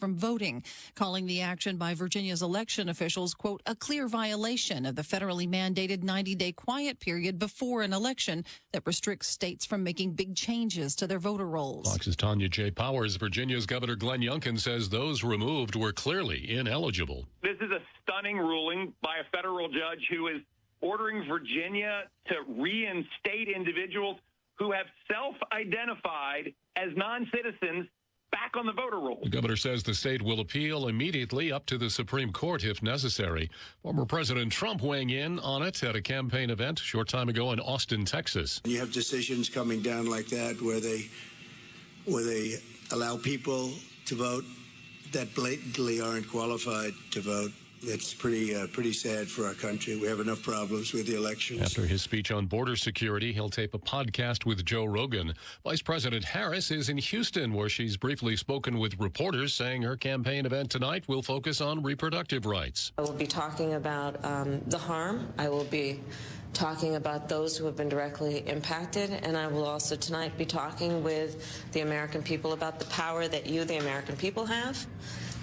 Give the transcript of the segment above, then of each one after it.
from voting, calling the action by Virginia's election officials, quote, a clear violation of the federally mandated 90-day quiet period before an election that restricts states from making big changes to their voter rolls. Fox's Tanya J. Powers. Virginia's Governor Glenn Youngkin says those removed were clearly ineligible. This is a stunning ruling by a federal judge who is ordering Virginia to reinstate individuals who have self-identified as non-citizens back on the voter rolls. The governor says the state will appeal immediately up to the Supreme Court if necessary. Former President Trump weighing in on it at a campaign event a short time ago in Austin, Texas. You have decisions coming down like that where they allow people to vote that blatantly aren't qualified to vote. It's pretty sad for our country. We have enough problems with the elections. After his speech on border security, he'll tape a podcast with Joe Rogan. Vice President Harris is in Houston, where she's briefly spoken with reporters, saying her campaign event tonight will focus on reproductive rights. I will be talking about the harm. I will be talking about those who have been directly impacted, and I will also tonight be talking with the American people about the power that you, the American people, have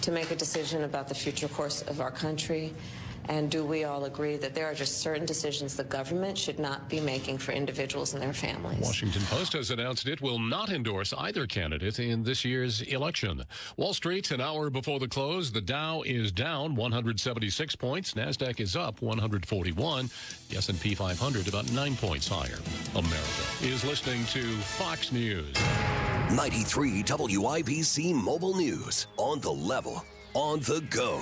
to make a decision about the future course of our country. And do we all agree that there are just certain decisions the government should not be making for individuals and their families? Washington Post has announced it will not endorse either candidate in this year's election. Wall Street, an hour before the close, the Dow is down 176 points. NASDAQ is up 141. The S&P 500 about 9 points higher. America is listening to Fox News. 93 WIBC Mobile News. On the level, on the go.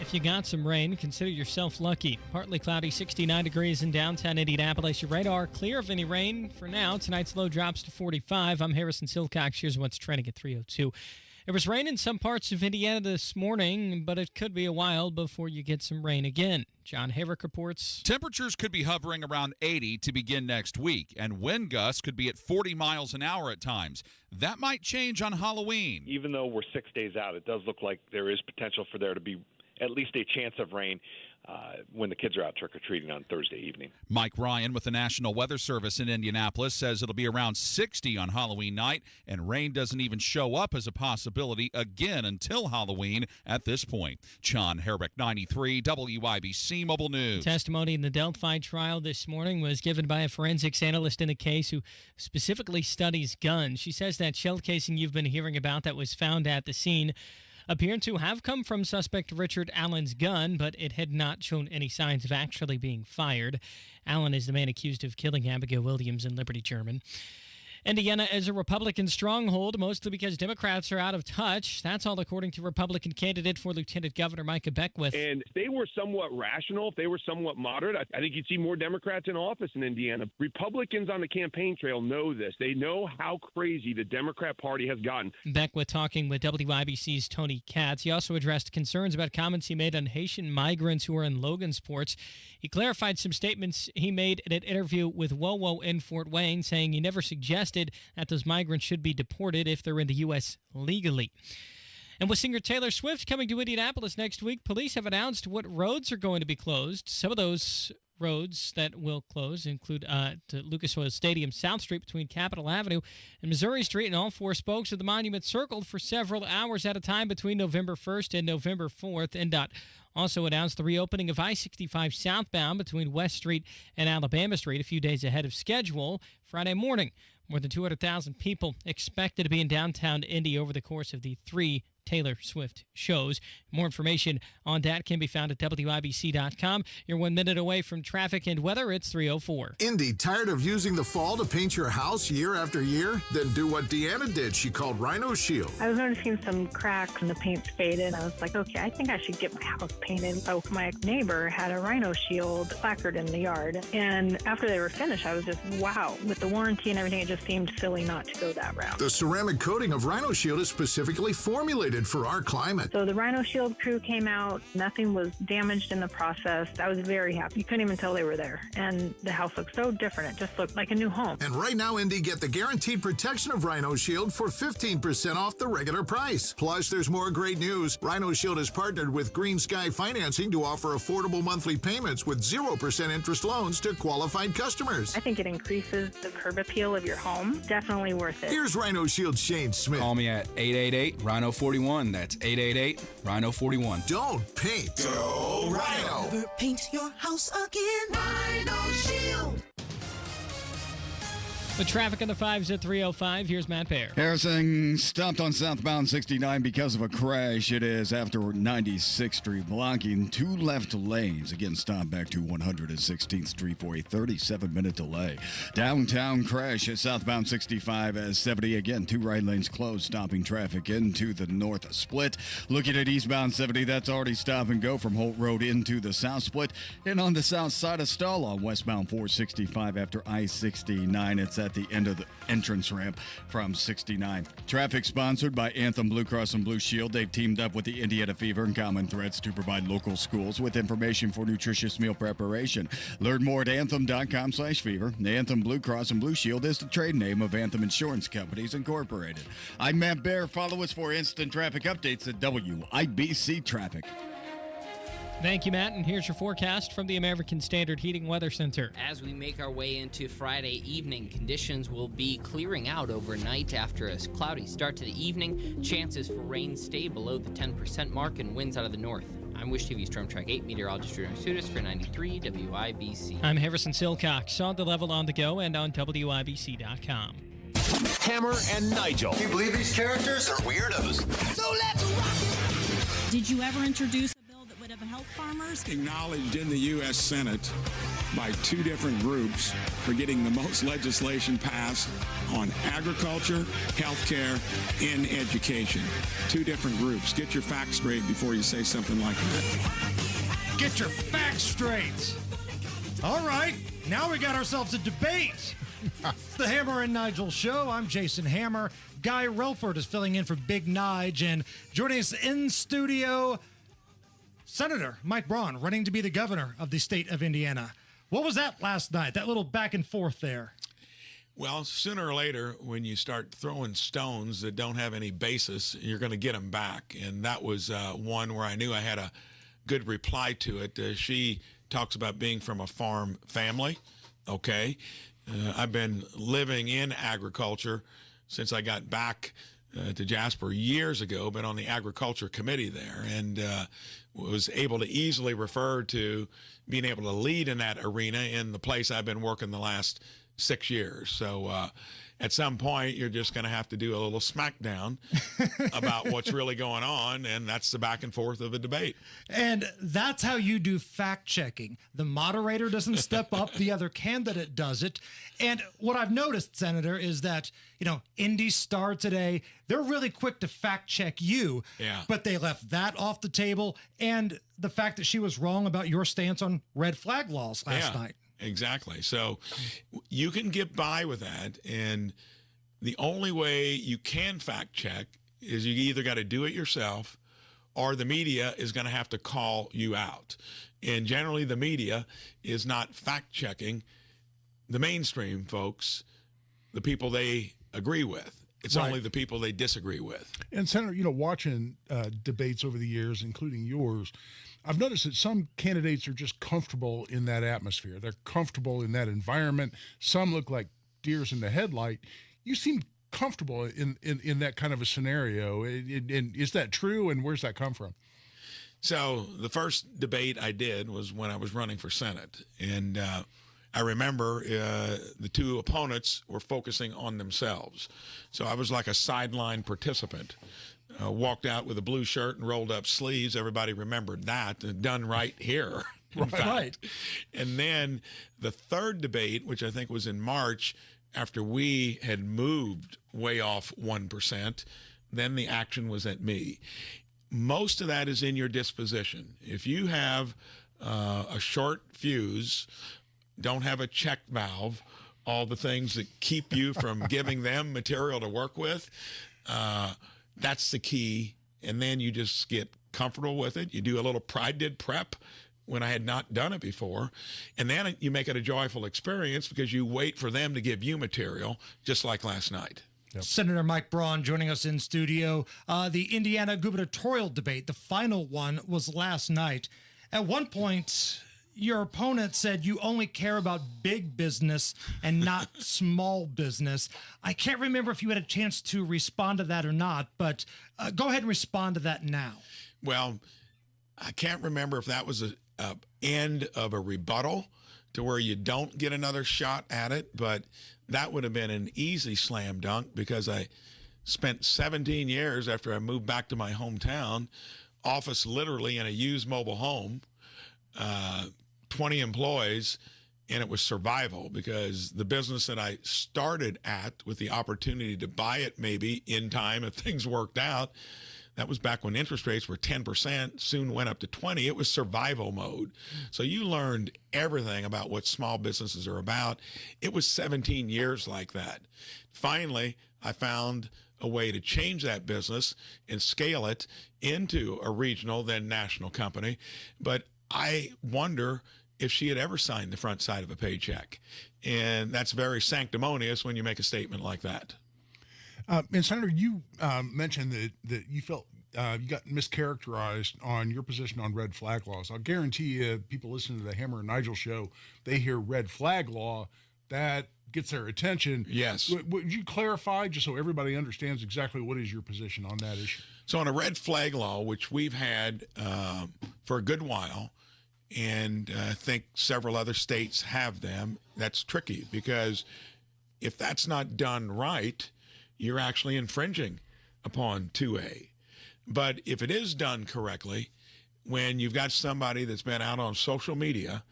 If you got some rain, consider yourself lucky. Partly cloudy, 69 degrees in downtown Indianapolis. Your radar clear of any rain for now. Tonight's low drops to 45. I'm Harrison Silcox. Here's what's trending at 3:02. There was rain in some parts of Indiana this morning, but it could be a while before you get some rain again. John Hayrick reports. Temperatures could be hovering around 80 to begin next week, and wind gusts could be at 40 miles an hour at times. That might change on Halloween. Even though we're 6 days out, it does look like there is potential for there to be at least a chance of rain when the kids are out trick-or-treating on Thursday evening. Mike Ryan with the National Weather Service in Indianapolis says it'll be around 60 on Halloween night, and rain doesn't even show up as a possibility again until Halloween at this point. John Herbeck, 93 WIBC Mobile News. Testimony in the Delphi trial this morning was given by a forensics analyst in the case who specifically studies guns. She says that shell casing you've been hearing about that was found at the scene appeared to have come from suspect Richard Allen's gun, but it had not shown any signs of actually being fired. Allen is the man accused of killing Abigail Williams and Liberty German. Indiana is a Republican stronghold, mostly because Democrats are out of touch. That's all according to Republican candidate for Lieutenant Governor Micah Beckwith. And if they were somewhat rational, if they were somewhat moderate, I think you'd see more Democrats in office in Indiana. Republicans on the campaign trail know this. They know how crazy the Democrat Party has gotten. Beckwith talking with WIBC's Tony Katz. He also addressed concerns about comments he made on Haitian migrants who are in Logansports. He clarified some statements he made in an interview with WoWo in Fort Wayne, saying he never suggested that those migrants should be deported if they're in the U.S. legally. And with singer Taylor Swift coming to Indianapolis next week, police have announced what roads are going to be closed. Some of those roads that will close include to Lucas Oil Stadium, South Street between Capitol Avenue and Missouri Street, and all four spokes of the monument circled for several hours at a time between November 1st and November 4th. NDOT also announced the reopening of I-65 southbound between West Street and Alabama Street a few days ahead of schedule Friday morning. More than 200,000 people expected to be in downtown Indy over the course of the 3 Taylor Swift shows. More information on that can be found at WIBC.com. You're 1 minute away from traffic and weather. It's 3:04. Indy, tired of using the fall to paint your house year after year? Then do what Deanna did. She called Rhino Shield. I was noticing some cracks and the paint's faded. I was like, okay, I think I should get my house painted. So my neighbor had a Rhino Shield placard in the yard. And after they were finished, I was just, wow. With the warranty and everything, it just seemed silly not to go that route. The ceramic coating of Rhino Shield is specifically formulated engineered for our climate. So the Rhino Shield crew came out. Nothing was damaged in the process. I was very happy. You couldn't even tell they were there. And the house looked so different. It just looked like a new home. And right now, Indy, get the guaranteed protection of Rhino Shield for 15% off the regular price. Plus, there's more great news. Rhino Shield has partnered with Green Sky Financing to offer affordable monthly payments with 0% interest loans to qualified customers. I think it increases the curb appeal of your home. Definitely worth it. Here's Rhino Shield Shane Smith. Call me at 888-RHINO-41. That's 888-RHINO-41. Don't paint. Go Rhino. Never paint your house again. Rhino Shield. The traffic on the 5s at 3:05. Here's Matt Baer. Harrison stopped on southbound 69 because of a crash. It is after 96th Street, blocking 2 left lanes. Again, stop back to 116th Street for a 37-minute delay. Downtown crash at southbound 65 as 70. Again, 2 right lanes closed, stopping traffic into the north split. Looking at eastbound 70, that's already stop and go from Holt Road into the south split. And on the south side of Stall on westbound 465 after I-69, it's at the end of the entrance ramp from 69. Traffic sponsored by Anthem Blue Cross and Blue Shield. They've teamed up with the Indiana Fever and Common Threads to provide local schools with information for nutritious meal preparation. Learn more at anthem.com/fever. The Anthem Blue Cross and Blue Shield is the trade name of Anthem Insurance Companies Incorporated. I'm Matt Baer. Follow us for instant traffic updates at WIBC Traffic. Thank you, Matt. And here's your forecast from the American Standard Heating Weather Center. As we make our way into Friday evening, conditions will be clearing out overnight after a cloudy start to the evening. Chances for rain stay below the 10% mark and winds out of the north. I'm Wish TV Storm Track 8 meteorologist Drew Sudas for 93 WIBC. I'm Harrison Silcox. On the level on the go and on WIBC.com. Hammer and Nigel. Do you believe these characters are weirdos? So let's rock it. Did you ever introduce a bill that would have helped farmers? Acknowledged in the U.S. Senate by 2 different groups for getting the most legislation passed on agriculture, healthcare, and education. 2 different groups. Get your facts straight before you say something like that. Get your facts straight. All right, now we got ourselves a debate. It's the Hammer and Nigel show. I'm Jason Hammer. Guy Relford is filling in for Big Nige, and joining us in studio, Senator Mike Braun, running to be the governor of the state of Indiana. What was that last night, that little back and forth there? Well, sooner or later, when you start throwing stones that don't have any basis, you're going to get them back. And that was one where I knew I had a good reply to it. She talks about being from a farm family. Okay. I've been living in agriculture since I got back to Jasper years ago, been on the agriculture committee there, and was able to easily refer to being able to lead in that arena in the place I've been working the last 6 years. So at some point, you're just going to have to do a little smackdown about what's really going on, and that's the back and forth of a debate. And that's how you do fact-checking. The moderator doesn't step up, the other candidate does it. And what I've noticed, Senator, is that, Indy Star today, they're really quick to fact-check you, but they left that off the table, and the fact that she was wrong about your stance on red flag laws last night. Exactly. So you can get by with that. And the only way you can fact check is you either got to do it yourself or the media is going to have to call you out. And generally the media is not fact checking the mainstream folks, the people they agree with. It's only the people they disagree with. And Senator, watching debates over the years, including yours, I've noticed that some candidates are just comfortable in that atmosphere. They're comfortable in that environment. Some look like deers in the headlight. You seem comfortable in that kind of a scenario. And is that true? And where's that come from? So the first debate I did was when I was running for Senate. And I remember the 2 opponents were focusing on themselves. So I was like a sideline participant. Walked out with a blue shirt and rolled up sleeves. Everybody remembered that. Done right here. Right. And then the third debate, which I think was in March, after we had moved way off 1%, then the action was at me. Most of that is in your disposition. If you have a short fuse, don't have a check valve, all the things that keep you from giving them material to work with, that's the key. and then you just get comfortable with it. You do a little prep when I had not done it before, and then you make it a joyful experience because you wait for them to give you material, just like last night. Yep. Senator Mike Braun joining us in studio. The Indiana gubernatorial debate, the final one, was last night. At one point, your opponent said you only care about big business and not small business. I can't remember if you had a chance to respond to that or not, but go ahead and respond to that now. Well, I can't remember if that was a end of a rebuttal to where you don't get another shot at it, but that would have been an easy slam dunk because I spent 17 years after I moved back to my hometown, office literally in a used mobile home, 20 employees, and it was survival because the business that I started at with the opportunity to buy it maybe in time if things worked out, that was back when interest rates were 10%, soon went up to 20. It was survival mode. So you learned everything about what small businesses are about. It was 17 years like that. Finally, I found a way to change that business and scale it into a regional, then national company. But I wonder if she had ever signed the front side of a paycheck. And that's very sanctimonious when you make a statement like that. And Senator, you mentioned that you felt you got mischaracterized on your position on red flag laws. I'll guarantee you, people listening to the Hammer and Nigel show, they hear red flag law, that gets their attention. Yes. Would you clarify, just so everybody understands exactly what is your position on that issue? So on a red flag law, which we've had for a good while, and I think several other states have them, that's tricky because if that's not done right, you're actually infringing upon 2A. But if it is done correctly, when you've got somebody that's been out on social media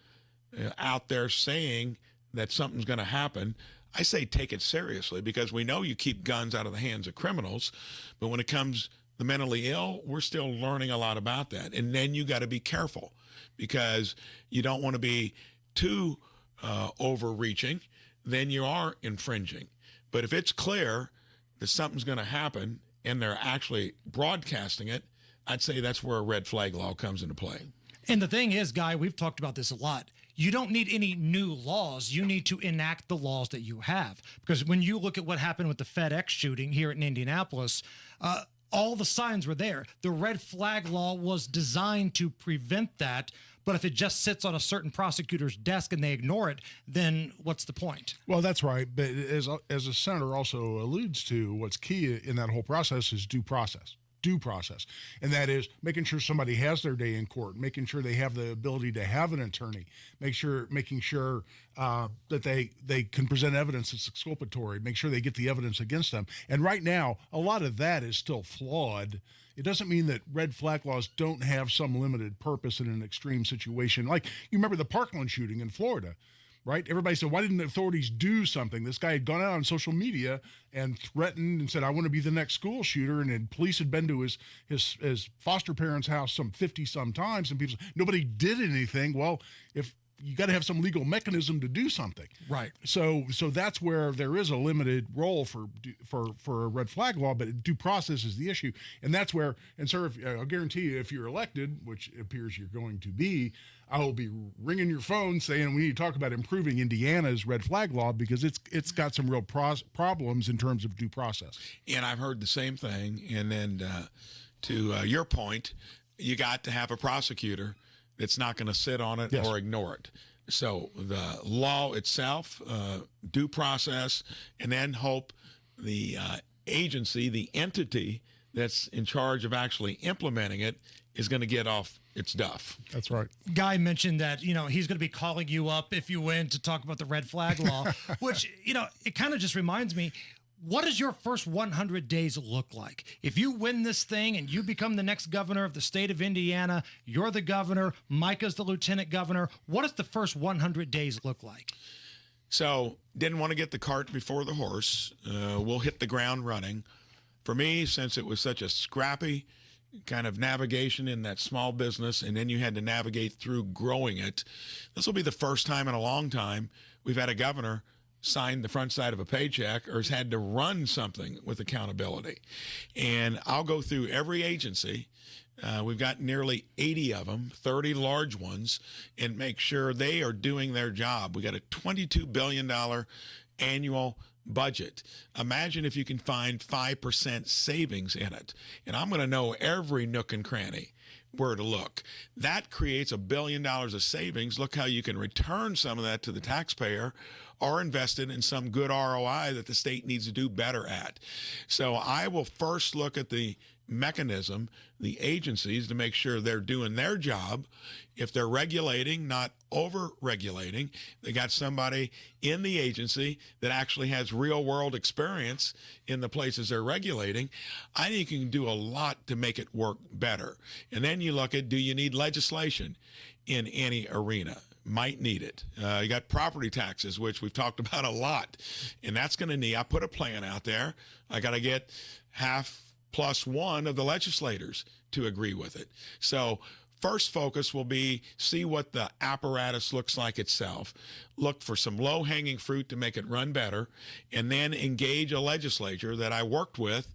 out there saying that something's going to happen, I say take it seriously because we know you keep guns out of the hands of criminals. But when it comes the mentally ill, we're still learning a lot about that. And then you got to be careful because you don't want to be too overreaching. Then you are infringing. But if it's clear that something's going to happen and they're actually broadcasting it, I'd say that's where a red flag law comes into play. And the thing is, Guy, we've talked about this a lot. You don't need any new laws. You need to enact the laws that you have. Because when you look at what happened with the FedEx shooting here in Indianapolis, all the signs were there. The red flag law was designed to prevent that. But if it just sits on a certain prosecutor's desk and they ignore it, then what's the point? Well, that's right. But as the senator also alludes to, what's key in that whole process is due process. Due process. And that is making sure somebody has their day in court, making sure they have the ability to have an attorney, making sure that they can present evidence that's exculpatory, make sure they get the evidence against them. And right now, a lot of that is still flawed. It doesn't mean that red flag laws don't have some limited purpose in an extreme situation. Like, you remember the Parkland shooting in Florida, right? Everybody said, why didn't the authorities do something? This guy had gone out on social media and threatened and said, I want to be the next school shooter. And then police had been to his foster parents' house some 50-some times. And people said, nobody did anything. Well, if you got to have some legal mechanism to do something. Right. So that's where there is a limited role for a red flag law, but due process is the issue. And that's where, and sir, I'll guarantee you, if you're elected, which it appears you're going to be, I will be ringing your phone saying we need to talk about improving Indiana's red flag law because it's got some real problems in terms of due process. And I've heard the same thing. And then to your point, you got to have a prosecutor that's not going to sit on it or ignore it. So the law itself, due process, and then hope the agency, the entity that's in charge of actually implementing it is going to get off its duff. That's right. Guy mentioned that, he's going to be calling you up if you win to talk about the red flag law, which, it kind of just reminds me, what does your first 100 days look like? If you win this thing and you become the next governor of the state of Indiana, you're the governor, Micah's the lieutenant governor, what does the first 100 days look like? So, didn't want to get the cart before the horse. We'll hit the ground running. For me, since it was such a scrappy kind of navigation in that small business, and then you had to navigate through growing it, this will be the first time in a long time we've had a governor signed the front side of a paycheck or has had to run something with accountability. And I'll go through every agency. We've got nearly 80 of them, 30 large ones, and make sure they are doing their job. We got a $22 billion annual budget. Imagine if you can find 5% savings in it. And I'm going to know every nook and cranny where to look. That creates $1 billion of savings. Look how you can return some of that to the taxpayer or invest it in some good ROI that the state needs to do better at. So I will first look at the mechanism, the agencies, to make sure they're doing their job. If they're regulating, not over-regulating, they got somebody in the agency that actually has real-world experience in the places they're regulating, I think you can do a lot to make it work better. And then you look at, do you need legislation in any arena? Might need it. You got property taxes, which we've talked about a lot, and that's going to need, I put a plan out there. I got to get half plus one of the legislators to agree with it. So first focus will be see what the apparatus looks like itself, look for some low-hanging fruit to make it run better, and then engage a legislature that I worked with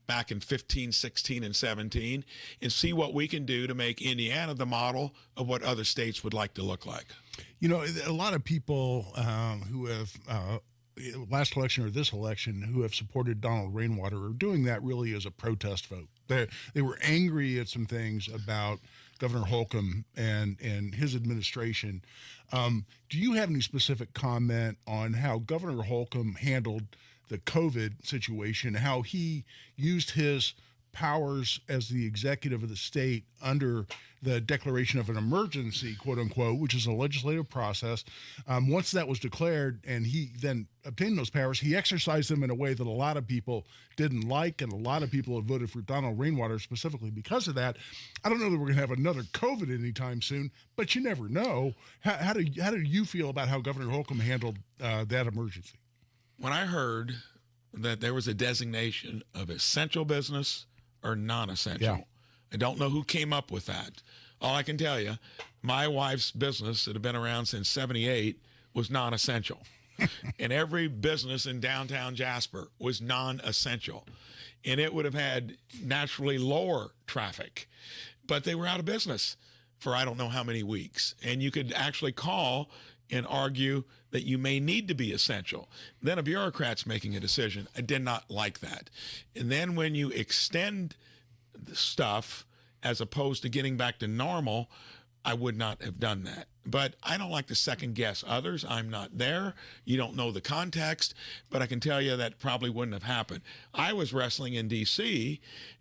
back in 15, 16, and 17, and see what we can do to make Indiana the model of what other states would like to look like. You know, a lot of people who have last election or this election who have supported Donald Rainwater are doing that really as a protest vote. They were angry at some things about Governor Holcomb and his administration. Do you have any specific comment on how Governor Holcomb handled the COVID situation, how he used his powers as the executive of the state under the declaration of an emergency, quote unquote, which is a legislative process. Once that was declared and he then obtained those powers, he exercised them in a way that a lot of people didn't like, and a lot of people have voted for Donald Rainwater specifically because of that. I don't know that we're going to have another COVID anytime soon, but you never know. How do you feel about how Governor Holcomb handled that emergency? When I heard that there was a designation of essential business or non-essential, I don't know who came up with that. All I can tell you, my wife's business that had been around since 78 was non-essential. And every business in downtown Jasper was non-essential. And it would have had naturally lower traffic. But they were out of business for I don't know how many weeks. And you could actually call and argue that you may need to be essential. Then a bureaucrat's making a decision. I did not like that. And then when you extend the stuff as opposed to getting back to normal, I would not have done that. But I don't like to second guess others. I'm not there. You don't know the context, but I can tell you that probably wouldn't have happened. I was wrestling in D.C.,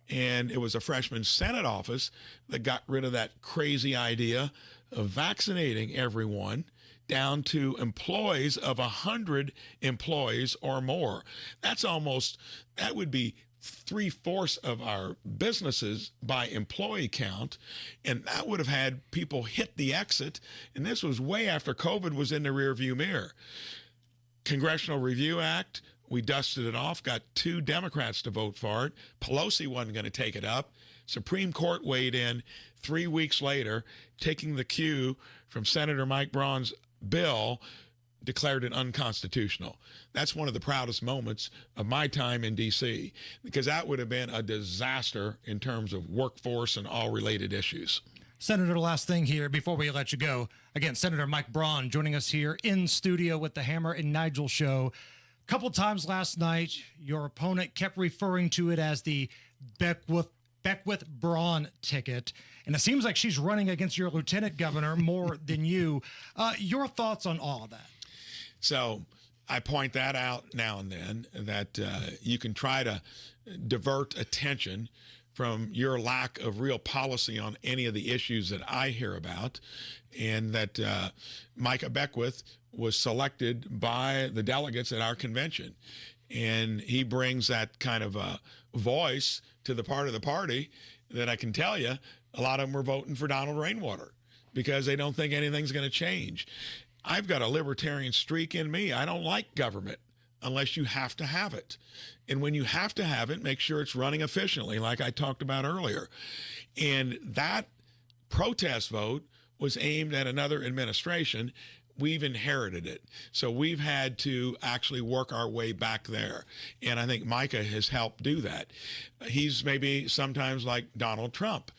and it was a freshman Senate office that got rid of that crazy idea of vaccinating everyone down to employees of 100 employees or more. That would be 3/4 of our businesses by employee count, and that would have had people hit the exit, and this was way after COVID was in the rearview mirror. Congressional Review Act, we dusted it off, got 2 Democrats to vote for it. Pelosi wasn't going to take it up. Supreme Court weighed in 3 weeks later, taking the cue from Senator Mike Braun's bill, declared it unconstitutional. That's one of the proudest moments of my time in D.C., because that would have been a disaster in terms of workforce and all related issues. Senator, last thing here before we let you go. Again, Senator Mike Braun joining us here in studio with the Hammer and Nigel show. A couple times last night, your opponent kept referring to it as the Beckwith-Braun ticket, and it seems like she's running against your lieutenant governor more than you. Your thoughts on all of that? So I point that out now and then, that you can try to divert attention from your lack of real policy on any of the issues that I hear about, and that Micah Beckwith was selected by the delegates at our convention. And he brings that kind of a voice to the part of the party that I can tell you, a lot of them were voting for Donald Rainwater because they don't think anything's going to change. I've got a libertarian streak in me. I don't like government unless you have to have it. And when you have to have it, make sure it's running efficiently, like I talked about earlier. And that protest vote was aimed at another administration we've inherited it. So we've had to actually work our way back there. And I think Micah has helped do that. He's maybe sometimes like Donald Trump.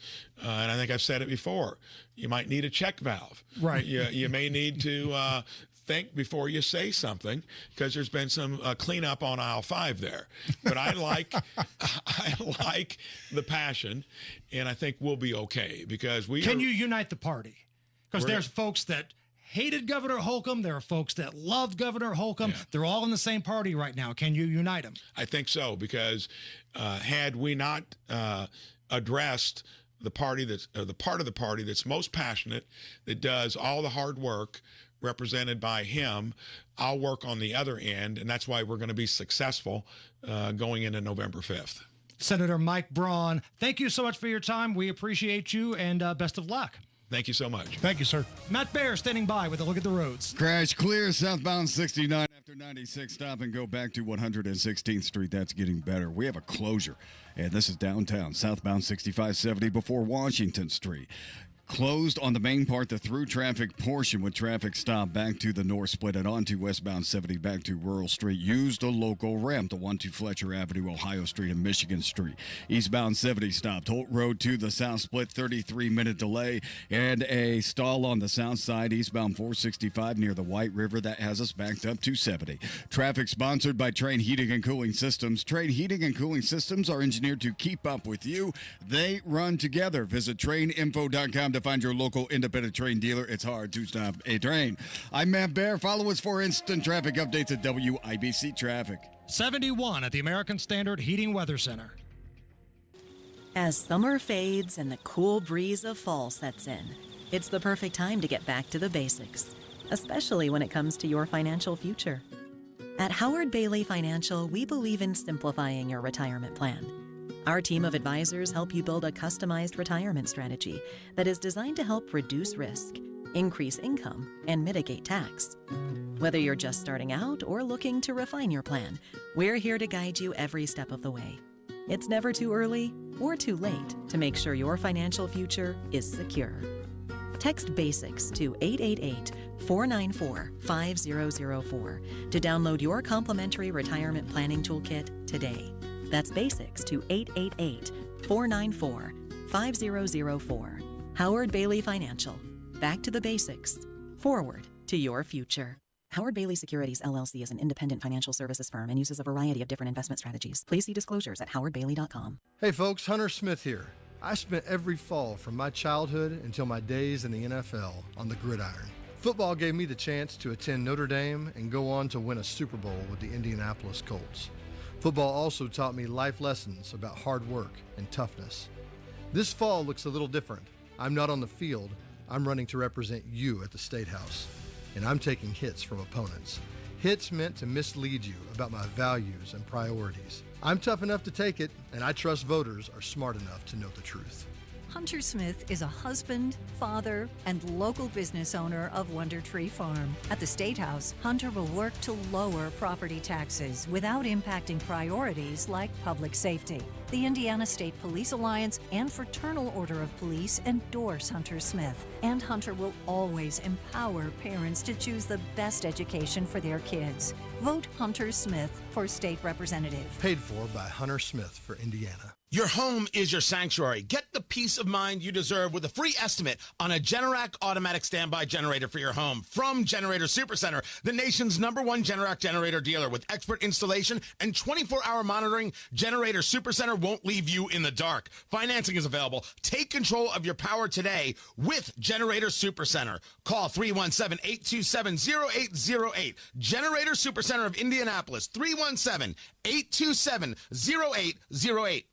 And I think I've said it before. You might need a check valve. Right. You may need to think before you say something, because there's been some cleanup on aisle 5 there. But I like the passion, and I think we'll be okay, because Can you unite the party? Because there's folks that hated Governor Holcomb. There are folks that loved Governor Holcomb. Yeah. They're all in the same party right now. Can you unite them? I think so, because had we not addressed the party the part of the party that's most passionate, that does all the hard work, represented by him, I'll work on the other end, and that's why we're going to be successful going into November 5th. Senator Mike Braun, thank you so much for your time. We appreciate you, and best of luck. Thank you so much. Thank you, sir. Matt Baer standing by with a look at the roads. Crash clear southbound 69 after 96. Stop and go back to 116th Street. That's getting better. We have a closure, and this is downtown, southbound 6570 before Washington Street. Closed on the main part, the through traffic portion, with traffic stop back to the north split and onto westbound 70 back to Rural Street. Use the local ramp, the 1-2 Fletcher Avenue, Ohio Street, and Michigan Street. Eastbound 70 stopped. Holt Road to the south split, 33-minute delay, and a stall on the south side, eastbound 465 near the White River. That has us backed up to 70. Traffic sponsored by Train Heating and Cooling Systems. Train Heating and Cooling Systems are engineered to keep up with you. They run together. Visit traininfo.com to find your local independent train dealer. It's hard to stop a train. I'm Matt Baer. Follow us for instant traffic updates at WIBC Traffic. 71 at the American Standard Heating Weather Center. As summer fades and the cool breeze of fall sets in, it's the perfect time to get back to the basics, especially when it comes to your financial future. At Howard Bailey Financial, we believe in simplifying your retirement plan. Our team of advisors help you build a customized retirement strategy that is designed to help reduce risk, increase income, and mitigate tax. Whether you're just starting out or looking to refine your plan, we're here to guide you every step of the way. It's never too early or too late to make sure your financial future is secure. Text BASICS to 888-494-5004 to download your complimentary retirement planning toolkit today. That's BASICS to 888-494-5004. Howard Bailey Financial. Back to the basics. Forward to your future. Howard Bailey Securities, LLC is an independent financial services firm and uses a variety of different investment strategies. Please see disclosures at howardbailey.com. Hey folks, Hunter Smith here. I spent every fall from my childhood until my days in the NFL on the gridiron. Football gave me the chance to attend Notre Dame and go on to win a Super Bowl with the Indianapolis Colts. Football also taught me life lessons about hard work and toughness. This fall looks a little different. I'm not on the field. I'm running to represent you at the State House. And I'm taking hits from opponents. Hits meant to mislead you about my values and priorities. I'm tough enough to take it, and I trust voters are smart enough to know the truth. Hunter Smith is a husband, father, and local business owner of Wonder Tree Farm. At the State House, Hunter will work to lower property taxes without impacting priorities like public safety. The Indiana State Police Alliance and Fraternal Order of Police endorse Hunter Smith, and Hunter will always empower parents to choose the best education for their kids. Vote Hunter Smith for state representative. Paid for by Hunter Smith for Indiana. Your home is your sanctuary. Get the peace of mind you deserve with a free estimate on a Generac automatic standby generator for your home from Generator Supercenter, the nation's #1 Generac generator dealer. With expert installation and 24-hour monitoring, Generator Supercenter won't leave you in the dark. Financing is available. Take control of your power today with Generator Supercenter. Call 317-827-0808. Generator Supercenter of Indianapolis, 317-827-0808.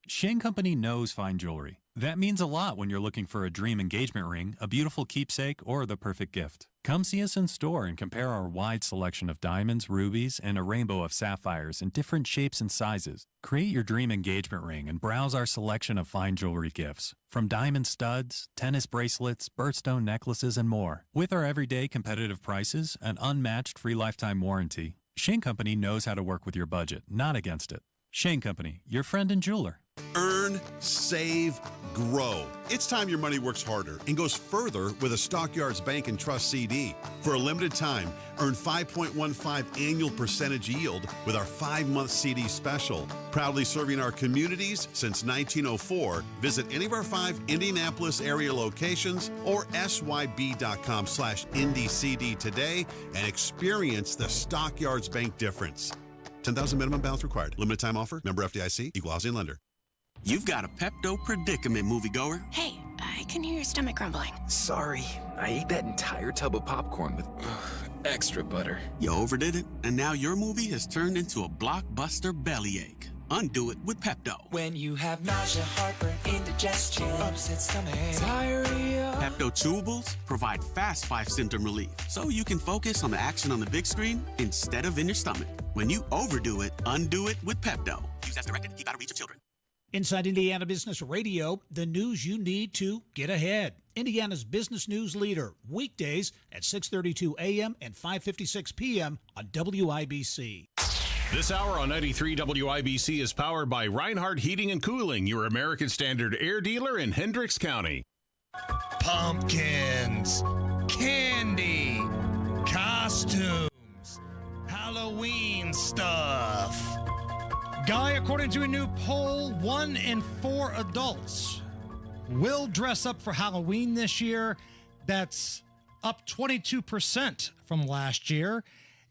Shane Company knows fine jewelry. That means a lot when you're looking for a dream engagement ring, a beautiful keepsake, or the perfect gift. Come see us in store and compare our wide selection of diamonds, rubies, and a rainbow of sapphires in different shapes and sizes. Create your dream engagement ring and browse our selection of fine jewelry gifts. From diamond studs, tennis bracelets, birthstone necklaces, and more. With our everyday competitive prices, an unmatched free lifetime warranty, Shane Company knows how to work with your budget, not against it. Shane Company, your friend and jeweler. Earn, save, grow. It's time your money works harder and goes further with a Stockyards Bank and Trust CD. For a limited time, earn 5.15 annual percentage yield with our 5-month CD special. Proudly serving our communities since 1904. Visit any of our 5 Indianapolis area locations or syb.com/IndyCD today and experience the Stockyards Bank difference. 10,000 minimum balance required. Limited time offer. Member FDIC. Equal housing lender. You've got a Pepto predicament, moviegoer. Hey, I can hear your stomach grumbling. Sorry, I ate that entire tub of popcorn with extra butter. You overdid it, and now your movie has turned into a blockbuster bellyache. Undo it with Pepto. When you have nausea, heartburn, indigestion, upset stomach, diarrhea. Pepto Chewables provide fast 5-symptom relief, so you can focus on the action on the big screen instead of in your stomach. When you overdo it, undo it with Pepto. Use as directed. Keep out of reach of children. Inside Indiana Business Radio, the news you need to get ahead. Indiana's business news leader, weekdays at 6:32 a.m. and 5:56 p.m. on WIBC. This hour on 93 WIBC is powered by Reinhardt Heating and Cooling, your American Standard air dealer in Hendricks County. Pumpkins, candy, costumes, Halloween stuff. Guy, according to a new poll, 1 in 4 adults will dress up for Halloween this year. That's up 22% from last year.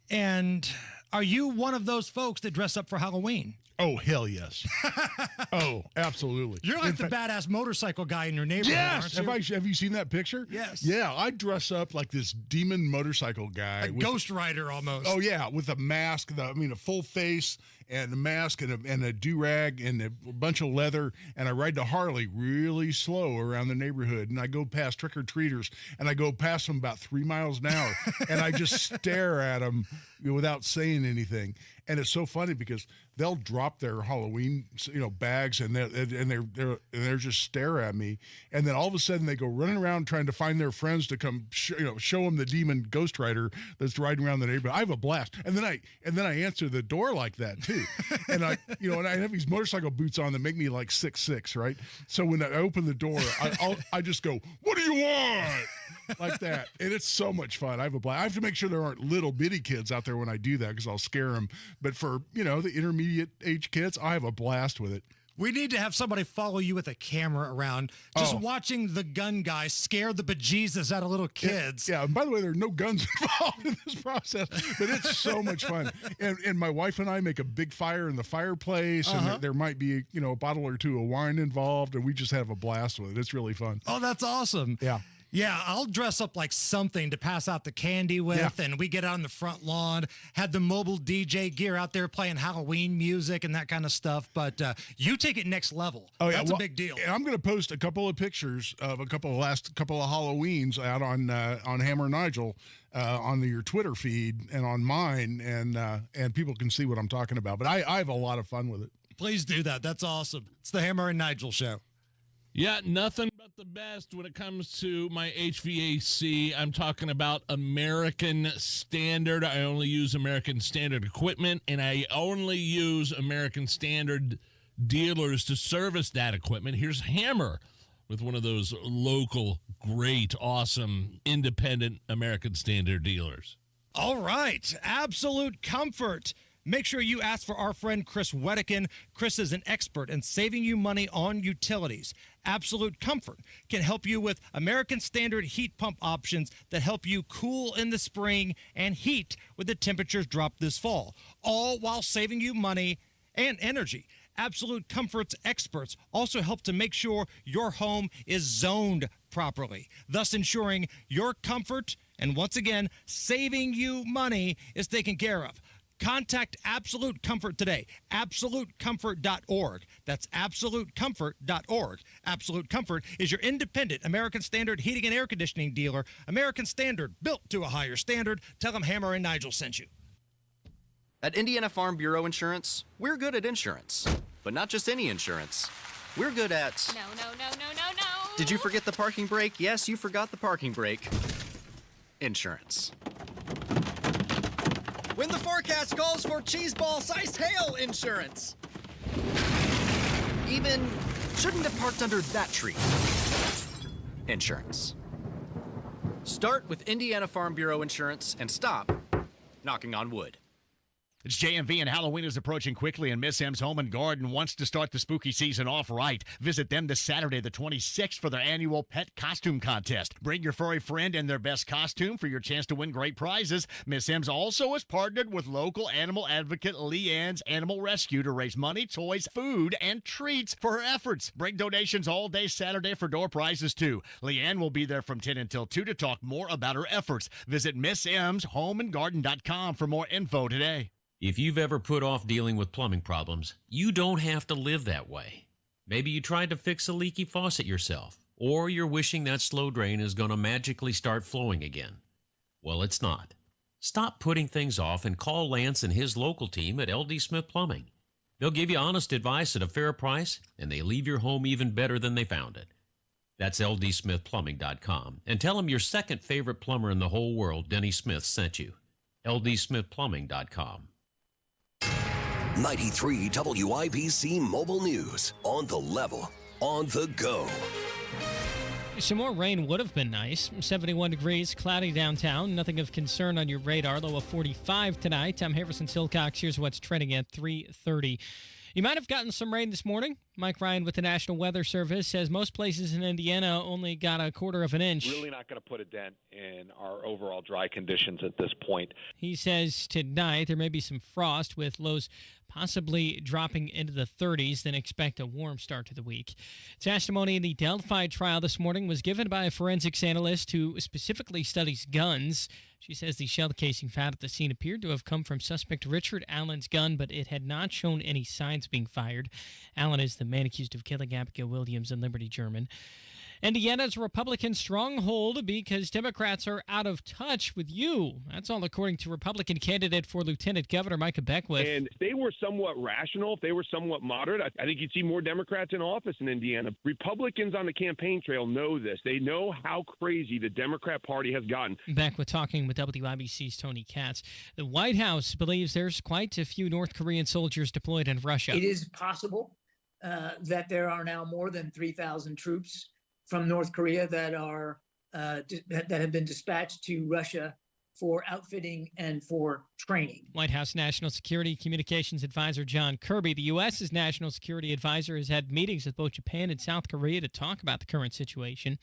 And are you one of those folks that dress up for Halloween? Oh, hell yes. Oh, absolutely. You're like the badass motorcycle guy in your neighborhood, aren't you? Have you seen that picture? Yes. Yeah, I dress up like this demon motorcycle guy. A Ghost Rider almost. Oh, yeah, with a mask, a full face and a mask and a do-rag and a bunch of leather, and I ride the Harley really slow around the neighborhood, and I go past trick-or-treaters, and I go past them about 3 miles an hour, and I just stare at them without saying anything. And it's so funny because they'll drop their Halloween, bags, and they're just stare at me, and then all of a sudden they go running around trying to find their friends to come, show them the demon Ghost Rider that's riding around the neighborhood. I have a blast, and then I answer the door like that too, and I have these motorcycle boots on that make me like 6'6", right? So when I open the door, I just go, "What do you want?" like that, and it's so much fun. I have a blast. I have to make sure there aren't little bitty kids out there when I do that because I'll scare them. But for the intermediate age kids, I have a blast with it. We need to have somebody follow you with a camera around, just watching the gun guy scare the bejesus out of little kids. Yeah, and by the way, there are no guns involved in this process, but it's so much fun. And my wife and I make a big fire in the fireplace, and there might be a bottle or two of wine involved, and we just have a blast with it. It's really fun. Oh, that's awesome. Yeah. Yeah, I'll dress up like something to pass out the candy with, and we get out on the front lawn, had the mobile DJ gear out there playing Halloween music and that kind of stuff. But you take it next level. Oh, yeah. That's a big deal. I'm going to post a couple of pictures of a couple of Halloweens out on Hammer Nigel on your Twitter feed and on mine, and people can see what I'm talking about. But I have a lot of fun with it. Please do that. That's awesome. It's the Hammer and Nigel Show. Yeah, nothing but the best when it comes to my HVAC. I'm talking about American Standard. I only use American Standard equipment, and I only use American Standard dealers to service that equipment. Here's Hammer with one of those local, great, awesome, independent American Standard dealers. All right. Absolute comfort. Make sure you ask for our friend Chris Wedekin. Chris is an expert in saving you money on utilities. Absolute Comfort can help you with American Standard heat pump options that help you cool in the spring and heat when the temperatures drop this fall, all while saving you money and energy. Absolute Comfort's experts also help to make sure your home is zoned properly, thus ensuring your comfort and, once again, saving you money is taken care of. Contact Absolute Comfort today. AbsoluteComfort.org. That's AbsoluteComfort.org. Absolute Comfort is your independent American Standard heating and air conditioning dealer. American Standard, built to a higher standard. Tell them Hammer and Nigel sent you. At Indiana Farm Bureau Insurance, we're good at insurance. But not just any insurance. We're good at... No. Did you forget the parking brake? Yes, you forgot the parking brake. Insurance. When the forecast calls for cheese ball-sized hail insurance. even shouldn't have parked under that tree. Insurance. Start with Indiana Farm Bureau Insurance and stop knocking on wood. It's JMV, and Halloween is approaching quickly, and Miss M's Home and Garden wants to start the spooky season off right. Visit them this Saturday, the 26th, for their annual pet costume contest. Bring your furry friend in their best costume for your chance to win great prizes. Miss M's also has partnered with local animal advocate Leanne's Animal Rescue to raise money, toys, food, and treats for her efforts. Bring donations all day Saturday for door prizes, too. Leanne will be there from 10 until 2 to talk more about her efforts. Visit MissM'sHomeandGarden.com for more info today. If you've ever put off dealing with plumbing problems, you don't have to live that way. Maybe you tried to fix a leaky faucet yourself, or you're wishing that slow drain is going to magically start flowing again. Well, it's not. Stop putting things off and call Lance and his local team at LD Smith Plumbing. They'll give you honest advice at a fair price, and they leave your home even better than they found it. That's LDSmithPlumbing.com. And tell them your second favorite plumber in the whole world, Denny Smith, sent you. LDSmithPlumbing.com. 93 WIBC Mobile News. On the level, on the go. Some more rain would have been nice. 71 degrees, cloudy downtown. Nothing of concern on your radar. Low of 45 tonight. I'm Harrison Silcox. Here's what's trending at 3:30. You might have gotten some rain this morning. Mike Ryan with the National Weather Service says most places in Indiana only got a quarter of an inch. Really not going to put a dent in our overall dry conditions at this point. He says tonight there may be some frost with lows possibly dropping into the 30s, then expect a warm start to the week. Testimony in the Delphi trial this morning was given by a forensics analyst who specifically studies guns. She says the shell casing found at the scene appeared to have come from suspect Richard Allen's gun, but it had not shown any signs of being fired. Allen is the man accused of killing Abigail Williams and Liberty German. Indiana's Republican stronghold because Democrats are out of touch with you. That's all according to Republican candidate for Lieutenant Governor Micah Beckwith. And if they were somewhat rational, if they were somewhat moderate, I think you'd see more Democrats in office in Indiana. Republicans on the campaign trail know this. They know how crazy the Democrat Party has gotten. Beckwith talking with WIBC's Tony Katz. The White House believes there's quite a few North Korean soldiers deployed in Russia. It is possible that there are now more than 3,000 troops from North Korea that are that have been dispatched to Russia for outfitting and for training. White House National Security Communications Advisor John Kirby. The U.S.'s National Security Advisor has had meetings with both Japan and South Korea to talk about the current situation.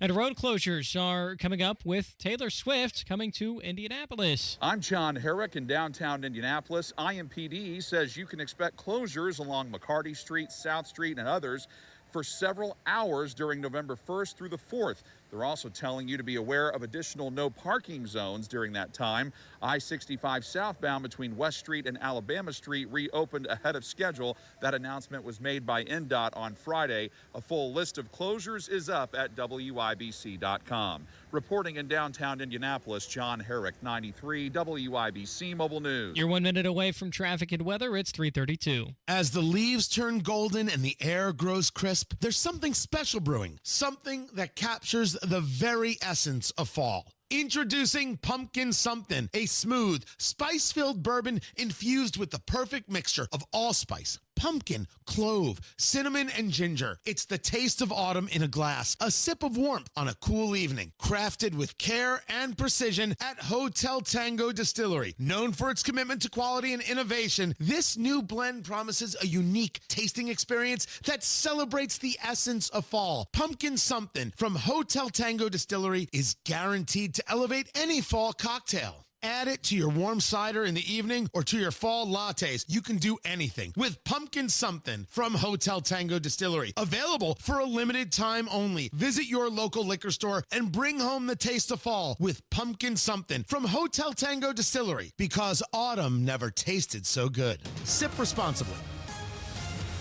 And road closures are coming up with Taylor Swift coming to Indianapolis. I'm John Herrick in downtown Indianapolis. IMPD says you can expect closures along McCarty Street, South Street, and others for several hours during November 1st through the 4th. They're also telling you to be aware of additional no parking zones during that time. I-65 southbound between West Street and Alabama Street reopened ahead of schedule. That announcement was made by NDOT on Friday. A full list of closures is up at WIBC.com. Reporting in downtown Indianapolis, John Herrick, 93 WIBC Mobile News. You're 1 minute away from traffic and weather. It's 3:32. As the leaves turn golden and the air grows crisp, there's something special brewing, something that captures the very essence of fall. Introducing Pumpkin Something, a smooth, spice-filled bourbon infused with the perfect mixture of allspice, pumpkin, clove, cinnamon, and ginger. It's the taste of autumn in a glass, a sip of warmth on a cool evening. Crafted with care and precision at Hotel Tango Distillery. Known for its commitment to quality and innovation, this new blend promises a unique tasting experience that celebrates the essence of fall. Pumpkin Something from Hotel Tango Distillery is guaranteed to elevate any fall cocktail. Add it to your warm cider in the evening or to your fall lattes. You can do anything with Pumpkin Something from Hotel Tango Distillery. Available for a limited time only. Visit your local liquor store and bring home the taste of fall with Pumpkin Something from Hotel Tango Distillery, because autumn never tasted so good. Sip responsibly.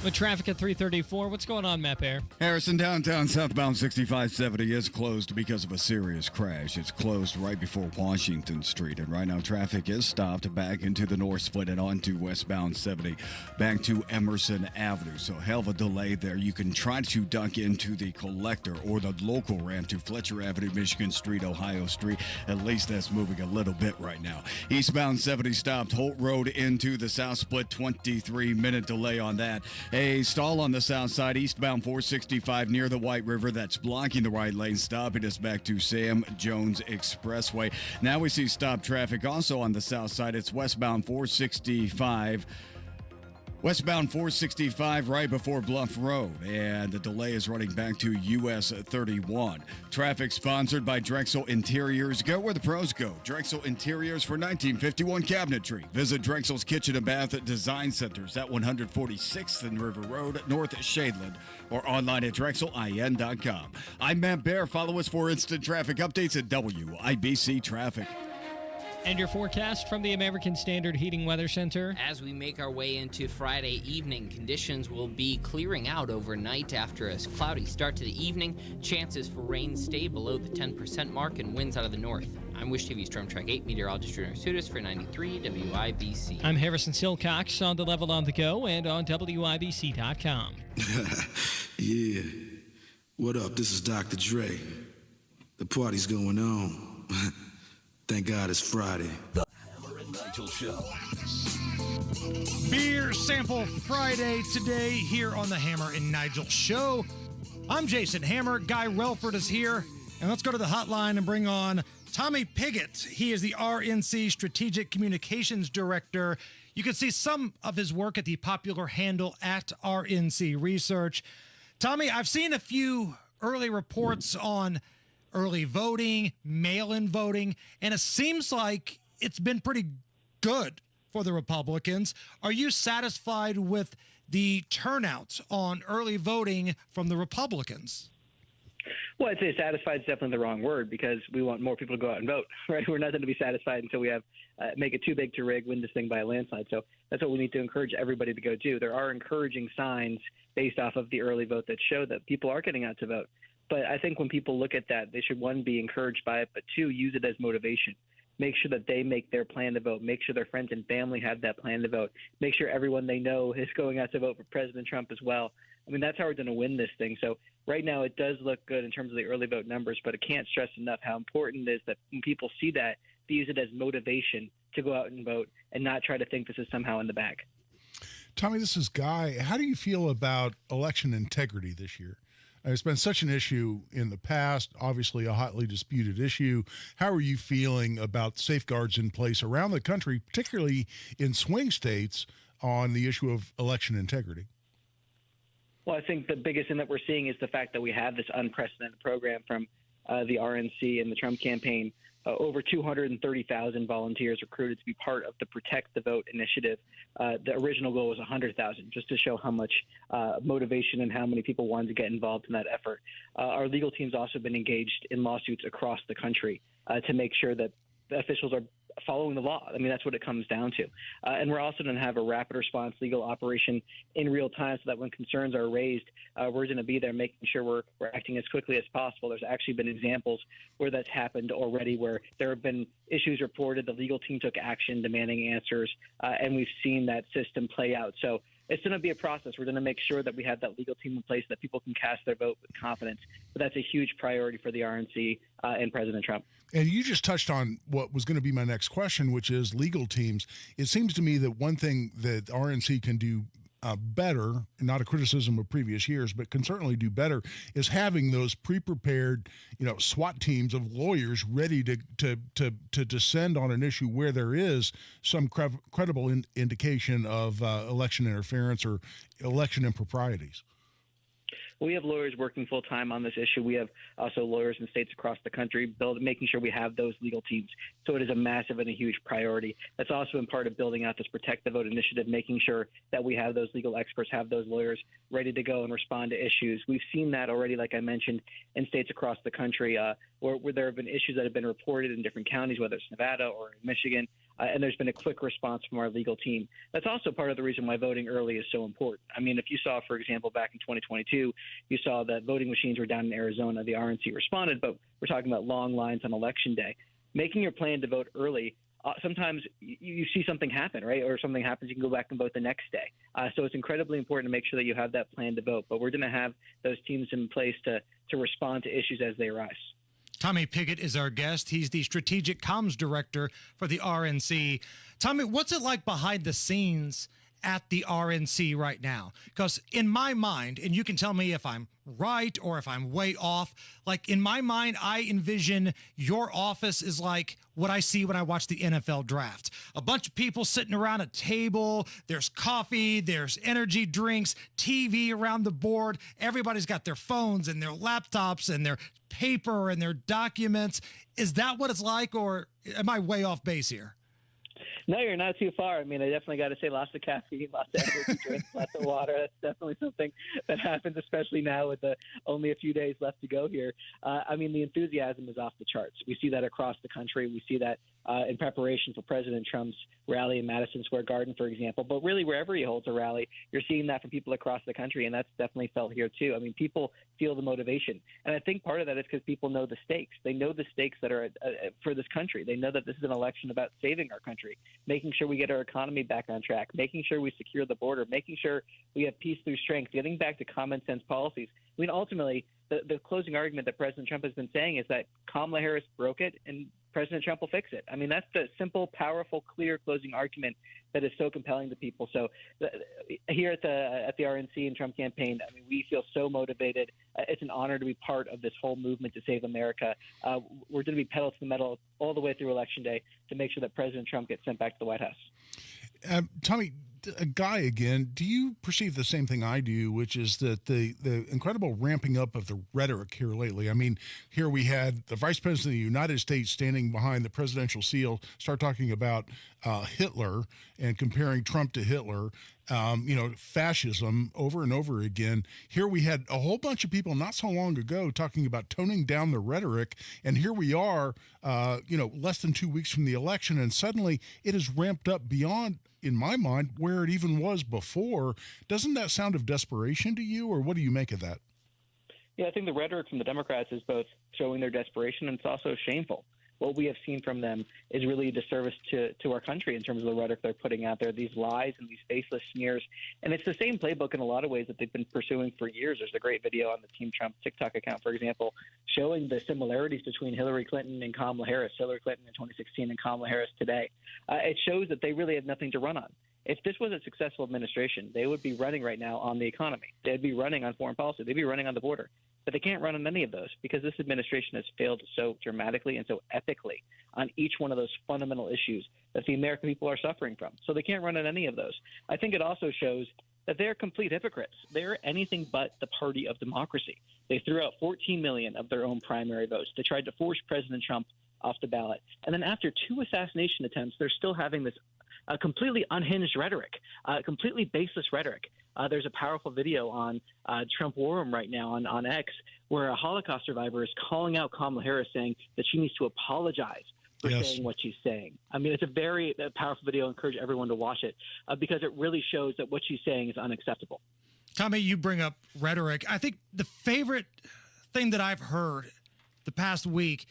With traffic at 3:34, what's going on, Matt Bear? Harrison, downtown southbound 6570 is closed because of a serious crash. It's closed right before Washington Street, and right now traffic is stopped back into the north split and onto westbound 70 back to Emerson Avenue. So hell of a delay there. You can try to duck into the collector or the local ramp to Fletcher Avenue, Michigan Street, Ohio Street. At least that's moving a little bit right now. Eastbound 70 stopped Holt Road into the south split, 23-minute delay on that. A stall on the south side, eastbound 465 near the White River. That's blocking the right lane, stopping us back to Sam Jones Expressway. Now we see stop traffic also on the south side. It's westbound 465. Westbound 465 right before Bluff Road, and the delay is running back to US 31. Traffic sponsored by Drexel Interiors. Go where the pros go. Drexel Interiors for 1951 cabinetry. Visit Drexel's Kitchen and Bath Design Centers at 146th and River Road, North Shadeland, or online at drexelin.com. I'm Matt Bear. Follow us for instant traffic updates at WIBC Traffic. And your forecast from the American Standard Heating Weather Center. As we make our way into Friday evening, conditions will be clearing out overnight after a cloudy start to the evening. Chances for rain stay below the 10% mark and winds out of the north. I'm Wish TV Storm Track 8 meteorologist Junior Sudas for 93 WIBC. I'm Harrison Silcox on the Level on the Go and on WIBC.com. Yeah. What up? This is Dr. Dre. The party's going on. Thank God it's Friday. The Hammer and Nigel Show. Beer Sample Friday today here on the Hammer and Nigel Show. I'm Jason Hammer. Guy Relford is here. And let's go to the hotline and bring on Tommy Pigott. He is the RNC Strategic Communications Director. You can see some of his work at the popular handle at RNC Research. Tommy, I've seen a few early reports on early voting, mail-in voting, and it seems like it's been pretty good for the Republicans. Are you satisfied with the turnout on early voting from the Republicans? Well, I'd say satisfied is definitely the wrong word because we want more people to go out and vote, right? We're not going to be satisfied until we have make it too big to rig, win this thing by a landslide. So that's what we need to encourage everybody to go do. There are encouraging signs based off of the early vote that show that people are getting out to vote. But I think when people look at that, they should, one, be encouraged by it, but two, use it as motivation. Make sure that they make their plan to vote. Make sure their friends and family have that plan to vote. Make sure everyone they know is going out to vote for President Trump as well. I mean, that's how we're going to win this thing. So right now it does look good in terms of the early vote numbers, but I can't stress enough how important it is that when people see that, they use it as motivation to go out and vote and not try to think this is somehow in the bag. Tommy, this is Guy. How do you feel about election integrity this year? It's been such an issue in the past, obviously a hotly disputed issue. How are you feeling about safeguards in place around the country, particularly in swing states, on the issue of election integrity? Well, I think the biggest thing that we're seeing is the fact that we have this unprecedented program from the RNC and the Trump campaign. Over 230,000 volunteers recruited to be part of the Protect the Vote initiative. The original goal was 100,000, just to show how much motivation and how many people wanted to get involved in that effort. Our legal team's also been engaged in lawsuits across the country to make sure that the officials are following the law. I mean, that's what it comes down to. And we're also going to have a rapid response legal operation in real time so that when concerns are raised, we're going to be there making sure we're acting as quickly as possible. There's actually been examples where that's happened already, where there have been issues reported, the legal team took action demanding answers, and we've seen that system play out. So it's going to be a process. We're going to make sure that we have that legal team in place that people can cast their vote with confidence. But that's a huge priority for the RNC and President Trump. And you just touched on what was going to be my next question, which is legal teams. It seems to me that one thing that RNC can do better, not a criticism of previous years, but can certainly do better, is having those pre-prepared, SWAT teams of lawyers ready to descend on an issue where there is some credible indication of election interference or election improprieties. We have lawyers working full time on this issue. We have also lawyers in states across the country making sure we have those legal teams. So it is a massive and a huge priority. That's also been part of building out this Protect the Vote initiative, making sure that we have those legal experts, have those lawyers ready to go and respond to issues. We've seen that already, like I mentioned, in states across the country where there have been issues that have been reported in different counties, whether it's Nevada or Michigan. And there's been a quick response from our legal team. That's also part of the reason why voting early is so important. I mean, if you saw, for example, back in 2022, you saw that voting machines were down in Arizona. The RNC responded, but we're talking about long lines on Election Day. Making your plan to vote early, sometimes you see something happen, right? Or something happens, you can go back and vote the next day. So it's incredibly important to make sure that you have that plan to vote. But we're going to have those teams in place to respond to issues as they arise. Tommy Pigott is our guest. He's the Strategic Comms Director for the RNC. Tommy, what's it like behind the scenes at the RNC right now? Because in my mind, and you can tell me if I'm right or if I'm way off, like in my mind, I envision your office is like what I see when I watch the NFL draft. A bunch of people sitting around a table, there's coffee, there's energy drinks, TV around the board. Everybody's got their phones and their laptops and their paper and their documents. Is that what it's like, or am I way off base here? No, you're not too far. I mean, I definitely got to say lots of caffeine, lots of energy drinks, lots of water. That's definitely something that happens, especially now with only a few days left to go here. I mean, the enthusiasm is off the charts. We see that across the country. We see that in preparation for President Trump's rally in Madison Square Garden, for example. But really, wherever he holds a rally, you're seeing that from people across the country, and that's definitely felt here, too. I mean, people feel the motivation. And I think part of that is because people know the stakes. They know the stakes that are for this country. They know that this is an election about saving our country, making sure we get our economy back on track, making sure we secure the border, making sure we have peace through strength, getting back to common sense policies. I mean, ultimately, the closing argument that President Trump has been saying is that Kamala Harris broke it and President Trump will fix it. I mean, that's the simple, powerful, clear closing argument that is so compelling to people. So here at the RNC and Trump campaign, I mean, we feel so motivated. It's an honor to be part of this whole movement to save America. We're going to be pedal to the metal all the way through Election Day to make sure that President Trump gets sent back to the White House. Tommy, Guy again, do you perceive the same thing I do, which is that the incredible ramping up of the rhetoric here lately? I mean, here we had the Vice President of the United States standing behind the presidential seal, start talking about Hitler and comparing Trump to Hitler, fascism over and over again. Here we had a whole bunch of people not so long ago talking about toning down the rhetoric, and here we are, less than 2 weeks from the election, and suddenly it has ramped up beyond, in my mind, where it even was before. Doesn't that sound of desperation to you, or what do you make of that? Yeah, I think the rhetoric from the Democrats is both showing their desperation and it's also shameful. What we have seen from them is really a disservice to our country in terms of the rhetoric they're putting out there, these lies and these faceless smears. And it's the same playbook in a lot of ways that they've been pursuing for years. There's a great video on the Team Trump TikTok account, for example, showing the similarities between Hillary Clinton and Kamala Harris, Hillary Clinton in 2016 and Kamala Harris today. It shows that they really have nothing to run on. If this was a successful administration, they would be running right now on the economy. They'd be running on foreign policy. They'd be running on the border. But they can't run on any of those because this administration has failed so dramatically and so epically on each one of those fundamental issues that the American people are suffering from. So they can't run on any of those. I think it also shows that they're complete hypocrites. They're anything but the party of democracy. They threw out 14 million of their own primary votes. They tried to force President Trump off the ballot. And then after 2 assassination attempts, they're still having this completely unhinged rhetoric, completely baseless rhetoric. There's a powerful video on Trump War Room right now on X where a Holocaust survivor is calling out Kamala Harris saying that she needs to apologize for saying what she's saying. I mean, it's a very powerful video. I encourage everyone to watch it because it really shows that what she's saying is unacceptable. Tommy, you bring up rhetoric. I think the favorite thing that I've heard the past week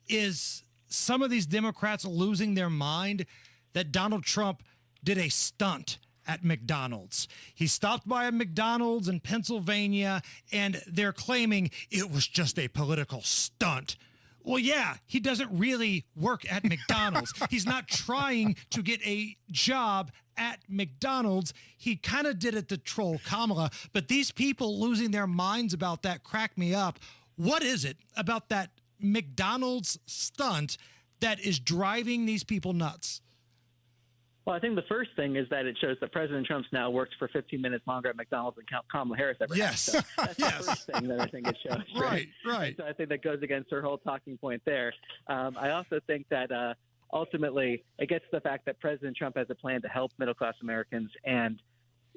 is some of these Democrats losing their mind that Donald Trump did a stunt at McDonald's. He stopped by a McDonald's in Pennsylvania, and they're claiming it was just a political stunt. Well, yeah, he doesn't really work at McDonald's. He's not trying to get a job at McDonald's. He kind of did it to troll Kamala, but these people losing their minds about that crack me up. What is it about that McDonald's stunt that is driving these people nuts? Well, I think the first thing is that it shows that President Trump's now worked for 15 minutes longer at McDonald's than Kamala Harris ever has. So that's the first thing that I think it shows. Right. So I think that goes against her whole talking point there. I also think that ultimately it gets to the fact that President Trump has a plan to help middle-class Americans and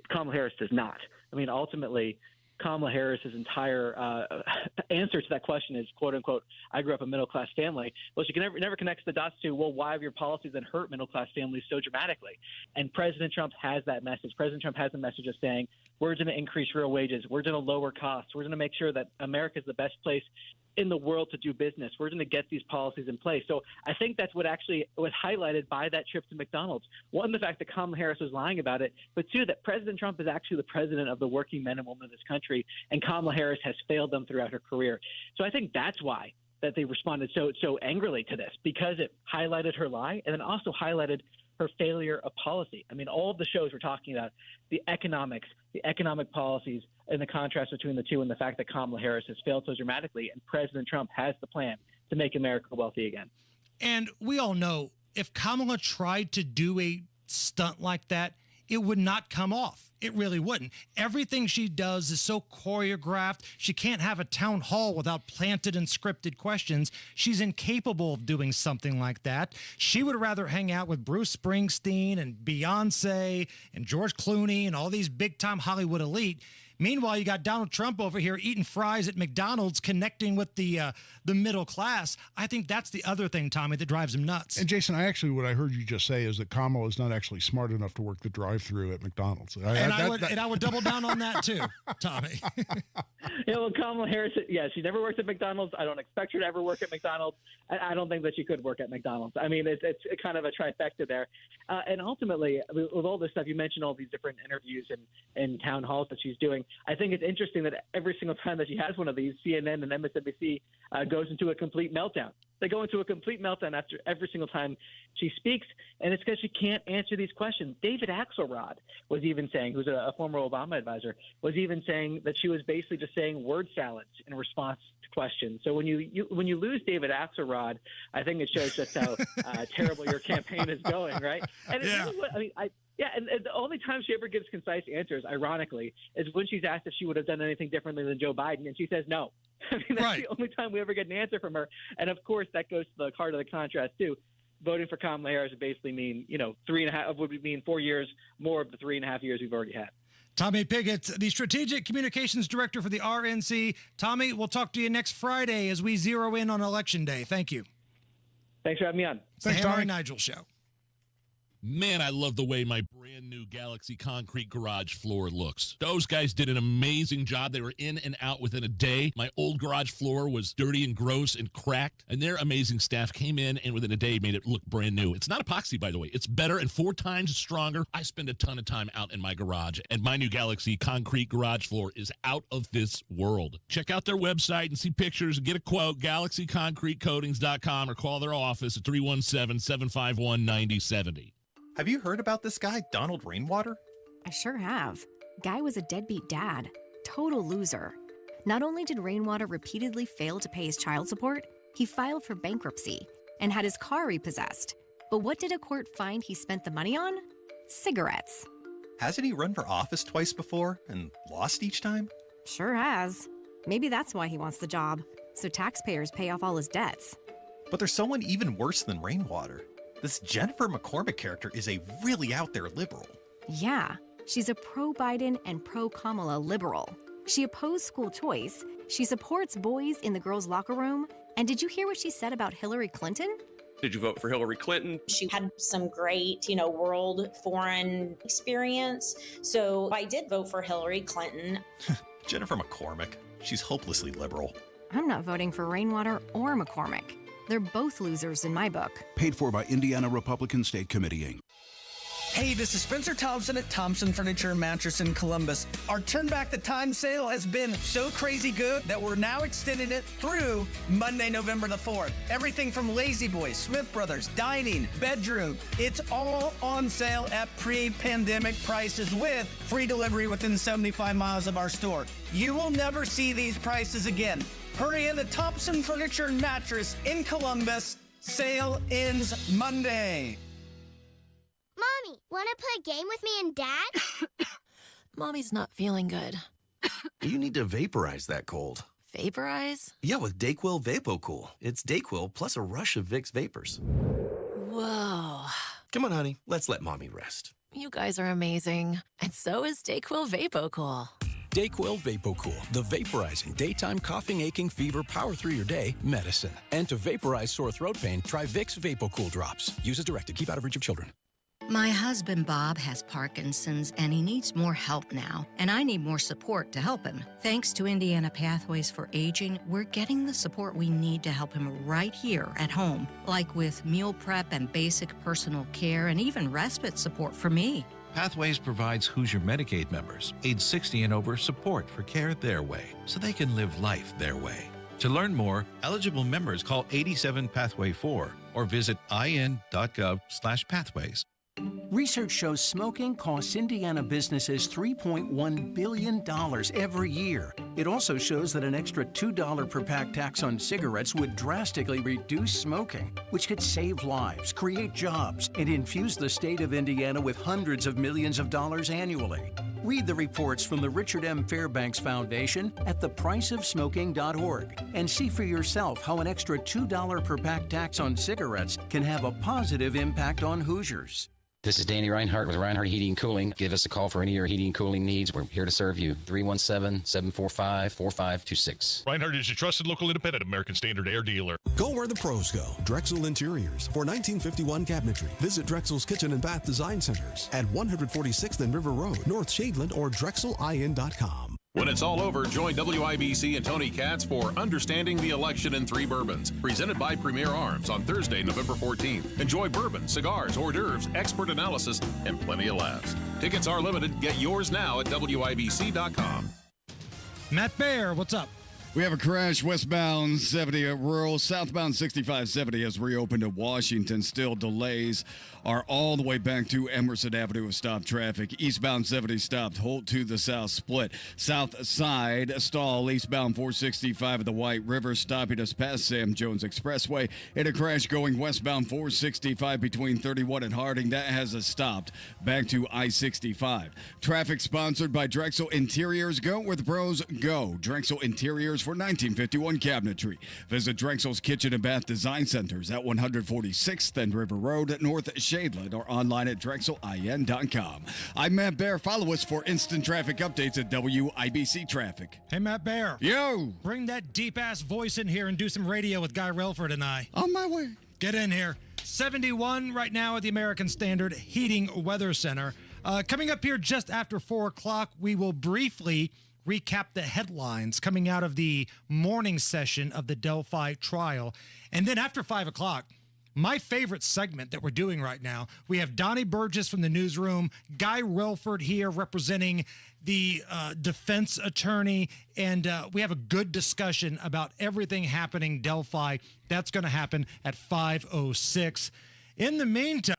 Kamala Harris does not. I mean, ultimately, Kamala Harris's entire answer to that question is, quote unquote, I grew up in a middle class family. Well, she never connects the dots to, well, why have your policies that hurt middle class families so dramatically? And President Trump has that message. President Trump has a message of saying, we're going to increase real wages. We're going to lower costs. We're going to make sure that America is the best place in the world to do business. We're going to get these policies in place. So I think that's what actually was highlighted by that trip to McDonald's. One, the fact that Kamala Harris was lying about it, but two, that President Trump is actually the president of the working men and women of this country, and Kamala Harris has failed them throughout her career. So I think that's why that they responded so angrily to this, because it highlighted her lie and then also highlighted her failure of policy. I mean, all of the shows we're talking about, the economics, the economic policies, and the contrast between the two, and the fact that Kamala Harris has failed so dramatically, and President Trump has the plan to make America wealthy again. And we all know if Kamala tried to do a stunt like that, it would not come off. It really wouldn't. Everything she does is so choreographed. She can't have a town hall without planted and scripted questions. She's incapable of doing something like that. She would rather hang out with Bruce Springsteen and Beyonce and George Clooney and all these big-time Hollywood elite. Meanwhile, you got Donald Trump over here eating fries at McDonald's, connecting with the middle class. I think that's the other thing, Tommy, that drives him nuts. And Jason, what I heard you just say is that Kamala is not actually smart enough to work the drive-through at McDonald's. I would double down on that too, Tommy. Well, Kamala Harris, she never worked at McDonald's. I don't expect her to ever work at McDonald's. I don't think that she could work at McDonald's. I mean, it's kind of a trifecta there. And ultimately, with all this stuff, you mentioned all these different interviews and town halls that she's doing. I think it's interesting that every single time that she has one of these, CNN and MSNBC goes into a complete meltdown. They go into a complete meltdown after every single time she speaks, and it's because she can't answer these questions. David Axelrod was even saying, who's a former Obama advisor, was even saying that she was basically just saying word salads in response to questions. So when you lose David Axelrod, I think it shows just how terrible your campaign is going, right? And and the only time she ever gives concise answers, ironically, is when she's asked if she would have done anything differently than Joe Biden, and she says no. I mean, that's the only time we ever get an answer from her. And, of course, that goes to the heart of the contrast, too. Voting for Kamala Harris would basically mean, 4 years more of the 3.5 years we've already had. Tommy Pigott, the Strategic Communications Director for the RNC. Tommy, we'll talk to you next Friday as we zero in on Election Day. Thank you. Thanks for having me on. It's the Hammer and Nigel Show. Man, I love the way my brand new Galaxy concrete garage floor looks. Those guys did an amazing job. They were in and out within a day. My old garage floor was dirty and gross and cracked, and their amazing staff came in and within a day made it look brand new. It's not epoxy, by the way. It's better and 4 times stronger. I spend a ton of time out in my garage, and my new Galaxy concrete garage floor is out of this world. Check out their website and see pictures and get a quote, galaxyconcretecoatings.com, or call their office at 317-751-9070. Have you heard about this guy, Donald Rainwater? I sure have. Guy was a deadbeat dad. Total loser. Not only did Rainwater repeatedly fail to pay his child support, he filed for bankruptcy and had his car repossessed. But what did a court find he spent the money on? Cigarettes. Hasn't he run for office twice before and lost each time? Sure has. Maybe that's why he wants the job, so taxpayers pay off all his debts. But there's someone even worse than Rainwater. This Jennifer McCormick character is a really out there liberal. Yeah, she's a pro-Biden and pro-Kamala liberal. She opposed school choice, she supports boys in the girls' locker room, and did you hear what she said about Hillary Clinton? Did you vote for Hillary Clinton? She had some great, world foreign experience, so I did vote for Hillary Clinton. Jennifer McCormick, she's hopelessly liberal. I'm not voting for Rainwater or McCormick. They're both losers in my book. Paid for by Indiana Republican State Committee, Inc. Hey, this is Spencer Thompson at Thompson Furniture and Mattress in Columbus. Our Turn Back the Time sale has been so crazy good that we're now extending it through Monday, November the 4th. Everything from Lazy Boy, Smith Brothers, dining, bedroom. It's all on sale at pre-pandemic prices with free delivery within 75 miles of our store. You will never see these prices again. Hurry in to Thompson Furniture and Mattress in Columbus. Sale ends Monday. Mommy, want to play a game with me and Dad? Mommy's not feeling good. You need to vaporize that cold. Vaporize? Yeah, with Dayquil VapoCool. It's Dayquil plus a rush of Vicks vapors. Whoa. Come on, honey. Let's let Mommy rest. You guys are amazing. And so is Dayquil VapoCool. Dayquil VapoCool, the vaporizing daytime coughing, aching, fever, power through your day medicine. And to vaporize sore throat pain, try Vicks VapoCool drops. Use as directed. Keep out of reach of children. My husband, Bob, has Parkinson's, and he needs more help now, and I need more support to help him. Thanks to Indiana Pathways for Aging, we're getting the support we need to help him right here at home, like with meal prep and basic personal care, and even respite support for me. Pathways provides Hoosier Medicaid members, age 60 and over, support for care their way, so they can live life their way. To learn more, eligible members call 87 Pathway 4 or visit in.gov/pathways. Research shows smoking costs Indiana businesses $3.1 billion every year. It also shows that an extra $2 per pack tax on cigarettes would drastically reduce smoking, which could save lives, create jobs, and infuse the state of Indiana with hundreds of millions of dollars annually. Read the reports from the Richard M. Fairbanks Foundation at thepriceofsmoking.org and see for yourself how an extra $2 per pack tax on cigarettes can have a positive impact on Hoosiers. This is Danny Reinhardt with Reinhardt Heating and Cooling. Give us a call for any of your heating and cooling needs. We're here to serve you. 317-745-4526. Reinhardt is your trusted local independent American Standard air dealer. Go where the pros go. Drexel Interiors for 1951 cabinetry. Visit Drexel's Kitchen and Bath Design Centers at 146th and River Road, North Shadeland, or DrexelIN.com. When it's all over, join WIBC and Tony Katz for Understanding the Election in Three Bourbons, presented by Premier Arms on Thursday, November 14th. Enjoy bourbon, cigars, hors d'oeuvres, expert analysis, and plenty of laughs. Tickets are limited. Get yours now at WIBC.com. Matt Baer, what's up? We have a crash westbound 70 at Rural. Southbound 6570 has reopened to Washington. Still delays are all the way back to Emerson Avenue with stopped traffic. Eastbound 70 stopped. Holt to the south split. South side stall. Eastbound 465 at the White River stopping us past Sam Jones Expressway. And a crash going westbound 465 between 31 and Harding. That has us stopped back to I-65. Traffic sponsored by Drexel Interiors. Go where the pros go. Drexel Interiors for 1951 cabinetry. Visit Drexel's Kitchen and Bath Design Centers at 146th and River Road, North Shadeland, or online at DrexelIN.com. I'm Matt Baer. Follow us for instant traffic updates at WIBC Traffic. Hey, Matt Baer. Yo! Bring that deep-ass voice in here and do some radio with Guy Relford and I. On my way. Get in here. 71 right now at the American Standard Heating Weather Center. Coming up here just after 4 o'clock, we will briefly recap the headlines coming out of the morning session of the Delphi trial. And then after 5 o'clock, my favorite segment that we're doing right now, we have Donnie Burgess from the newsroom, Guy Relford here representing the defense attorney, and we have a good discussion about everything happening Delphi. That's going to happen at 5:06. In the meantime,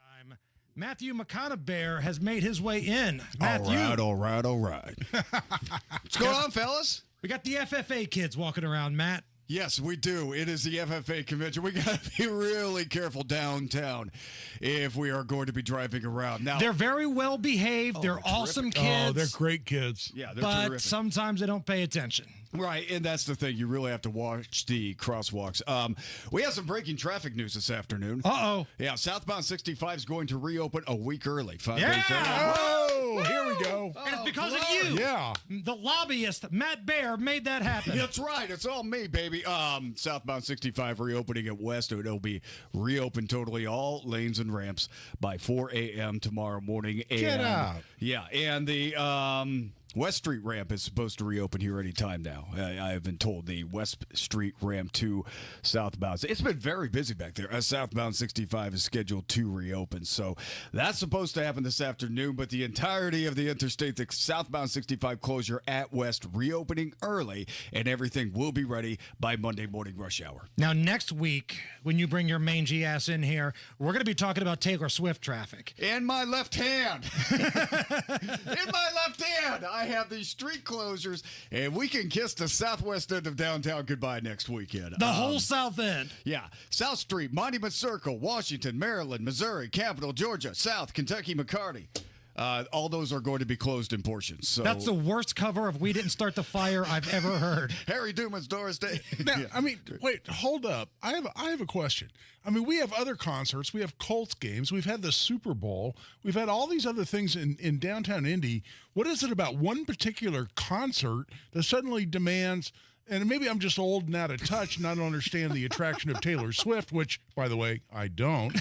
Matthew McConaughey has made his way in. Matthew. All right. What's going on, fellas? We got the FFA kids walking around, Matt. Yes, we do. It is the FFA convention. We got to be really careful downtown if we are going to be driving around. Now, they're very well behaved. They're awesome kids. Oh, they're great kids. Yeah, they're but terrific. Sometimes they don't pay attention. Right, and that's the thing. You really have to watch the crosswalks. We have some breaking traffic news this afternoon. Uh-oh. Yeah, southbound 65 is going to reopen a week early. 5 Yeah! days early. Oh, here we go. And it's because of you. Yeah. The lobbyist, Matt Baer, made that happen. That's right. It's all me, baby. Southbound 65 reopening at West. It'll be reopened totally, all lanes and ramps by 4 a.m. tomorrow morning. And, Get out. Yeah, and the West Street ramp is supposed to reopen here any time now. I have been told the West Street ramp to southbound. It's been very busy back there. Southbound 65 is scheduled to reopen. So that's supposed to happen this afternoon, but the entirety of the interstate, the southbound 65 closure at West reopening early, and everything will be ready by Monday morning rush hour. Now, next week, when you bring your mangy ass in here, we're going to be talking about Taylor Swift traffic. In my left hand. In my left hand. I have these street closures, and we can kiss the southwest end of downtown goodbye next weekend. The whole south end. Yeah. South Street, Monument Circle, Washington, Maryland, Missouri, Capitol, Georgia, South, Kentucky, McCarty. All those are going to be closed in portions. So that's the worst cover of We Didn't Start the Fire I've ever heard. Harry Duman's Doris Day. Now, Yeah. I mean, wait, hold up. I have a question. I mean, we have other concerts. We have Colts games. We've had the Super Bowl. We've had all these other things in downtown Indy. What is it about one particular concert that suddenly demands, and maybe I'm just old and out of touch and I don't understand the attraction of Taylor Swift, which, by the way, I don't.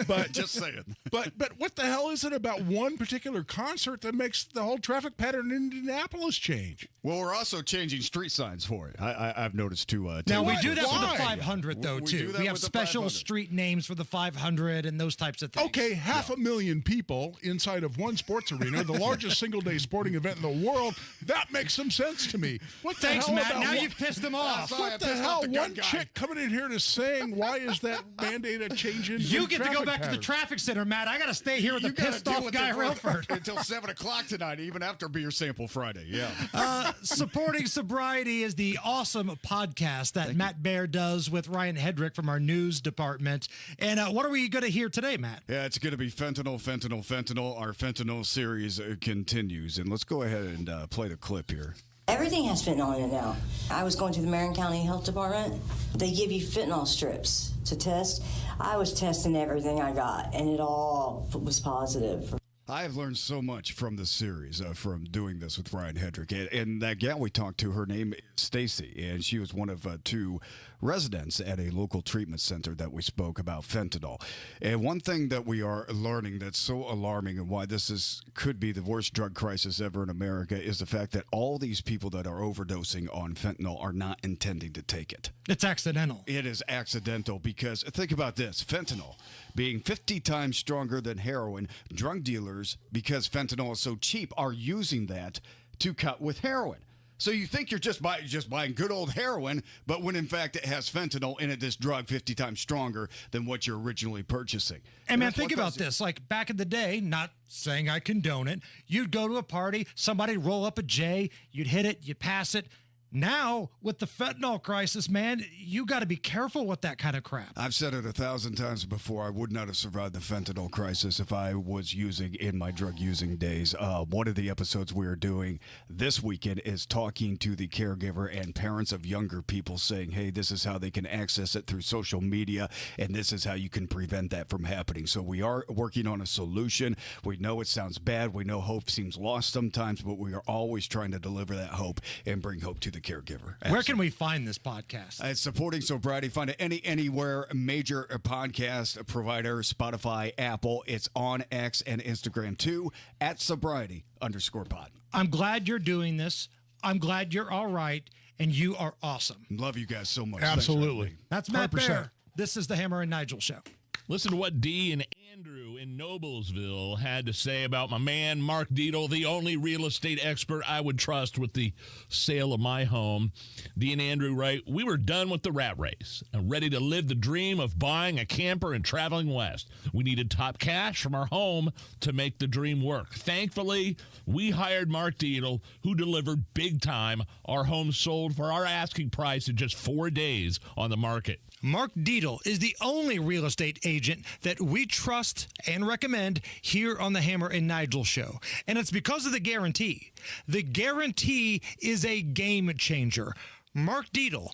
But just saying. But what the hell is it about one particular concert that makes the whole traffic pattern in Indianapolis change? Well, we're also changing street signs for it. I've noticed too. Now, we do that with the 500, though, too. We have with the special 500. street names for the 500 and those types of things. Okay, 500,000 people inside of one sports arena, the largest single-day sporting event in the world. That makes some sense to me. What the Thanks, hell Matt. about Now you pissed him off. What the hell? One chick coming in here to saying, why is that mandate a change in You get to go back to the traffic center, Matt. I got to stay here with the pissed off Guy Relford. Until 7 o'clock tonight, even after Beer Sample Friday. Yeah. Supporting Sobriety is the awesome podcast that Matt Baer does with Ryan Hedrick from our news department. And what are we going to hear today, Matt? Yeah, it's going to be fentanyl. Our fentanyl series continues. And let's go ahead and play the clip here. Everything has fentanyl in it now. I was going to the Marion County Health Department. They give you fentanyl strips to test. I was testing everything I got, and it all was positive. I have learned so much from this series, from doing this with Ryan Hedrick. And that gal we talked to, her name is Stacy, and she was one of 2 residents at a local treatment center that we spoke about fentanyl. And one thing that we are learning that's so alarming and why this could be the worst drug crisis ever in America is the fact that all these people that are overdosing on fentanyl are not intending to take it. It's accidental. It is accidental because think about this. Fentanyl being 50 times stronger than heroin, drug dealers, because fentanyl is so cheap, are using that to cut with heroin. So you think you're just buying good old heroin, but when in fact it has fentanyl in it, this drug 50 times stronger than what you're originally purchasing. And man, think about this. Like back in the day, not saying I condone it, you'd go to a party, somebody roll up a J, you'd hit it, you pass it. Now, with the fentanyl crisis, man, you got to be careful with that kind of crap. I've said it 1,000 times before. I would not have survived the fentanyl crisis if I was using in my drug-using days. One of the episodes we are doing this weekend is talking to the caregiver and parents of younger people saying, hey, this is how they can access it through social media, and this is how you can prevent that from happening. So we are working on a solution. We know it sounds bad. We know hope seems lost sometimes, but we are always trying to deliver that hope and bring hope to the caregiver. Absolutely. Where can we find this podcast? It's Supporting Sobriety. Find it anywhere, major podcast provider, Spotify, Apple. It's on X and Instagram too, at @sobriety_pod. I'm glad you're doing this. I'm glad you're all right, and you are awesome. Love you guys so much. Absolutely. That's Matt Baer. This is the Hammer and Nigel Show. Listen to what Dee and Andrew in Noblesville had to say about my man, Mark Dietel, the only real estate expert I would trust with the sale of my home. Dee and Andrew write, we were done with the rat race and ready to live the dream of buying a camper and traveling west. We needed top cash from our home to make the dream work. Thankfully, we hired Mark Dietel, who delivered big time. Our home sold for our asking price in just 4 days on the market. Mark Dietel is the only real estate agent that we trust and recommend here on the Hammer and Nigel Show. And it's because of the guarantee. The guarantee is a game changer. Mark Dietel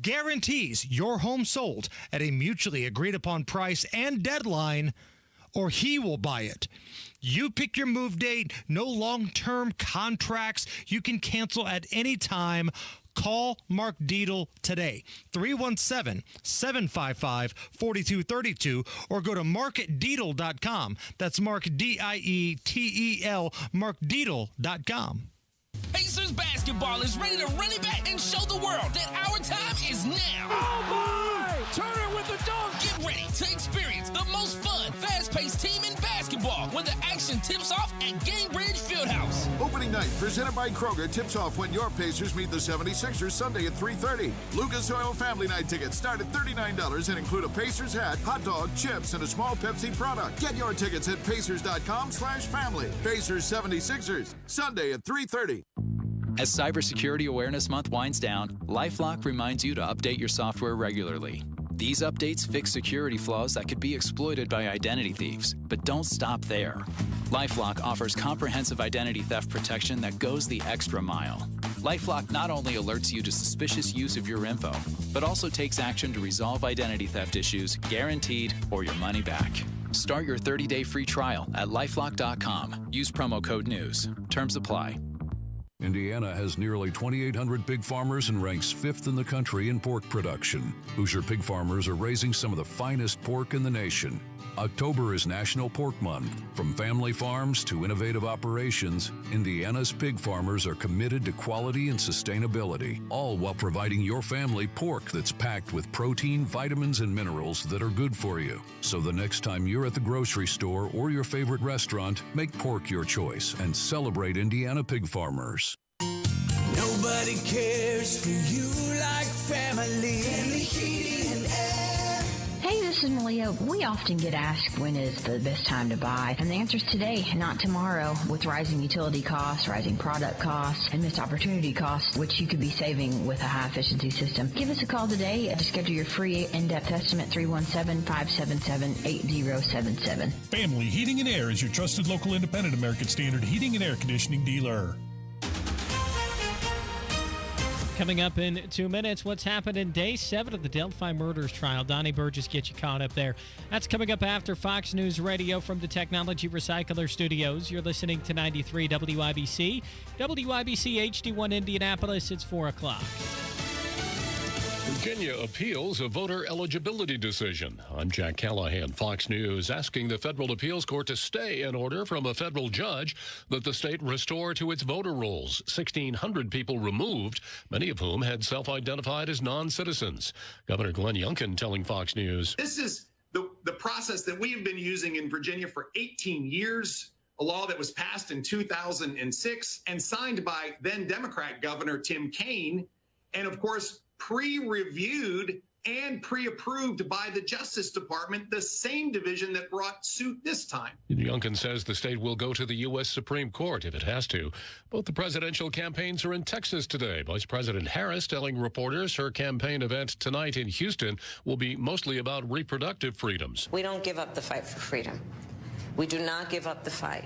guarantees your home sold at a mutually agreed upon price and deadline, or he will buy it. You pick your move date, no long-term contracts. You can cancel at any time. Call Mark Dietel today, 317-755-4232, or go to markdietel.com. That's Mark, D-I-E-T-E-L, markdietel.com. Pacers basketball is ready to run it back and show the world that our time is now. Oh, boy! Turner with the dunk! Get ready to experience the most fun, fast-paced team in basketball when the action tips off at Gainbridge Fieldhouse. Opening night, presented by Kroger, tips off when your Pacers meet the 76ers Sunday at 3:30. Lucas Oil Family Night tickets start at $39 and include a Pacers hat, hot dog, chips, and a small Pepsi product. Get your tickets at pacers.com/family. Pacers 76ers, Sunday at 3:30. As Cybersecurity Awareness Month winds down, LifeLock reminds you to update your software regularly. These updates fix security flaws that could be exploited by identity thieves. But don't stop there. LifeLock offers comprehensive identity theft protection that goes the extra mile. LifeLock not only alerts you to suspicious use of your info, but also takes action to resolve identity theft issues, guaranteed, or your money back. Start your 30-day free trial at LifeLock.com. Use promo code NEWS. Terms apply. Indiana has nearly 2,800 pig farmers and ranks 5th in the country in pork production. Hoosier pig farmers are raising some of the finest pork in the nation. October is National Pork Month. From family farms to innovative operations, Indiana's pig farmers are committed to quality and sustainability, all while providing your family pork that's packed with protein, vitamins, and minerals that are good for you. So the next time you're at the grocery store or your favorite restaurant, make pork your choice and celebrate Indiana pig farmers. Nobody Nobody cares for you like family. Family Heating and Air. Hey, this is Malia. We often get asked when is the best time to buy, and the answer is today, not tomorrow. With rising utility costs, rising product costs, and missed opportunity costs, which you could be saving with a high-efficiency system. Give us a call today to schedule your free in-depth estimate, 317-577-8077. Family Heating and Air is your trusted local independent American Standard heating and air conditioning dealer. Coming up in 2 minutes, what's happened in day 7 of the Delphi murders trial. Donnie Burgess gets you caught up there. That's coming up after Fox News Radio from the Technology Recycler Studios. You're listening to 93 WIBC. WIBC HD1 Indianapolis. It's 4 o'clock. Virginia appeals a voter eligibility decision. I'm Jack Callahan, Fox News, asking the federal appeals court to stay an order from a federal judge that the state restore to its voter rolls. 1,600 people removed, many of whom had self-identified as non-citizens. Governor Glenn Youngkin telling Fox News. This is the process that we have been using in Virginia for 18 years, a law that was passed in 2006 and signed by then Democrat Governor Tim Kaine, and of course, pre-reviewed and pre-approved by the Justice Department, the same division that brought suit this time. Youngkin says the state will go to the U.S. Supreme Court if it has to. Both the presidential campaigns are in Texas today. Vice President Harris telling reporters her campaign event tonight in Houston will be mostly about reproductive freedoms. We don't give up the fight for freedom. We do not give up the fight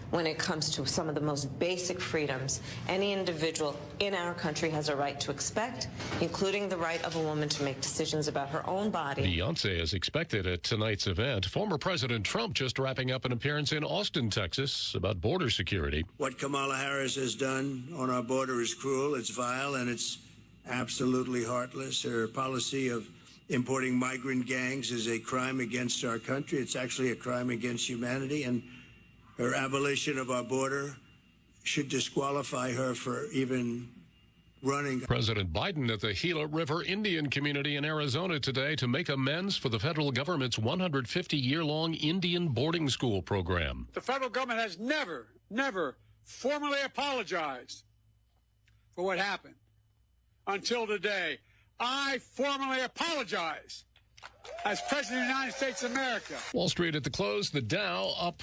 when it comes to some of the most basic freedoms any individual in our country has a right to expect, including the right of a woman to make decisions about her own body. Beyonce is expected at tonight's event. Former President Trump just wrapping up an appearance in Austin, Texas, about border security. What Kamala Harris has done on our border is cruel, it's vile, and it's absolutely heartless. Her policy of importing migrant gangs is a crime against our country. It's actually a crime against humanity, and her abolition of our border should disqualify her for even running. President Biden at the Gila River Indian community in Arizona today to make amends for the federal government's 150-year-long Indian boarding school program. The federal government has never formally apologized for what happened until today. I formally apologize as President of the United States of America. Wall Street at the close, the Dow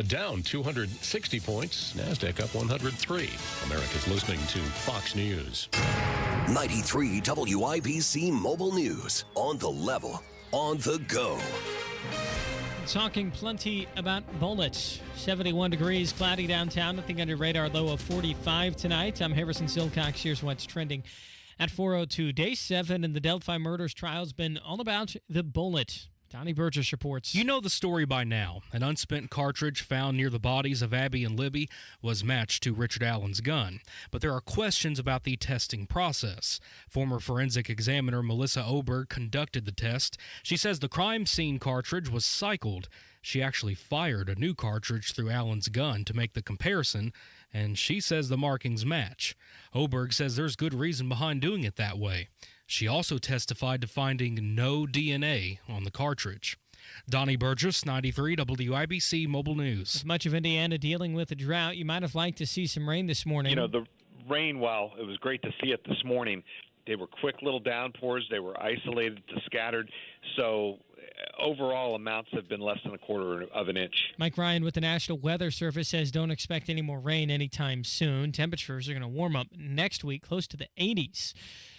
down 260 points, NASDAQ up 103. America's listening to Fox News. 93 WIBC Mobile News. On the level, on the go. Talking plenty about bullets. 71 degrees, cloudy downtown, nothing under radar, low of 45 tonight. I'm Harrison Silcox. Here's what's trending. At 4:02, day 7 in the Delphi murders trial has been all about the bullet. Donnie Burgess reports. You know the story by now. An unspent cartridge found near the bodies of Abby and Libby was matched to Richard Allen's gun. But there are questions about the testing process. Former forensic examiner Melissa Oberg conducted the test. She says the crime scene cartridge was cycled. She actually fired a new cartridge through Allen's gun to make the comparison, and she says the markings match. Oberg says there's good reason behind doing it that way. She also testified to finding no DNA on the cartridge. Donnie Burgess, 93 WIBC Mobile News. With much of Indiana dealing with a drought, you might have liked to see some rain this morning. You know, the rain, while it was great to see it this morning, they were quick little downpours. They were isolated to scattered. So overall amounts have been less than a quarter of an inch. Mike Ryan with the National Weather Service says don't expect any more rain anytime soon. Temperatures are going to warm up next week close to the 80s.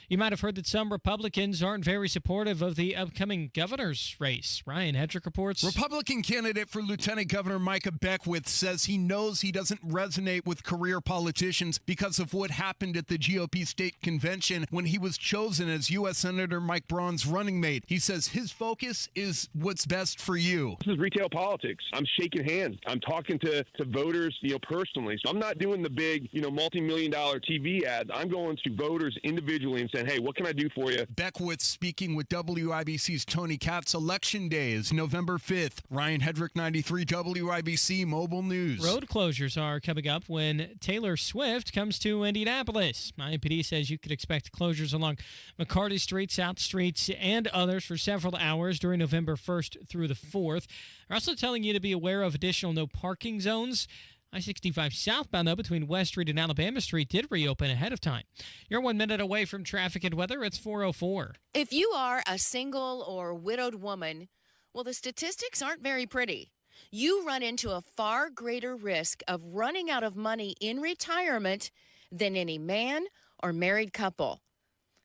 You might have heard that some Republicans aren't very supportive of the upcoming governor's race. Ryan Hedrick reports. Republican candidate for Lieutenant Governor Micah Beckwith says he knows he doesn't resonate with career politicians because of what happened at the GOP state convention when he was chosen as U.S. Senator Mike Braun's running mate. He says his focus is what's best for you. This is retail politics. I'm shaking hands. I'm talking to voters, personally. So I'm not doing the big, multi-million-dollar TV ads. I'm going to voters individually and saying, hey, what can I do for you? Beckwith speaking with WIBC's Tony Katz. Election Day is November 5th. Ryan Hedrick, 93 WIBC Mobile News. Road closures are coming up when Taylor Swift comes to Indianapolis. IMPD says you could expect closures along McCarty Street, South Streets, and others for several hours during November 1st through the 4th. They're also telling you to be aware of additional no parking zones I-65 southbound, though, between West Street and Alabama Street did reopen ahead of time. You're 1 minute away from traffic and weather. It's 4:04. If you are a single or widowed woman, well, the statistics aren't very pretty. You run into a far greater risk of running out of money in retirement than any man or married couple.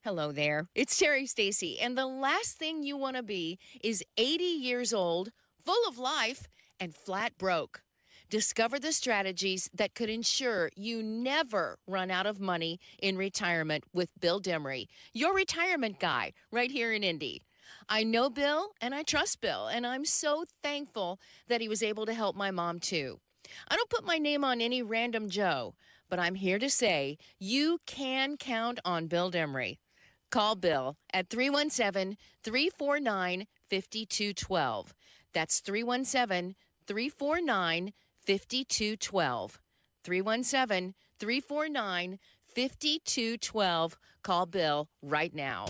Hello there. It's Terry Stacy, and the last thing you want to be is 80 years old, full of life, and flat broke. Discover the strategies that could ensure you never run out of money in retirement with Bill Demery, your retirement guy, right here in Indy. I know Bill, and I trust Bill, and I'm so thankful that he was able to help my mom, too. I don't put my name on any random Joe, but I'm here to say you can count on Bill Demery. Call Bill at 317-349-5212. That's 317-349-5212. 317-349-5212. Call Bill right now.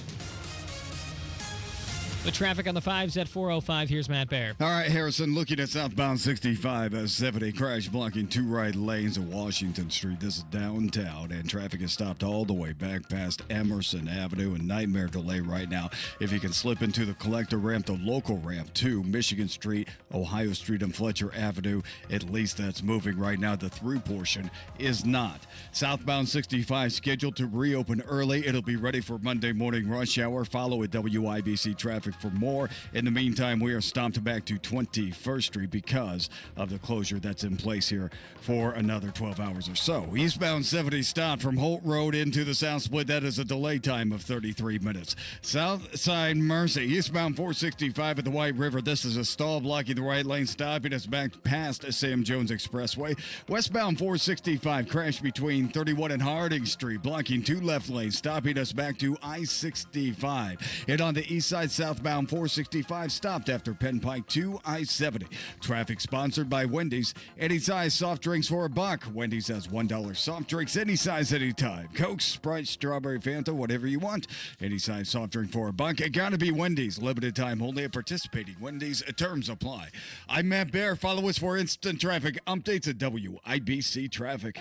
The traffic on the 5s at 4:05. Here's Matt Bear. All right, Harrison, looking at southbound 65 70, crash blocking 2 right lanes of Washington Street. This is downtown, and traffic is stopped all the way back past Emerson Avenue, and nightmare delay right now. If you can slip into the collector ramp, the local ramp to Michigan Street, Ohio Street, and Fletcher Avenue, at least that's moving right now. The through portion is not. Southbound 65 scheduled to reopen early. It'll be ready for Monday morning rush hour. Follow at WIBC Traffic for more. In the meantime, we are stopped back to 21st Street because of the closure that's in place here for another 12 hours or so. Eastbound 70 stopped from Holt Road into the South Split. That is a delay time of 33 minutes. South Side Mercy, eastbound 465 at the White River. This is a stall blocking the right lane, stopping us back past Sam Jones Expressway. Westbound 465 crash between 31 and Harding Street, blocking 2 left lanes, stopping us back to I-65. And on the east side, southbound 465 stopped after Penn Pike to I-70. Traffic sponsored by Wendy's. Any size soft drinks for $1. Wendy's has $1 soft drinks, any size, anytime. Coke, Sprite, strawberry, Fanta, whatever you want. Any size soft drink for $1. It gotta be Wendy's. Limited time only at participating Wendy's. Terms apply. I'm Matt Bear. Follow us for instant traffic updates at WIBC Traffic.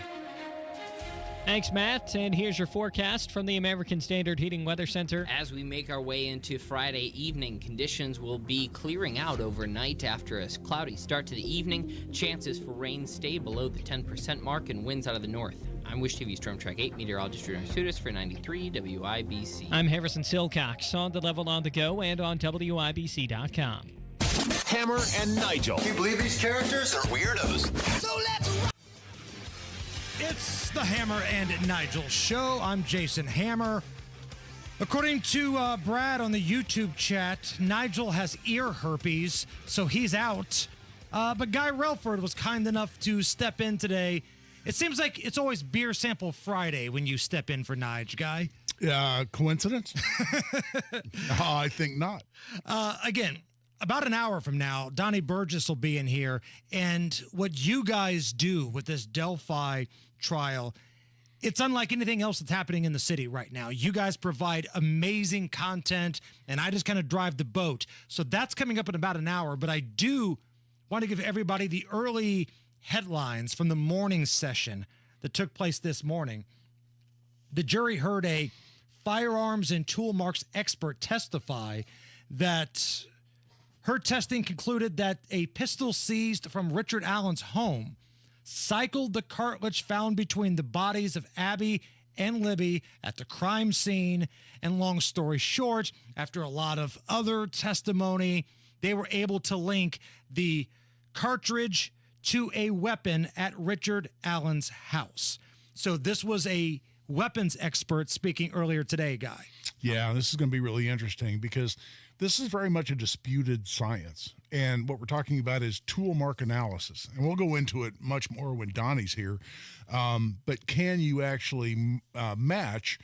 Thanks, Matt. And here's your forecast from the American Standard Heating Weather Center. As we make our way into Friday evening, conditions will be clearing out overnight after a cloudy start to the evening. Chances for rain stay below the 10% mark and winds out of the north. I'm Wish TV Storm Track 8 meteorologist Drew Sudas for 93 WIBC. I'm Harrison Silcox on the level on the go and on WIBC.com. Hammer and Nigel. Can you believe these characters are weirdos? So let's rock. It's the Hammer and Nigel show. I'm Jason Hammer. According to Brad on the YouTube chat, Nigel has ear herpes, so he's out. But Guy Relford was kind enough to step in today. It seems like it's always Beer Sample Friday when you step in for Nige, Guy. Coincidence? I think not. Again, about an hour from now, Donnie Burgess will be in here, and what you guys do with this Delphi trial, it's unlike anything else that's happening in the city right now. You guys provide amazing content, and I just kind of drive the boat. So that's coming up in about an hour, but I do want to give everybody the early headlines from the morning session that took place this morning. The jury heard a firearms and tool marks expert testify that her testing concluded that a pistol seized from Richard Allen's home cycled the cartridge found between the bodies of Abby and Libby at the crime scene. And long story short, after a lot of other testimony, they were able to link the cartridge to a weapon at Richard Allen's house. So this was a weapons expert speaking earlier today, Guy. Yeah, this is going to be really interesting because this is very much a disputed science. And what we're talking about is tool mark analysis. And we'll go into it much more when Donnie's here. But can you actually match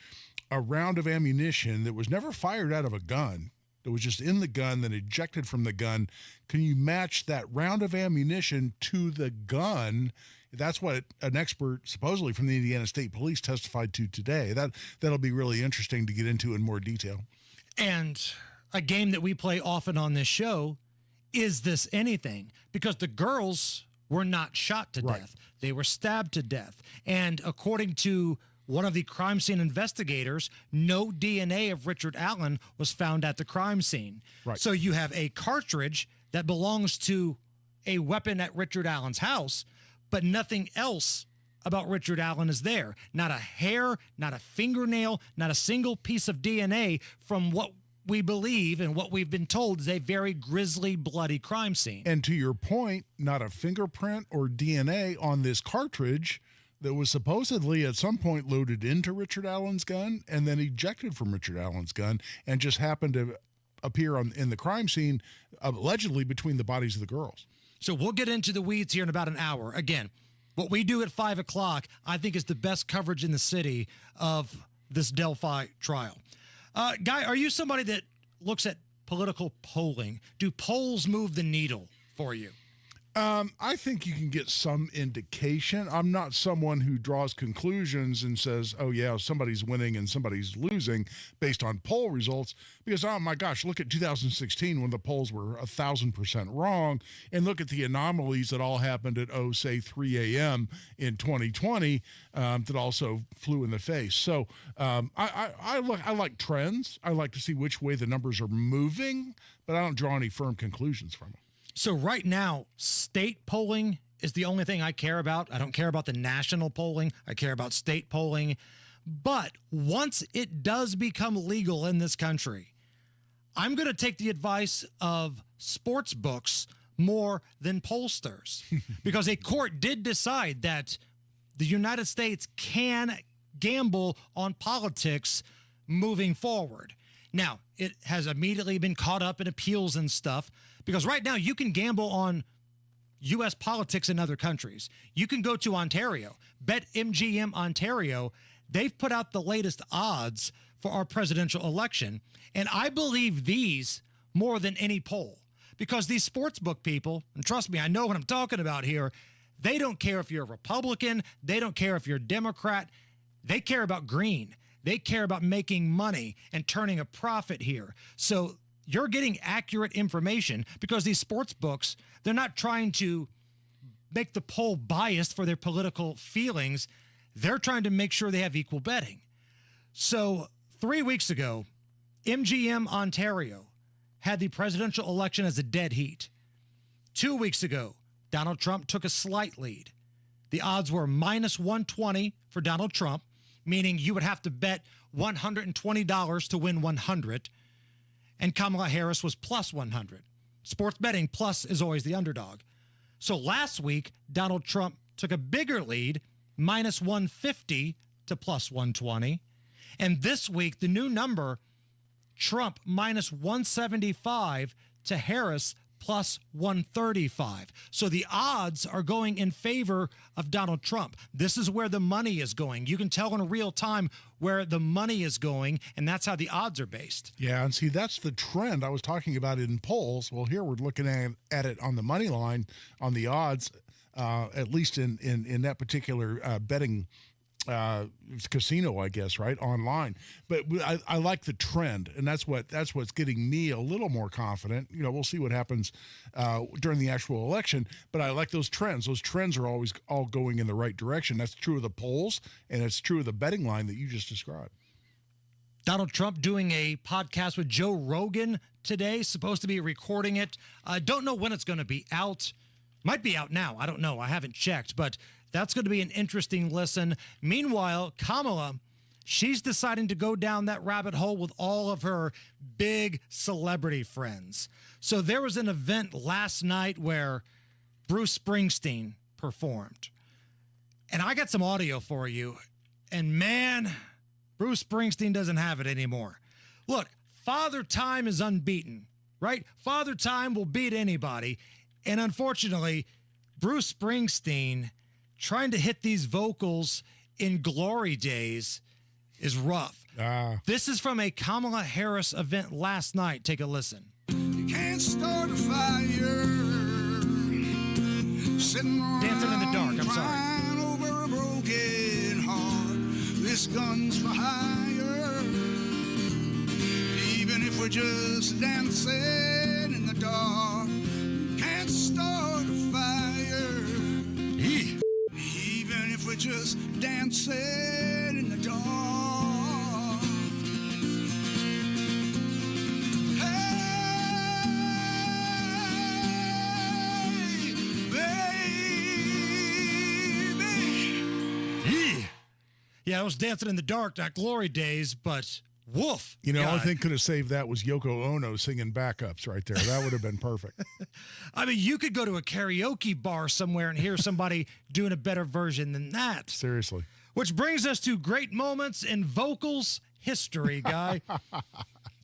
a round of ammunition that was never fired out of a gun, that was just in the gun, then ejected from the gun? Can you match that round of ammunition to the gun? That's what an expert, supposedly from the Indiana State Police, testified to today. That'll be really interesting to get into in more detail. And a game that we play often on this show, Is This Anything? Because the girls were not shot to death. They were stabbed to death. And according to one of the crime scene investigators, no DNA of Richard Allen was found at the crime scene. Right. So you have a cartridge that belongs to a weapon at Richard Allen's house, but nothing else about Richard Allen is there. Not a hair, not a fingernail, not a single piece of DNA from what we believe and what we've been told is a very grisly, bloody crime scene. And to your point, not a fingerprint or DNA on this cartridge that was supposedly at some point loaded into Richard Allen's gun and then ejected from Richard Allen's gun and just happened to appear in the crime scene, allegedly between the bodies of the girls. So we'll get into the weeds here in about an hour. Again, what we do at 5 o'clock, I think, is the best coverage in the city of this Delphi trial. Guy, are you somebody that looks at political polling? Do polls move the needle for you? I think you can get some indication. I'm not someone who draws conclusions and says, oh, yeah, somebody's winning and somebody's losing based on poll results. Because, oh, my gosh, look at 2016 when the polls were 1,000% wrong. And look at the anomalies that all happened at, say 3 a.m. in 2020 that also flew in the face. So I like trends. I like to see which way the numbers are moving, but I don't draw any firm conclusions from them. So right now, state polling is the only thing I care about. I don't care about the national polling. I care about state polling. But once it does become legal in this country, I'm going to take the advice of sports books more than pollsters because a court did decide that the United States can gamble on politics moving forward. Now, it has immediately been caught up in appeals and stuff because right now you can gamble on U.S. politics in other countries. You can go to Ontario, BetMGM Ontario. They've put out the latest odds for our presidential election, and I believe these more than any poll because these sportsbook people, and trust me, I know what I'm talking about here, they don't care if you're a Republican. They don't care if you're a Democrat. They care about green. They care about making money and turning a profit here. So you're getting accurate information because these sports books, they're not trying to make the poll biased for their political feelings. They're trying to make sure they have equal betting. So 3 weeks ago, MGM Ontario had the presidential election as a dead heat. 2 weeks ago, Donald Trump took a slight lead. The odds were -120 for Donald Trump, meaning you would have to bet $120 to win 100, and Kamala Harris was +100. Sports betting plus is always the underdog. So last week, Donald Trump took a bigger lead, -150 to +120. And this week, the new number, Trump -175 to Harris +135. So the odds are going in favor of Donald Trump. This is where the money is going. You can tell in real time where the money is going, and that's how the odds are based. Yeah, and see, that's the trend I was talking about in polls. Well, here we're looking at it on the money line, on the odds, at least in that particular betting casino, I guess, right, online. But I like the trend, and that's what's getting me a little more confident. You know, we'll see what happens during the actual election, but I like those trends. Those trends are always all going in the right direction. That's true of the polls, and it's true of the betting line that you just described. Donald Trump doing a podcast with Joe Rogan today, supposed to be recording it. I don't know when it's going to be out. Might be out now. I don't know. I haven't checked, but that's going to be an interesting listen. Meanwhile, Kamala, she's deciding to go down that rabbit hole with all of her big celebrity friends. So there was an event last night where Bruce Springsteen performed. And I got some audio for you. And man, Bruce Springsteen doesn't have it anymore. Look, Father Time is unbeaten, right? Father Time will beat anybody. And unfortunately, Bruce Springsteen trying to hit these vocals in glory days is rough. This is from a Kamala Harris event last night. Take a listen. You can't start a fire. Sitting Dancing in the dark, I'm sorry. Over a broken heart. This gun's for hire. Even if we're just dancing in the dark. Can't start a fire. was dancing in the dark. Yeah, I was dancing in the dark, not glory days, but woof. You know, God. I think could have saved that was Yoko Ono singing backups right there. That would have been perfect. I mean, you could go to a karaoke bar somewhere and hear somebody doing a better version than that. Seriously. Which brings us to great moments in vocals history, Guy. A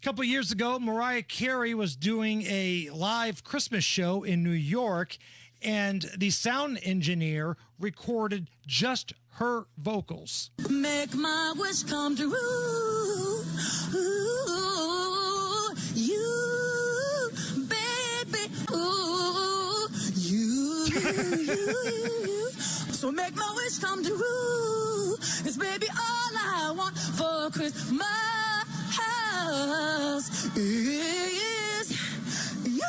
couple of years ago, Mariah Carey was doing a live Christmas show in New York, and the sound engineer recorded just her vocals. Make my wish come true. Ooh, you, baby. Ooh, you. So make my wish come true. It's baby all I want for Christmas is you.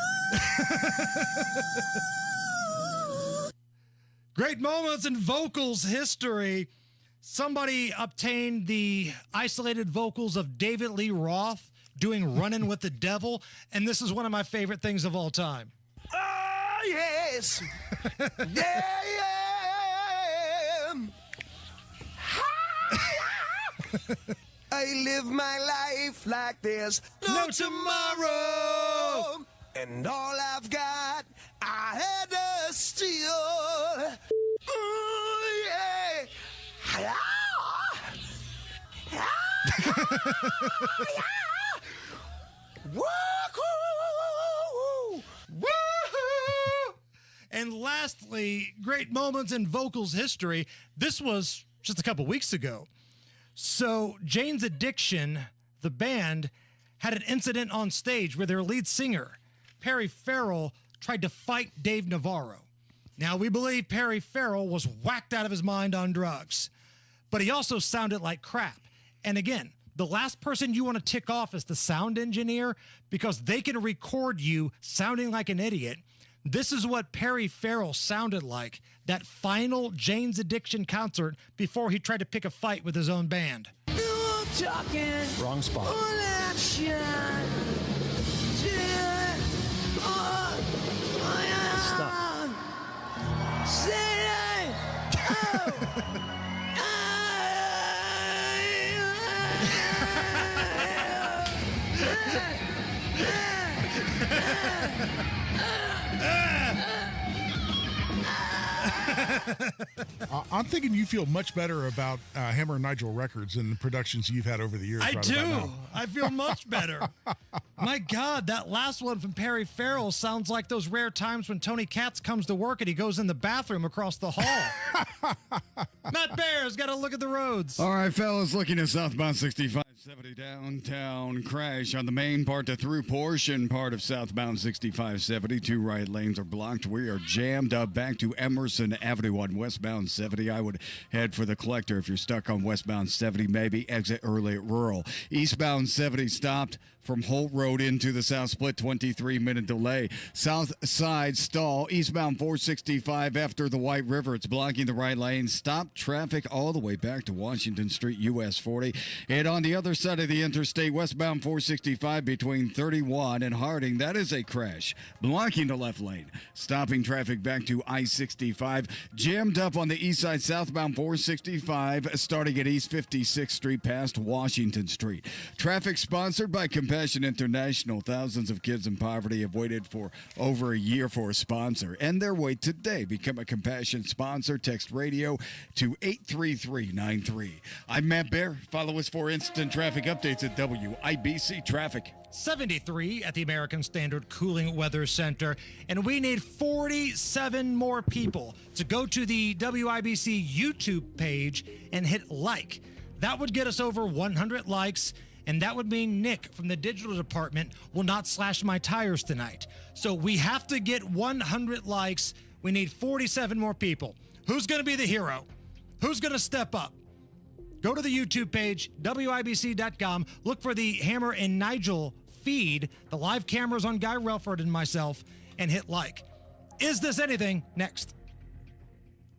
Great moments in vocals history. Somebody obtained the isolated vocals of David Lee Roth doing Runnin' with the Devil, and this is one of my favorite things of all time. Oh, yes. Yeah, I live my life like there's no tomorrow. And all I've got, I had to steal. Ooh, yeah. And lastly, great moments in vocals history. This was just a couple weeks ago. So Jane's Addiction, the band, had an incident on stage where their lead singer, Perry Farrell, tried to fight Dave Navarro. Now, we believe Perry Farrell was whacked out of his mind on drugs, but he also sounded like crap. And again, the last person you want to tick off is the sound engineer, because they can record you sounding like an idiot. This is what Perry Farrell sounded like that final Jane's Addiction concert before he tried to pick a fight with his own band. Wrong spot. Stop. I'm thinking you feel much better about Hammer and Nigel Records and the productions you've had over the years. I right do. about now. I feel much better. My God, that last one from Perry Farrell sounds like those rare times when Tony Katz comes to work and he goes in the bathroom across the hall. Matt Bear's got to look at the roads. All right, fellas, looking at southbound 6570 downtown crash on the main part to through portion part of southbound 6570. Two right lanes are blocked. We are jammed up back to Emerson Avenue on westbound 70. I would head for the collector if you're stuck on westbound 70. Maybe exit early at Rural. Eastbound 70 stopped from Holt Road into the South Split, 23-minute delay. South side stall, eastbound 465 after the White River. It's blocking the right lane. Stop traffic all the way back to Washington Street, US 40. And on the other side of the interstate, westbound 465 between 31 and Harding, that is a crash, blocking the left lane. Stopping traffic back to I-65. Jammed up on the east side, southbound 465, starting at East 56th Street past Washington Street. Traffic sponsored by Compassion International. Thousands of kids in poverty have waited for over a year for a sponsor, and their wait today. Become a Compassion sponsor. Text radio to 83393. I'm Matt Bear. Follow us for instant traffic updates at WIBC Traffic. 73 at the American Standard Cooling Weather Center, and we need 47 more people to go to the WIBC YouTube page and hit like. That would get us over 100 likes, and that would mean Nick from the digital department will not slash my tires tonight. So we have to get 100 likes. We need 47 more people. Who's going to be the hero? Who's going to step up? Go to the YouTube page, WIBC.com. Look for the Hammer and Nigel feed, the live cameras on Guy Relford and myself, and hit like. Is This Anything? Next.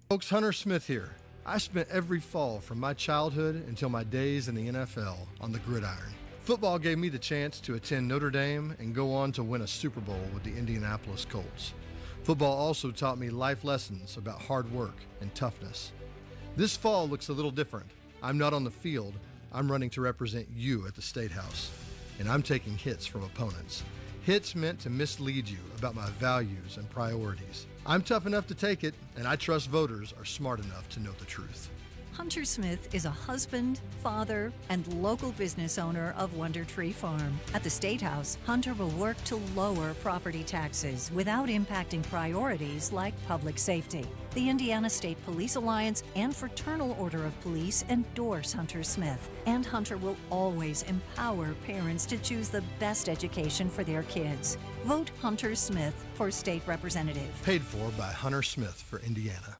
Folks, Hunter Smith here. I spent every fall from my childhood until my days in the NFL on the gridiron. Football gave me the chance to attend Notre Dame and go on to win a Super Bowl with the Indianapolis Colts. Football also taught me life lessons about hard work and toughness. This fall looks a little different. I'm not on the field. I'm running to represent you at the State House, and I'm taking hits from opponents. Hits meant to mislead you about my values and priorities. I'm tough enough to take it, and I trust voters are smart enough to know the truth. Hunter Smith is a husband, father, and local business owner of Wonder Tree Farm. At the State House, Hunter will work to lower property taxes without impacting priorities like public safety. The Indiana State Police Alliance and Fraternal Order of Police endorse Hunter Smith, and Hunter will always empower parents to choose the best education for their kids. Vote Hunter Smith for state representative. Paid for by Hunter Smith for Indiana.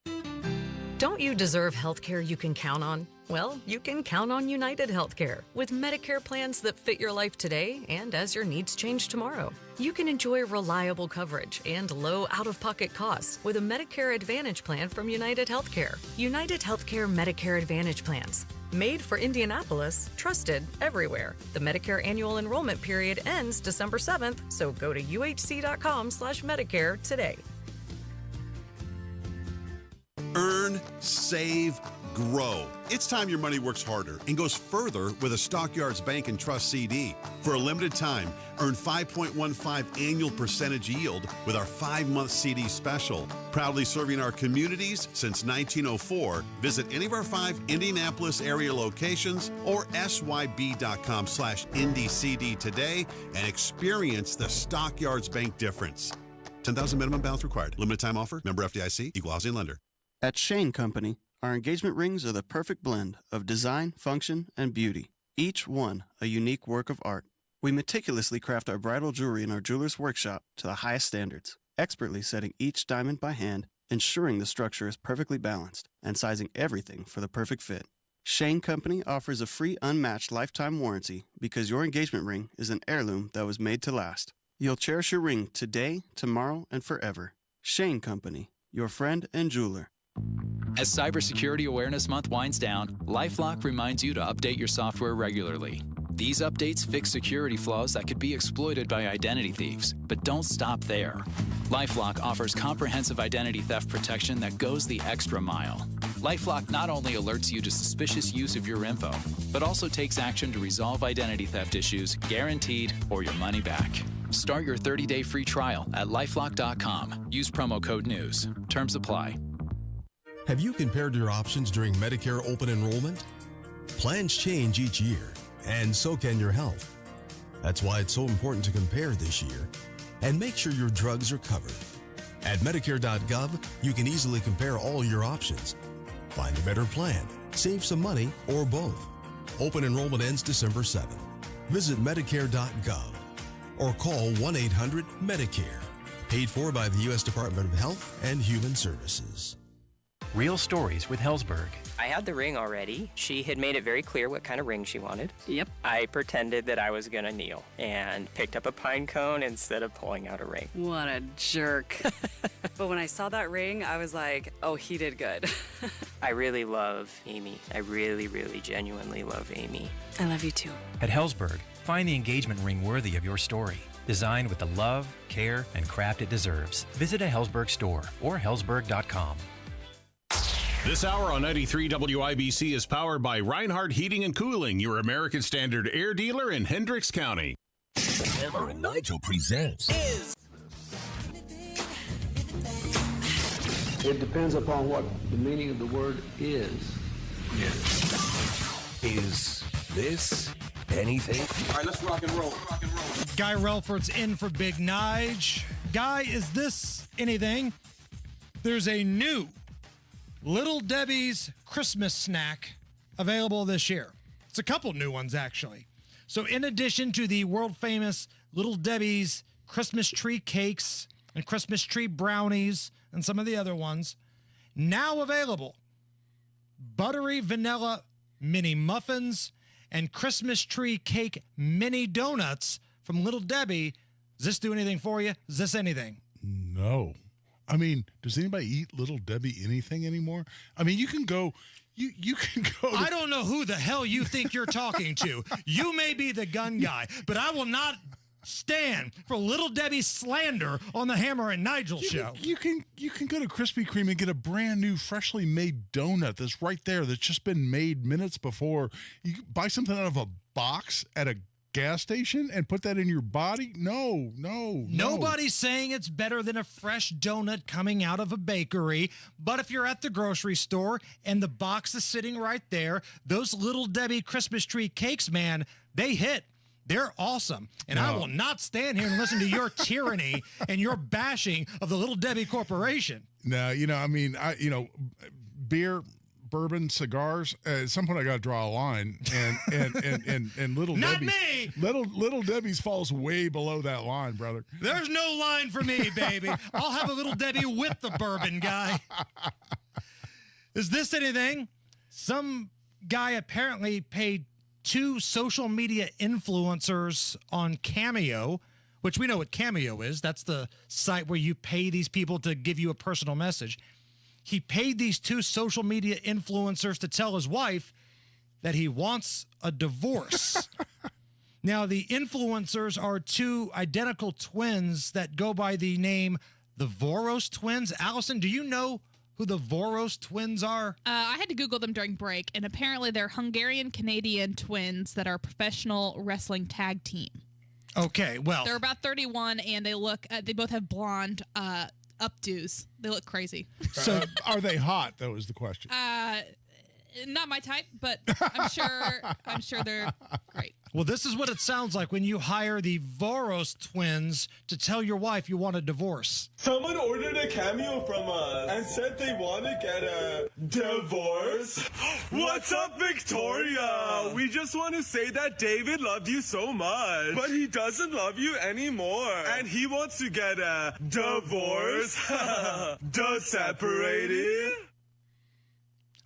Don't you deserve health care you can count on? Well, you can count on United Healthcare with Medicare plans that fit your life today and as your needs change tomorrow. You can enjoy reliable coverage and low out-of-pocket costs with a Medicare Advantage plan from United Healthcare. United Healthcare Medicare Advantage plans. Made for Indianapolis, trusted everywhere. The Medicare annual enrollment period ends December 7th, so go to uhc.com/Medicare today. Earn, save, grow. It's time your money works harder and goes further with a Stockyards Bank and Trust CD. For a limited time, earn 5.15 annual percentage yield with our 5-month CD special. Proudly serving our communities since 1904. Visit any of our 5 Indianapolis area locations or syb.com/IndyCD today and experience the Stockyards Bank difference. 10,000 minimum balance required. Limited time offer. Member FDIC. Equal housing lender. At Shane Company, our engagement rings are the perfect blend of design, function, and beauty, each one a unique work of art. We meticulously craft our bridal jewelry in our jeweler's workshop to the highest standards, expertly setting each diamond by hand, ensuring the structure is perfectly balanced, and sizing everything for the perfect fit. Shane Company offers a free unmatched lifetime warranty because your engagement ring is an heirloom that was made to last. You'll cherish your ring today, tomorrow, and forever. Shane Company, your friend and jeweler. As Cybersecurity Awareness Month winds down, LifeLock reminds you to update your software regularly. These updates fix security flaws that could be exploited by identity thieves. But don't stop there. LifeLock offers comprehensive identity theft protection that goes the extra mile. LifeLock not only alerts you to suspicious use of your info, but also takes action to resolve identity theft issues, guaranteed, or your money back. Start your 30-day free trial at LifeLock.com. Use promo code NEWS. Terms apply. Have you compared your options during Medicare open enrollment? Plans change each year, and so can your health. That's why it's so important to compare this year and make sure your drugs are covered. At Medicare.gov, you can easily compare all your options. Find a better plan, save some money, or both. Open enrollment ends December 7th. Visit Medicare.gov or call 1-800-MEDICARE. Paid for by the U.S. Department of Health and Human Services. Real stories with Hellsberg. I had the ring already. She had made it very clear what kind of ring she wanted. Yep. I pretended that I was going to kneel and picked up a pine cone instead of pulling out a ring. What a jerk. But when I saw that ring, I was like, oh, he did good. I really love Amy. I really, really genuinely love Amy. I love you too. At Hellsberg, find the engagement ring worthy of your story. Designed with the love, care, and craft it deserves. Visit a Hellsberg store or hellsberg.com. This hour on 93 WIBC is powered by Reinhardt Heating and Cooling, your American Standard air dealer in Hendricks County. Hammer and Nigel presents. It depends upon what the meaning of the word is. Is this anything? All right, let's rock and roll. Guy Relford's in for Big Nige. Guy, is this anything? There's a new Little Debbie's Christmas snack available this year. It's a couple new ones, actually. So in addition to the world-famous Little Debbie's Christmas tree cakes and Christmas tree brownies and some of the other ones, now available buttery vanilla mini muffins and Christmas tree cake mini donuts from Little Debbie. Does this do anything for you? Is this anything? No. I mean, does anybody eat Little Debbie anything anymore? I mean, you can go. You can go. I don't know who the hell you think you're talking to. You may be the gun guy, but I will not stand for Little Debbie slander on the Hammer and Nigel show. You can go to Krispy Kreme and get a brand new, freshly made donut that's right there, that's just been made minutes before. You can buy something out of a box at a gas station and put that in your body? No. Nobody's saying it's better than a fresh donut coming out of a bakery. But if you're at the grocery store and the box is sitting right there, those Little Debbie Christmas tree cakes, man, they hit. They're awesome. And I will not stand here and listen to your tyranny and your bashing of the Little Debbie Corporation. No, beer, bourbon, cigars. At some point, I got to draw a line, and Little Not Debbie's, me! Little Debbie's falls way below that line, brother. There's no line for me, baby. I'll have a Little Debbie with the bourbon, guy. Is this anything? Some guy apparently paid 2 social media influencers on Cameo, which we know what Cameo is. That's the site where you pay these people to give you a personal message. He paid these 2 social media influencers to tell his wife that he wants a divorce. Now, the influencers are 2 identical twins that go by the name the Voros twins. Allison, do you know who the Voros twins are? I had to Google them during break, and apparently they're Hungarian-Canadian twins that are a professional wrestling tag team. Okay, well. They're about 31, and they both have blonde updos. They look crazy. So are they hot, though, is the question. Not my type, but I'm sure they're great. Well, this is what it sounds like when you hire the Voros twins to tell your wife you want a divorce. Someone ordered a Cameo from us and said they want to get a divorce. What's up, Victoria? We just want to say that David loved you so much, but he doesn't love you anymore. And he wants to get a divorce. Separated.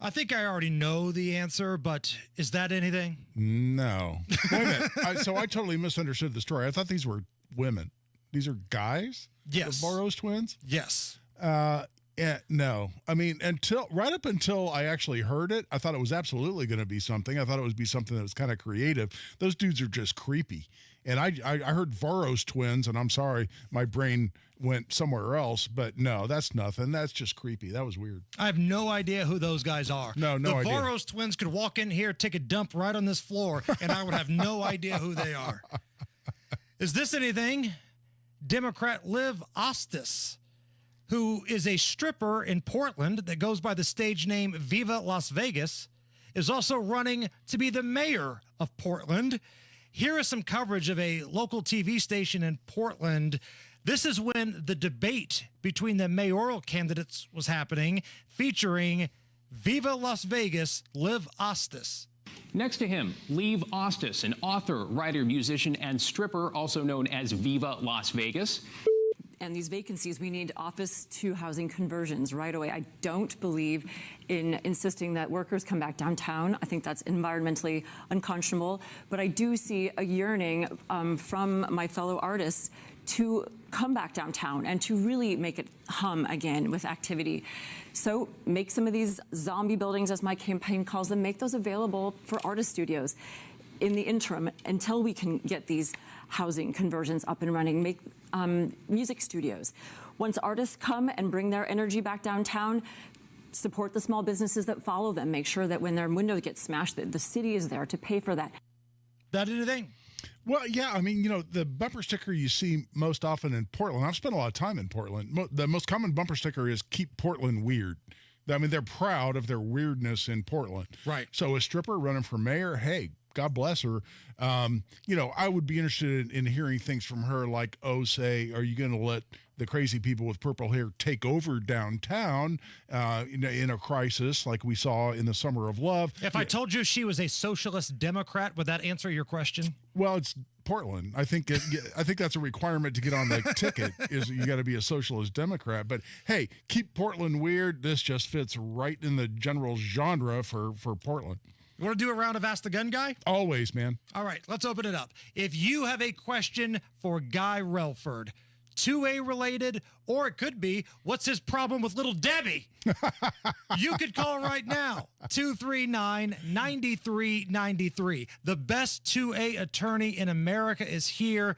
I think I already know the answer, but is that anything? No. Wait a minute. So I totally misunderstood the story. I thought these were women. These are guys? Yes. The Voros twins? Yes. No. I mean, right up until I actually heard it, I thought it was absolutely going to be something. I thought it would be something that was kind of creative. Those dudes are just creepy. And I heard Voros twins, and I'm sorry, my brain went somewhere else, but no, that's nothing. That's just creepy. That was weird. I have no idea who those guys are. No idea. The Voros twins could walk in here, take a dump right on this floor, and I would have no idea who they are. Is this anything? Democrat Liv Ostis, who is a stripper in Portland that goes by the stage name Viva Las Vegas, is also running to be the mayor of Portland. Here is some coverage of a local TV station in Portland. This is when the debate between the mayoral candidates was happening, featuring Viva Las Vegas, Liv Ostis. Next to him, Liv Ostis, an author, writer, musician, and stripper, also known as Viva Las Vegas. And these vacancies, we need office to housing conversions right away. I don't believe in insisting that workers come back downtown. I think that's environmentally unconscionable. But I do see a yearning from my fellow artists to come back downtown and to really make it hum again with activity. So make some of these zombie buildings, as my campaign calls them, make those available for artist studios. In the interim, until we can get these housing conversions up and running, make music studios. Once artists come and bring their energy back downtown, support the small businesses that follow them. Make sure that when their windows get smashed, that the city is there to pay for that. That anything? Well, yeah, I mean, the bumper sticker you see most often in Portland, I've spent a lot of time in Portland. The most common bumper sticker is "Keep Portland Weird." I mean, they're proud of their weirdness in Portland. Right. So a stripper running for mayor, hey, God bless her. I would be interested in hearing things from her like, say, are you going to let the crazy people with purple hair take over downtown in a crisis like we saw in the Summer of Love? If I told you she was a socialist Democrat, would that answer your question? Well, it's Portland. I think that's a requirement to get on the ticket is you got to be a socialist Democrat. But hey, keep Portland weird. This just fits right in the general genre for Portland. You want to do a round of Ask the Gun Guy? Always, man. All right, let's open it up. If you have a question for Guy Relford, 2A related, or it could be, what's his problem with little Debbie? You could call right now, 239-9393. The best 2A attorney in America is here,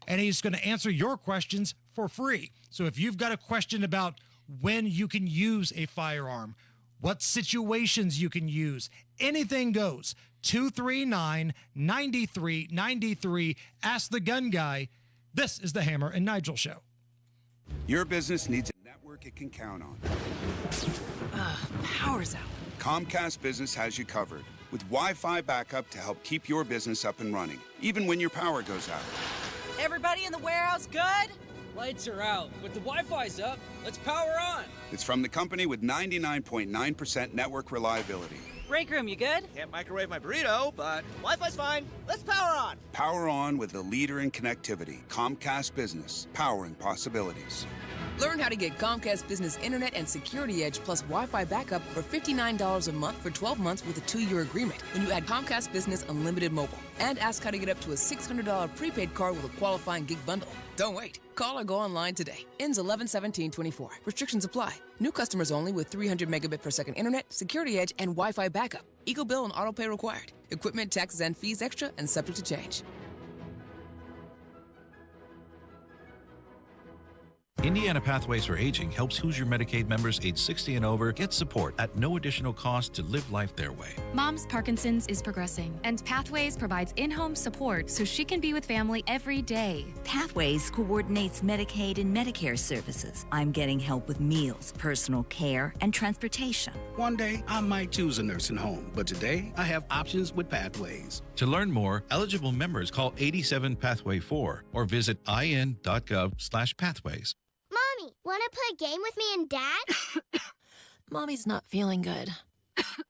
and he's going to answer your questions for free. So if you've got a question about when you can use a firearm, what situations you can use, anything goes. 239-9393. Ask the gun guy. This is the Hammer and Nigel Show. Your business needs a network it can count on. Power's out. Comcast Business has you covered with Wi-Fi backup to help keep your business up and running, even when your power goes out. Everybody in the warehouse good? Lights are out, but the Wi-Fi's up. Let's power on. It's from the company with 99.9% network reliability. Break room, you good? Can't microwave my burrito, but Wi-Fi's fine. Let's power on. Power on with the leader in connectivity, Comcast Business, powering possibilities. Learn how to get Comcast Business Internet and Security Edge plus Wi-Fi backup for $59 a month for 12 months with a 2-year agreement when you add Comcast Business Unlimited Mobile. And ask how to get up to a $600 prepaid card with a qualifying gig bundle. Don't wait. Call or go online today. Ends 11/17/24. Restrictions apply. New customers only with 300 megabit per second internet, Security Edge, and Wi-Fi backup. Eco bill and auto pay required. Equipment, taxes, and fees extra and subject to change. Indiana Pathways for Aging helps Hoosier Medicaid members age 60 and over get support at no additional cost to live life their way. Mom's Parkinson's is progressing, and Pathways provides in-home support so she can be with family every day. Pathways coordinates Medicaid and Medicare services. I'm getting help with meals, personal care, and transportation. One day, I might choose a nursing home, but today, I have options with Pathways. To learn more, eligible members call 87 Pathway 4 or visit in.gov/pathways. Mommy, want to play a game with me and Dad? Mommy's not feeling good.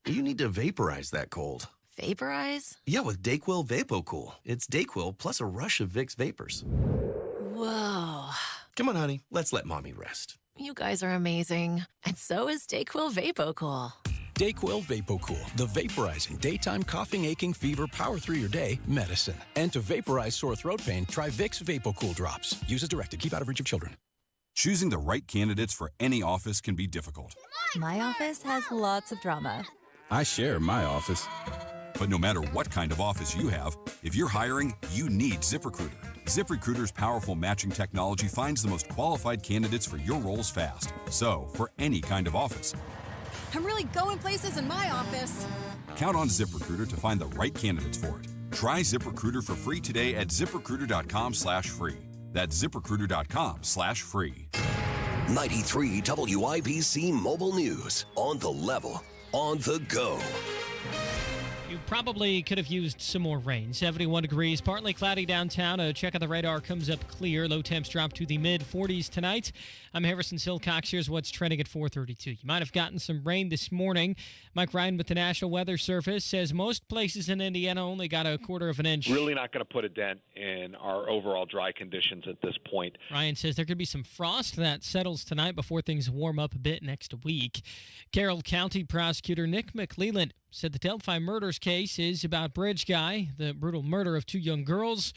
You need to vaporize that cold. Vaporize? Yeah, with Dayquil VapoCool. It's Dayquil plus a rush of Vicks vapors. Whoa. Come on, honey. Let's let Mommy rest. You guys are amazing. And so is Dayquil VapoCool. Dayquil VapoCool, the vaporizing daytime coughing, aching, fever, power through your day medicine. And to vaporize sore throat pain, try Vicks VapoCool drops. Use as directed. Keep out of reach of children. Choosing the right candidates for any office can be difficult. My office has lots of drama. I share my office. But no matter what kind of office you have, if you're hiring, you need ZipRecruiter. ZipRecruiter's powerful matching technology finds the most qualified candidates for your roles fast. So, for any kind of office. I'm really going places in my office. Count on ZipRecruiter to find the right candidates for it. Try ZipRecruiter for free today at ZipRecruiter.com/free. That's ZipRecruiter.com/free. 93 WIBC Mobile News. On the level, on the go. You probably could have used some more rain. 71 degrees, partly cloudy downtown. A check of the radar comes up clear. Low temps drop to the mid-40s tonight. I'm Harrison Silcox. Here's what's trending at 4:32. You might have gotten some rain this morning. Mike Ryan with the National Weather Service says most places in Indiana only got a quarter of an inch. Really not going to put a dent in our overall dry conditions at this point. Ryan says there could be some frost that settles tonight before things warm up a bit next week. Carroll County Prosecutor Nick McLeland said the Delphi murders case is about Bridge Guy, the brutal murder of 2 young girls,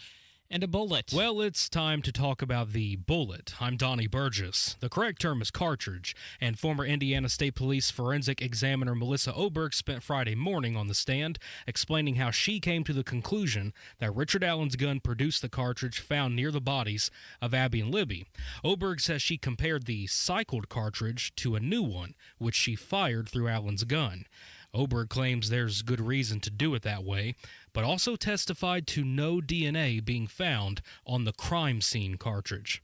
and a bullet. Well, it's time to talk about the bullet. I'm Donnie Burgess. The correct term is cartridge, and former Indiana State Police forensic examiner Melissa Oberg spent Friday morning on the stand explaining how she came to the conclusion that Richard Allen's gun produced the cartridge found near the bodies of Abby and Libby. Oberg says she compared the cycled cartridge to a new one, which she fired through Allen's gun. Oberg claims there's good reason to do it that way, but also testified to no DNA being found on the crime scene cartridge.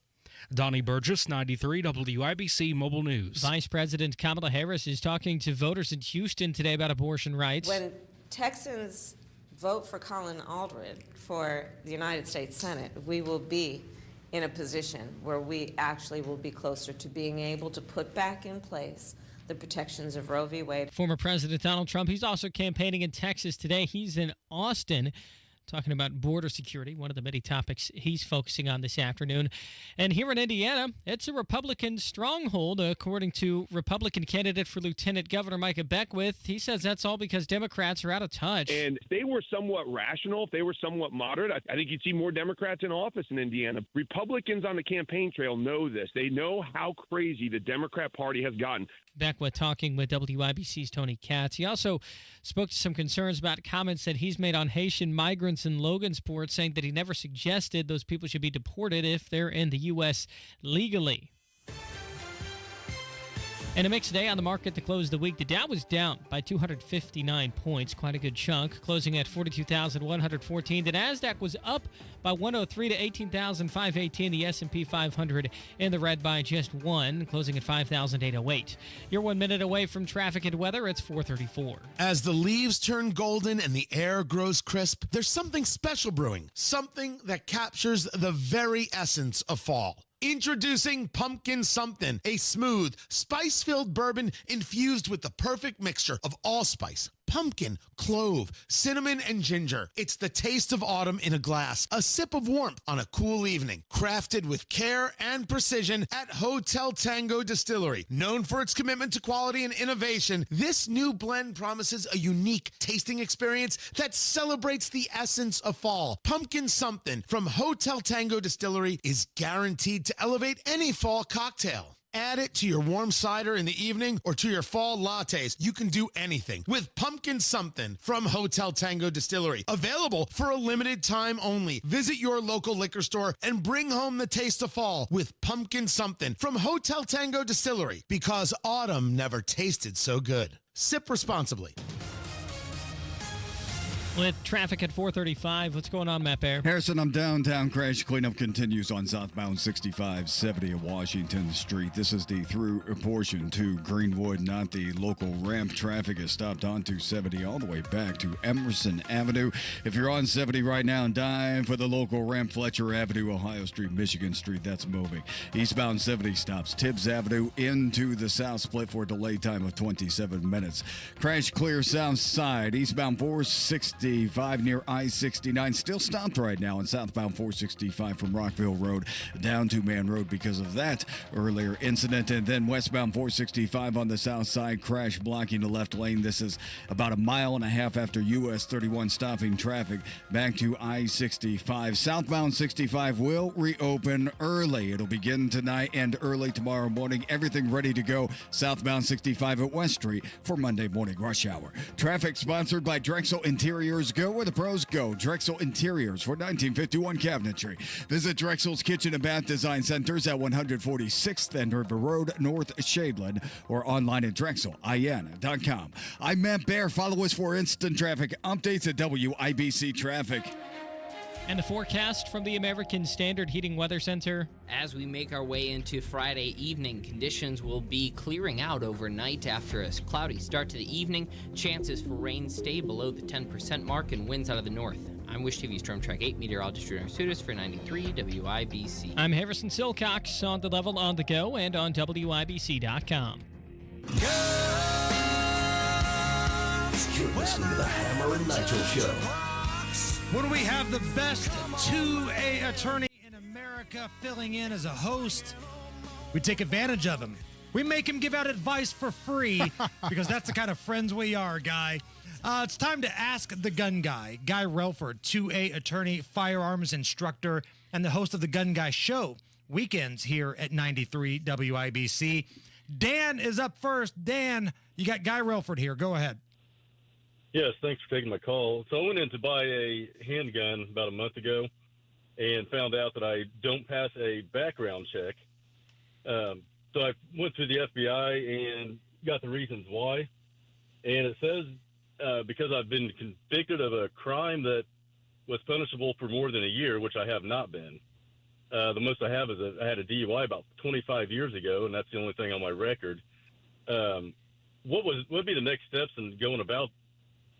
Donnie Burgess, 93 WIBC Mobile News. Vice President Kamala Harris is talking to voters in Houston today about abortion rights. When Texans vote for Colin Aldred for the United States Senate, we will be in a position where we actually will be closer to being able to put back in place the protections of Roe v. Wade. Former President Donald Trump, he's also campaigning in Texas today. He's in Austin talking about border security, one of the many topics he's focusing on this afternoon. And here in Indiana, it's a Republican stronghold, according to Republican candidate for Lieutenant Governor Micah Beckwith. He says that's all because Democrats are out of touch. And if they were somewhat rational, if they were somewhat moderate, I think you'd see more Democrats in office in Indiana. Republicans on the campaign trail know this. They know how crazy the Democrat Party has gotten. Beckwith talking with WIBC's Tony Katz. He also spoke to some concerns about comments that he's made on Haitian migrants in Logansport, saying that he never suggested those people should be deported if they're in the U.S. legally. And a mixed day on the market to close the week. The Dow was down by 259 points, quite a good chunk, closing at 42,114. The Nasdaq was up by 103 to 18,518. The S&P 500 in the red by just 1, closing at 5,808. You're 1 minute away from traffic and weather. It's 4:34. As the leaves turn golden and the air grows crisp, there's something special brewing, something that captures the very essence of fall. Introducing Pumpkin Something, a smooth, spice-filled bourbon infused with the perfect mixture of allspice, pumpkin, clove, cinnamon, and ginger. It's the taste of autumn in a glass, a sip of warmth on a cool evening. Crafted with care and precision at Hotel Tango Distillery. Known for its commitment to quality and innovation, this new blend promises a unique tasting experience that celebrates the essence of fall. Pumpkin Something from Hotel Tango Distillery is guaranteed to elevate any fall cocktail. Add it to your warm cider in the evening or to your fall lattes. You can do anything with Pumpkin Something from Hotel Tango Distillery. Available for a limited time only. Visit your local liquor store and bring home the taste of fall with Pumpkin Something from Hotel Tango Distillery, because autumn never tasted so good. Sip responsibly. With traffic at 4:35, what's going on, Matt Bear? Harrison, I'm downtown. Crash cleanup continues on southbound 6570 of Washington Street. This is the through portion to Greenwood, not the local ramp. Traffic is stopped onto 70 all the way back to Emerson Avenue. If you're on 70 right now and dying for the local ramp, Fletcher Avenue, Ohio Street, Michigan Street, that's moving. Eastbound 70 stops Tibbs Avenue into the south split for a delay time of 27 minutes. Crash clear south side. Eastbound 465 near I-69 still stopped right now in southbound 465 from Rockville Road down to Man Road because of that earlier incident. And then westbound 465 on the south side, crash blocking the left lane. This is about a mile and a half after US 31 stopping traffic back to I-65. Southbound 65 will reopen early. It'll begin tonight and early tomorrow morning. Everything ready to go southbound 65 at West Street for Monday morning rush hour. Traffic sponsored by Drexel Interiors. Go where the pros go. Drexel Interiors for 1951 cabinetry. Visit Drexel's Kitchen and Bath Design Centers at 146th and River Road, North Shadeland, or online at drexelin.com. I'm Matt Bear. Follow us for instant traffic updates at WIBC Traffic. And the forecast from the American Standard Heating Weather Center. As we make our way into Friday evening, conditions will be clearing out overnight after a cloudy start to the evening. Chances for rain stay below the 10% mark and winds out of the north. I'm Wish TV Storm Track 8 meteorologist Drew Sudas for 93 WIBC. I'm Harrison Silcox on the level, on the go, and on WIBC.com. You're listening to the Hammer and Nigel Show. When we have the best 2A attorney in America filling in as a host, we take advantage of him. We make him give out advice for free because that's the kind of friends we are, Guy. It's time to ask the gun guy, Guy Relford, 2A attorney, firearms instructor, and the host of the Gun Guy Show, weekends here at 93 WIBC. Dan is up first. Dan, you got Guy Relford here. Go ahead. Yes, thanks for taking my call. So I went in to buy a handgun about a month ago and found out that I don't pass a background check. So I went to the FBI and got the reasons why. And it says because I've been convicted of a crime that was punishable for more than a year, which I have not been. The most I have is I had a DUI about 25 years ago, and that's the only thing on my record. What would be the next steps in going about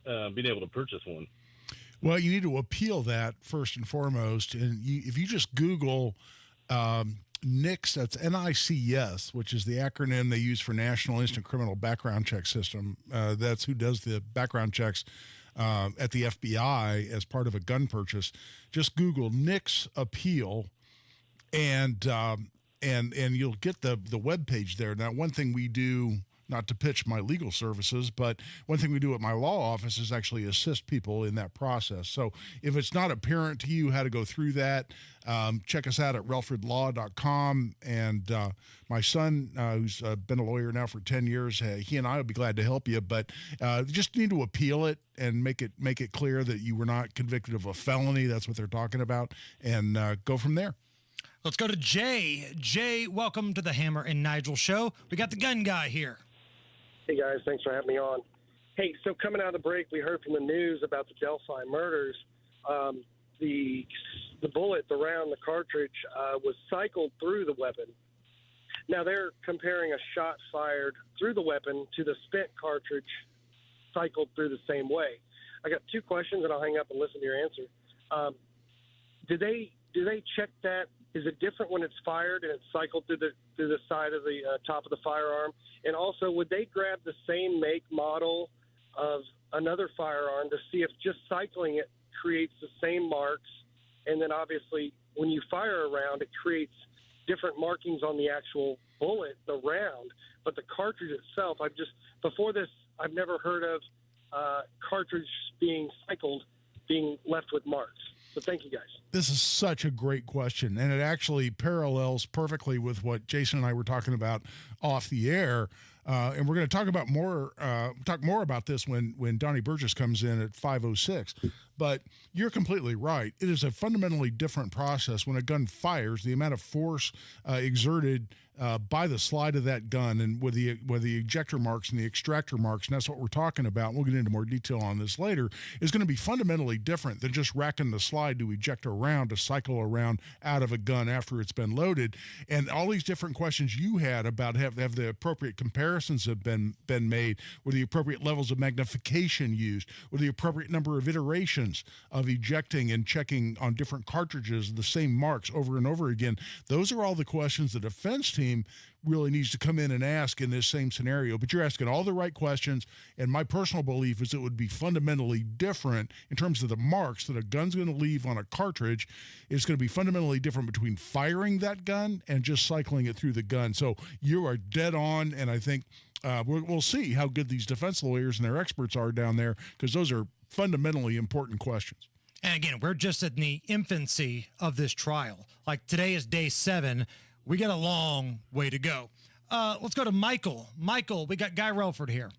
being able to purchase one? Well, you need to appeal that first and foremost. And if you just Google NICS, that's NICS, which is the acronym they use for National Instant Criminal Background Check System. That's who does the background checks at the FBI as part of a gun purchase. Just Google Nick's appeal, and you'll get the web page there. Now, one thing we do, not to pitch my legal services, but one thing we do at my law office is actually assist people in that process. So if it's not apparent to you how to go through that, check us out at relfordlaw.com. And my son, who's been a lawyer now for 10 years, he and I will be glad to help you. But you just need to appeal it and make it clear that you were not convicted of a felony. That's what they're talking about. And go from there. Let's go to Jay. Jay, welcome to the Hammer and Nigel show. We got the gun guy here. Hey, guys. Thanks for having me on. Hey, so coming out of the break, we heard from the news about the Delphi murders. The bullet, the round, the cartridge was cycled through the weapon. Now, they're comparing a shot fired through the weapon to the spent cartridge cycled through the same way. I got two questions, and I'll hang up and listen to your answer. Do they check that? Is it different when it's fired and it's cycled through the side of the top of the firearm? And also, would they grab the same make model of another firearm to see if just cycling it creates the same marks? And then obviously, when you fire a round, it creates different markings on the actual bullet, the round. But the cartridge itself, before this, I've never heard of cartridge being cycled, being left with marks. So thank you, guys. This is such a great question, and it actually parallels perfectly with what Jason and I were talking about off the air. And we're going to talk more about this when Donnie Burgess comes in at 5:06. But you're completely right. It is a fundamentally different process when a gun fires. The amount of force exerted by the slide of that gun, and with the ejector marks and the extractor marks, and that's what we're talking about. We'll get into more detail on this later. Is going to be fundamentally different than just racking the slide to eject a round, to cycle a round out of a gun after it's been loaded. And all these different questions you had about have the appropriate comparisons have been made, were the appropriate levels of magnification used, were the appropriate number of iterations of ejecting and checking on different cartridges the same marks over and over again. Those are all the questions the defense team really needs to come in and ask in this same scenario. But you're asking all the right questions, and my personal belief is it would be fundamentally different in terms of the marks that a gun's going to leave on a cartridge. It's going to be fundamentally different between firing that gun and just cycling it through the gun. So you are dead on, and I think we'll see how good these defense lawyers and their experts are down there, because those are fundamentally important questions. And again, we're just in the infancy of this trial. Like, today is day 7. We got a long way to go. Let's go to Michael. Michael, we got Guy Relford here.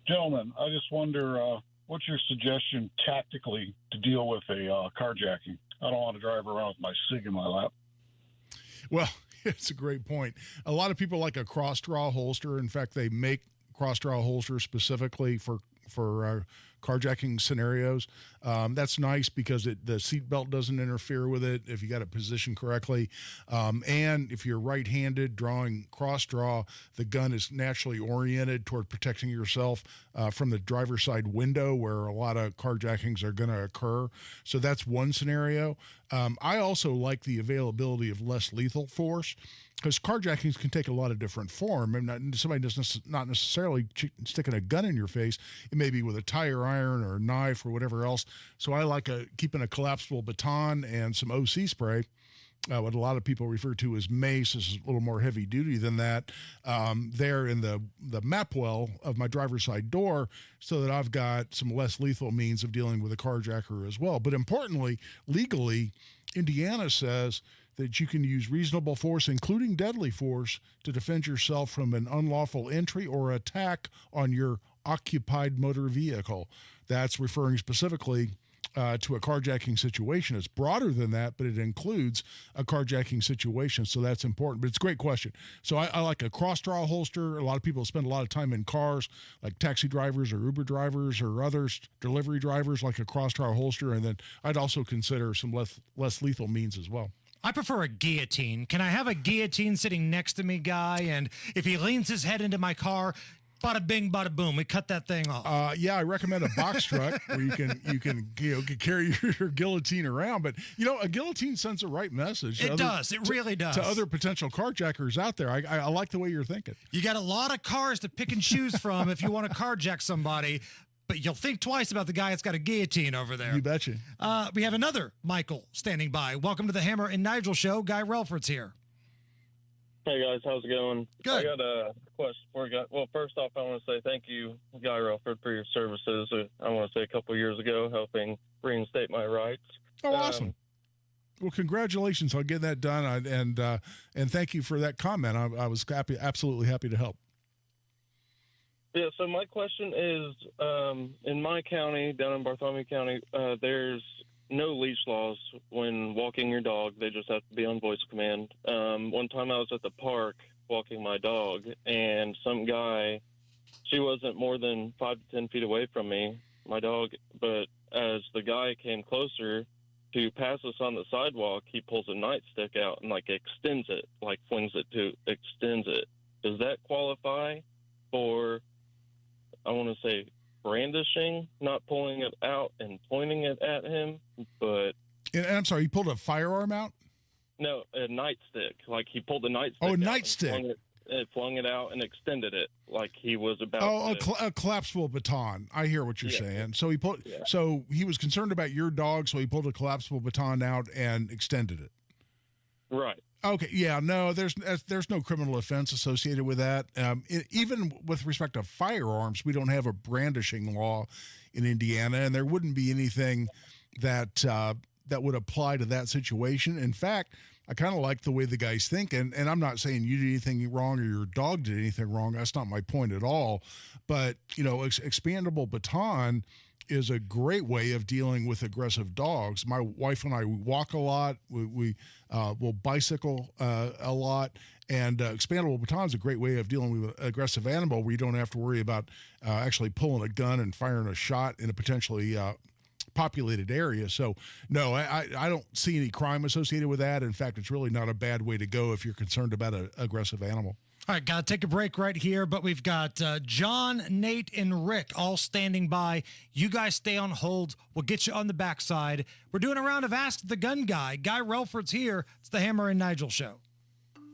Gentlemen, I just wonder, what's your suggestion tactically to deal with a carjacking? I don't want to drive around with my cig in my lap. Well, it's a great point. A lot of people like a cross-draw holster. In fact, they make cross-draw holsters specifically for carjacking scenarios. That's nice because the seatbelt doesn't interfere with it if you got it positioned correctly. And if you're right-handed drawing cross-draw, the gun is naturally oriented toward protecting yourself from the driver's side window, where a lot of carjackings are going to occur. So that's one scenario. I also like the availability of less lethal force, because carjackings can take a lot of different form. I mean, somebody does not necessarily sticking a gun in your face. It may be with a tire iron or a knife or whatever else. So I like keeping a collapsible baton and some OC spray, what a lot of people refer to as mace. This is a little more heavy duty than that, there in the map well of my driver's side door, so that I've got some less lethal means of dealing with a carjacker as well. But importantly, legally, Indiana says that you can use reasonable force, including deadly force, to defend yourself from an unlawful entry or attack on your occupied motor vehicle. That's referring specifically to a carjacking situation. It's broader than that, but it includes a carjacking situation, so that's important. But it's a great question. So I like a cross-draw holster. A lot of people spend a lot of time in cars, like taxi drivers or Uber drivers or others, delivery drivers, like a cross-draw holster. And then I'd also consider some less lethal means as well. I prefer a guillotine. Can I have a guillotine sitting next to me, Guy? And if he leans his head into my car, bada bing, bada boom, we cut that thing off. Yeah, I recommend a box truck where you can carry your guillotine around. But a guillotine sends the right message. It does. It really does. To other potential carjackers out there. I like the way you're thinking. You got a lot of cars to pick and choose from if you want to carjack somebody. but you'll think twice about the guy that's got a guillotine over there. You betcha. We have another Michael standing by. Welcome to the Hammer and Nigel show. Guy Relford's here. Hey, guys. How's it going? Good. I got a question for you guys. Well, first off, I want to say thank you, Guy Relford, for your services. I want to say a couple of years ago, helping reinstate my rights. Oh, awesome. Well, congratulations on getting that done, and thank you for that comment. I was absolutely happy to help. Yeah, so my question is, in my county, down in Bartholomew County, there's no leash laws when walking your dog. They just have to be on voice command. One time I was at the park walking my dog, and some guy, she wasn't more than 5 to 10 feet away from me, my dog, but as the guy came closer to pass us on the sidewalk, he pulls a nightstick out and, extends it, extends it. Does that qualify for, I want to say, brandishing, not pulling it out and pointing it at him, but... And I'm sorry, he pulled a firearm out? No, a nightstick. He pulled a nightstick. Oh, a nightstick. Flung it out and extended it like he was about a collapsible baton. I hear what you're saying. So so he was concerned about your dog, so he pulled a collapsible baton out and extended it. Right. Okay. Yeah. No, there's no criminal offense associated with that. Even with respect to firearms, we don't have a brandishing law in Indiana, and there wouldn't be anything that would apply to that situation. In fact, I kind of like the way the guy's thinking, and I'm not saying you did anything wrong or your dog did anything wrong. That's not my point at all. But, expandable baton is a great way of dealing with aggressive dogs. My wife and I walk a lot. We will bicycle a lot. And expandable baton is a great way of dealing with an aggressive animal where you don't have to worry about actually pulling a gun and firing a shot in a potentially populated area. So no, I don't see any crime associated with that. In fact, it's really not a bad way to go if you're concerned about an aggressive animal. All right, got to take a break right here, but we've got John, Nate, and Rick all standing by. You guys stay on hold. We'll get you on the backside. We're doing a round of Ask the Gun Guy. Guy Relford's here. It's the Hammer and Nigel show.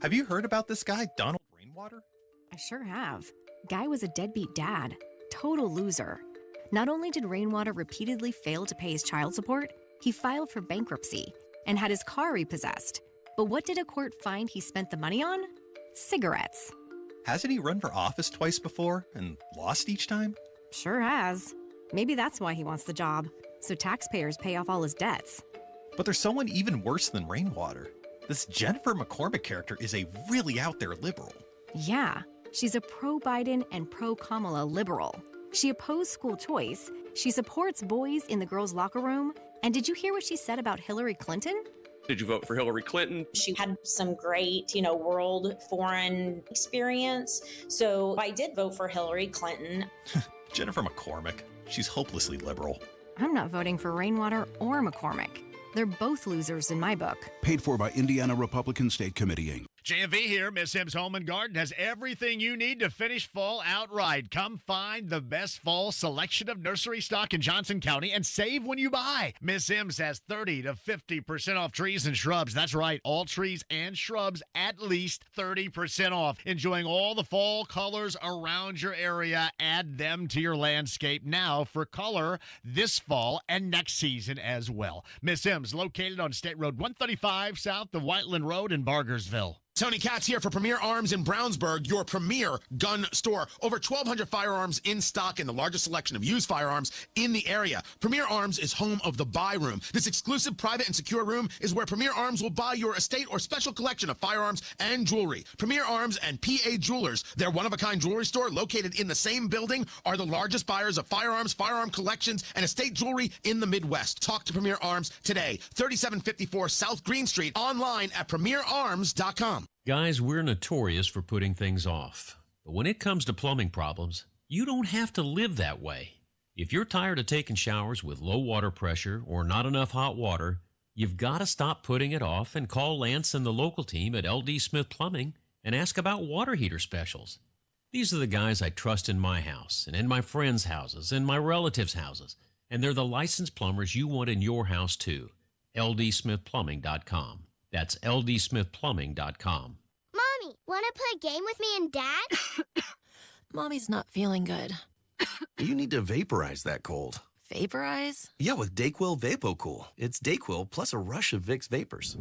Have you heard about this guy, Donald Rainwater? I sure have. Guy was a deadbeat dad. Total loser. Not only did Rainwater repeatedly fail to pay his child support, he filed for bankruptcy and had his car repossessed. But what did a court find he spent the money on? Cigarettes. Hasn't he run for office twice before and lost each time? Sure has. Maybe that's why he wants the job, so taxpayers pay off all his debts. But there's someone even worse than Rainwater. This Jennifer McCormick character is a really out there liberal. Yeah, she's a pro-Biden and pro-Kamala liberal. She opposed school choice, she supports boys in the girls' locker room, and did you hear what she said about Hillary Clinton? Did you vote for Hillary Clinton? She had some great, world foreign experience. So I did vote for Hillary Clinton. Jennifer McCormick, she's hopelessly liberal. I'm not voting for Rainwater or McCormick. They're both losers in my book. Paid for by Indiana Republican State Committee, Inc. JMV here. Miss Sims Home and Garden has everything you need to finish fall outright. Come find the best fall selection of nursery stock in Johnson County and save when you buy. Miss Sims has 30 to 50% off trees and shrubs. That's right, all trees and shrubs at least 30% off. Enjoying all the fall colors around your area. Add them to your landscape now for color this fall and next season as well. Miss Sims, located on State Road 135 south of Whiteland Road in Bargersville. Tony Katz here for Premier Arms in Brownsburg, your premier gun store. Over 1,200 firearms in stock and the largest selection of used firearms in the area. Premier Arms is home of the Buy Room. This exclusive, private, and secure room is where Premier Arms will buy your estate or special collection of firearms and jewelry. Premier Arms and PA Jewelers, their one-of-a-kind jewelry store located in the same building, are the largest buyers of firearms, firearm collections, and estate jewelry in the Midwest. Talk to Premier Arms today, 3754 South Green Street, online at premierarms.com. Guys, we're notorious for putting things off. But when it comes to plumbing problems, you don't have to live that way. If you're tired of taking showers with low water pressure or not enough hot water, you've got to stop putting it off and call Lance and the local team at LD Smith Plumbing and ask about water heater specials. These are the guys I trust in my house and in my friends' houses and my relatives' houses, and they're the licensed plumbers you want in your house too. LDSmithPlumbing.com. That's LDSmithPlumbing.com. Mommy, want to play a game with me and Dad? Mommy's not feeling good. You need to vaporize that cold. Vaporize? Yeah, with Dayquil VapoCool. It's Dayquil plus a rush of Vicks vapors.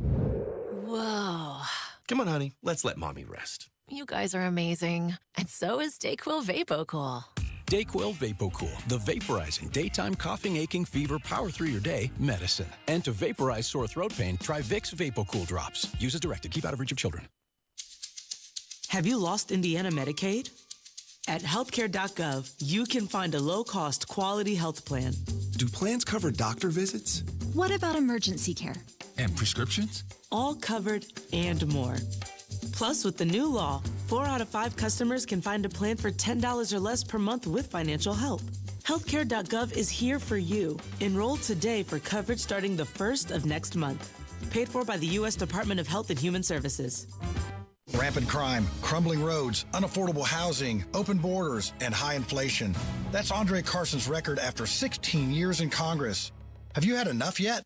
Whoa. Come on, honey. Let's let mommy rest. You guys are amazing. And so is Dayquil VapoCool. Dayquil VapoCool, the vaporizing daytime coughing, aching, fever, power through your day medicine. And to vaporize sore throat pain, try Vicks VapoCool drops. Use as directed. Keep out of reach of children. Have you lost Indiana Medicaid? At healthcare.gov, you can find a low-cost, quality health plan. Do plans cover doctor visits? What about emergency care? And prescriptions? All covered and more. Plus, with the new law, 4 out of 5 customers can find a plan for $10 or less per month with financial help. Healthcare.gov is here for you. Enroll today for coverage starting the 1st of next month. Paid for by the U.S. Department of Health and Human Services. Rampant crime, crumbling roads, unaffordable housing, open borders, and high inflation. That's Andre Carson's record after 16 years in Congress. Have you had enough yet?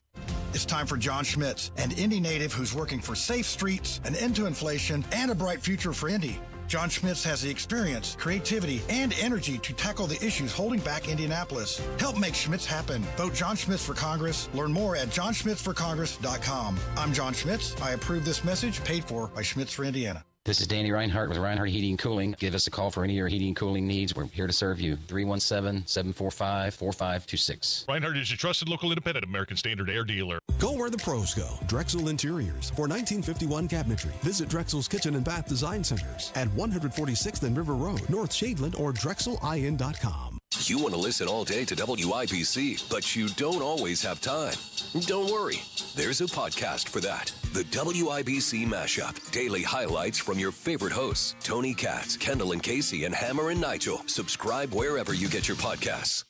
It's time for John Schmitz, an Indy native who's working for safe streets, an end to inflation, and a bright future for Indy. John Schmitz has the experience, creativity, and energy to tackle the issues holding back Indianapolis. Help make Schmitz happen. Vote John Schmitz for Congress. Learn more at johnschmitzforcongress.com. I'm John Schmitz. I approve this message, paid for by Schmitz for Indiana. This is Danny Reinhardt with Reinhardt Heating and Cooling. Give us a call for any of your heating and cooling needs. We're here to serve you. 317-745-4526. Reinhardt is your trusted local independent American Standard Air dealer. Go where the pros go. Drexel Interiors for 1951 cabinetry. Visit Drexel's Kitchen and Bath Design Centers at 146th and River Road, North Shadeland, or drexelin.com. You want to listen all day to WIBC, but you don't always have time. Don't worry. There's a podcast for that. The WIBC Mashup. Daily highlights from your favorite hosts, Tony Katz, Kendall and Casey, and Hammer and Nigel. Subscribe wherever you get your podcasts.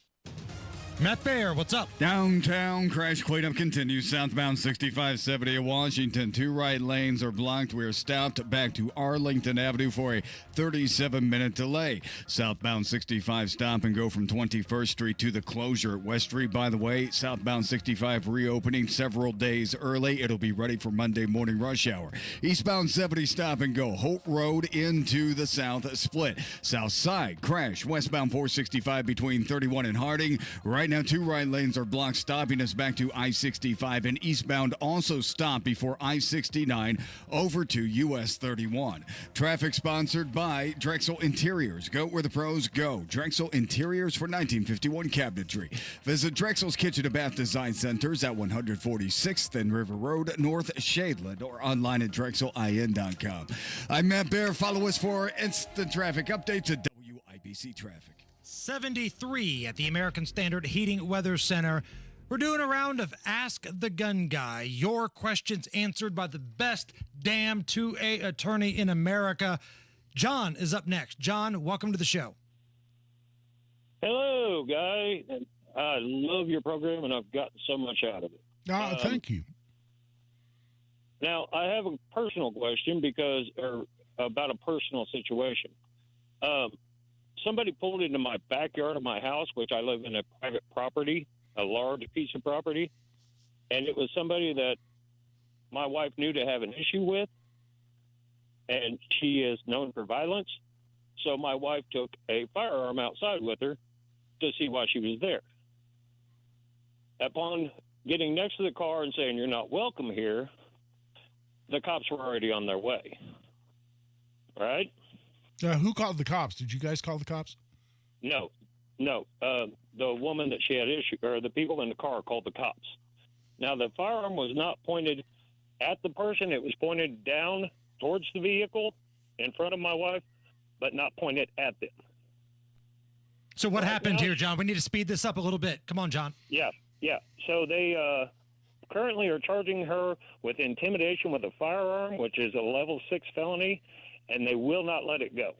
Matt Baer, what's up? Downtown crash cleanup continues. Southbound 6570 in Washington. 2 right lanes are blocked. We are stopped back to Arlington Avenue for a 37-minute delay. Southbound 65 stop and go from 21st Street to the closure at West Street. By the way, southbound 65 reopening several days early. It'll be ready for Monday morning rush hour. Eastbound 70 stop and go. Holt Road into the south split. South side crash. Westbound 465 between 31 and Harding. Right now, 2 right lanes are blocked, stopping us back to I-65, and eastbound also stopped before I-69 over to US 31. Traffic sponsored by Drexel Interiors. Go where the pros go. Drexel Interiors for 1951 cabinetry. Visit Drexel's Kitchen and Bath Design Centers at 146th and River Road, North Shadeland, or online at drexelin.com. I'm Matt Baer. Follow us for instant traffic updates at WIBC Traffic. 73 at the American Standard Heating Weather Center. We're doing a round of Ask the Gun Guy. Your questions answered by the best damn 2A attorney in America. John is up next. John, welcome to the show. Hello, Guy. I love your program, and I've gotten so much out of it. Thank you. Now, I have a personal question about a personal situation. Somebody pulled into my backyard of my house, which I live in a private property, a large piece of property, and it was somebody that my wife knew to have an issue with, and she is known for violence. So my wife took a firearm outside with her to see why she was there. Upon getting next to the car and saying, "You're not welcome here," the cops were already on their way. Right? Who called the cops? Did you guys call the cops? No. The woman that she had issue, or the people in the car called the cops. Now, the firearm was not pointed at the person. It was pointed down towards the vehicle in front of my wife, but not pointed at them. So what happened here, John? We need to speed this up a little bit. Come on, John. Yeah. So they currently are charging her with intimidation with a firearm, which is a level 6 felony, and they will not let it go.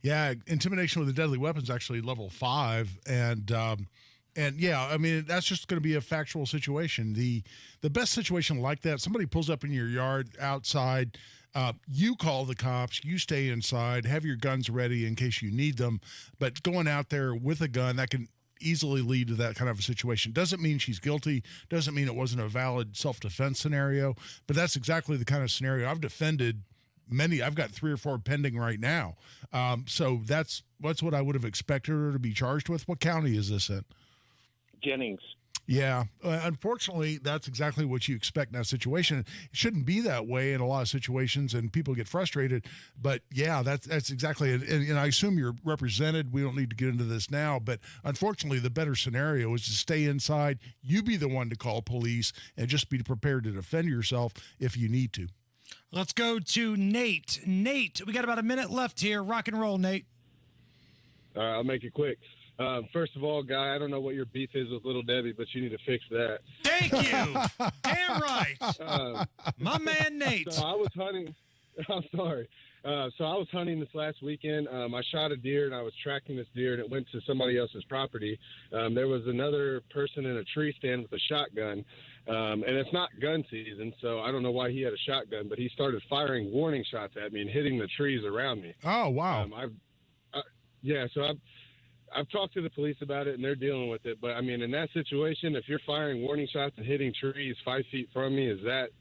Yeah, intimidation with a deadly weapon is actually level 5, and yeah, I mean, that's just going to be a factual situation. The best situation like that, somebody pulls up in your yard outside, you call the cops, you stay inside, have your guns ready in case you need them, but going out there with a gun, that can easily lead to that kind of a situation. Doesn't mean she's guilty, doesn't mean it wasn't a valid self-defense scenario, but that's exactly the kind of scenario I've defended I've got 3 or 4 pending right now. So that's what I would have expected her to be charged with. What county is this in? Jennings. Yeah, unfortunately, that's exactly what you expect in that situation. It shouldn't be that way in a lot of situations, and people get frustrated. But yeah, that's exactly it. And I assume you're represented. We don't need to get into this now, but unfortunately, the better scenario is to stay inside. You be the one to call police, and just be prepared to defend yourself if you need to. Let's go to Nate. Nate, we got about a minute left here. Rock and roll, Nate. All right, I'll make it quick. First of all, Guy, I don't know what your beef is with Little Debbie, but you need to fix that. Thank you. Damn right. My man, Nate. So I was hunting. I'm sorry. So I was hunting this last weekend. I shot a deer, and I was tracking this deer, and it went to somebody else's property. There was another person in a tree stand with a shotgun, and it's not gun season, so I don't know why he had a shotgun, but he started firing warning shots at me and hitting the trees around me. Oh, wow. So I've talked to the police about it, and they're dealing with it. But, I mean, in that situation, if you're firing warning shots and hitting trees 5 feet from me, is that,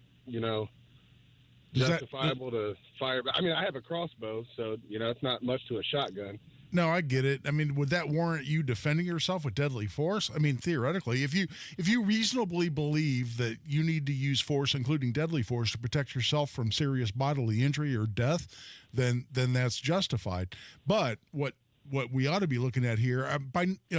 justifiable to fire? I mean, I have a crossbow, so, it's not much to a shotgun. No, I get it. I mean, would that warrant you defending yourself with deadly force? I mean, theoretically, if you reasonably believe that you need to use force, including deadly force, to protect yourself from serious bodily injury or death, then that's justified. But what we ought to be looking at here,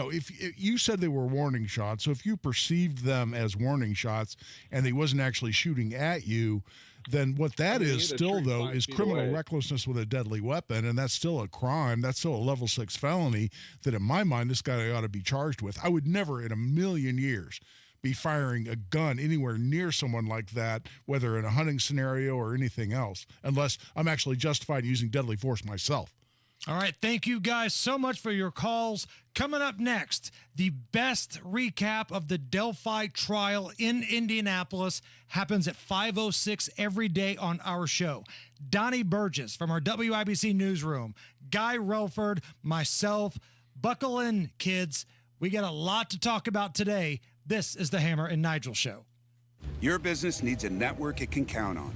if you said they were warning shots, so if you perceived them as warning shots and they wasn't actually shooting at you, then what that is still, though, is criminal recklessness with a deadly weapon, and that's still a crime. That's still a level 6 felony that, in my mind, this guy ought to be charged with. I would never in a million years be firing a gun anywhere near someone like that, whether in a hunting scenario or anything else, unless I'm actually justified using deadly force myself. All right, thank you guys so much for your calls. Coming up next, the best recap of the Delphi trial in Indianapolis happens at 5:06 every day on our show. Donnie Burgess from our WIBC newsroom, Guy Relford, myself. Buckle in, kids. We got a lot to talk about today. This is the Hammer and Nigel Show. Your business needs a network it can count on.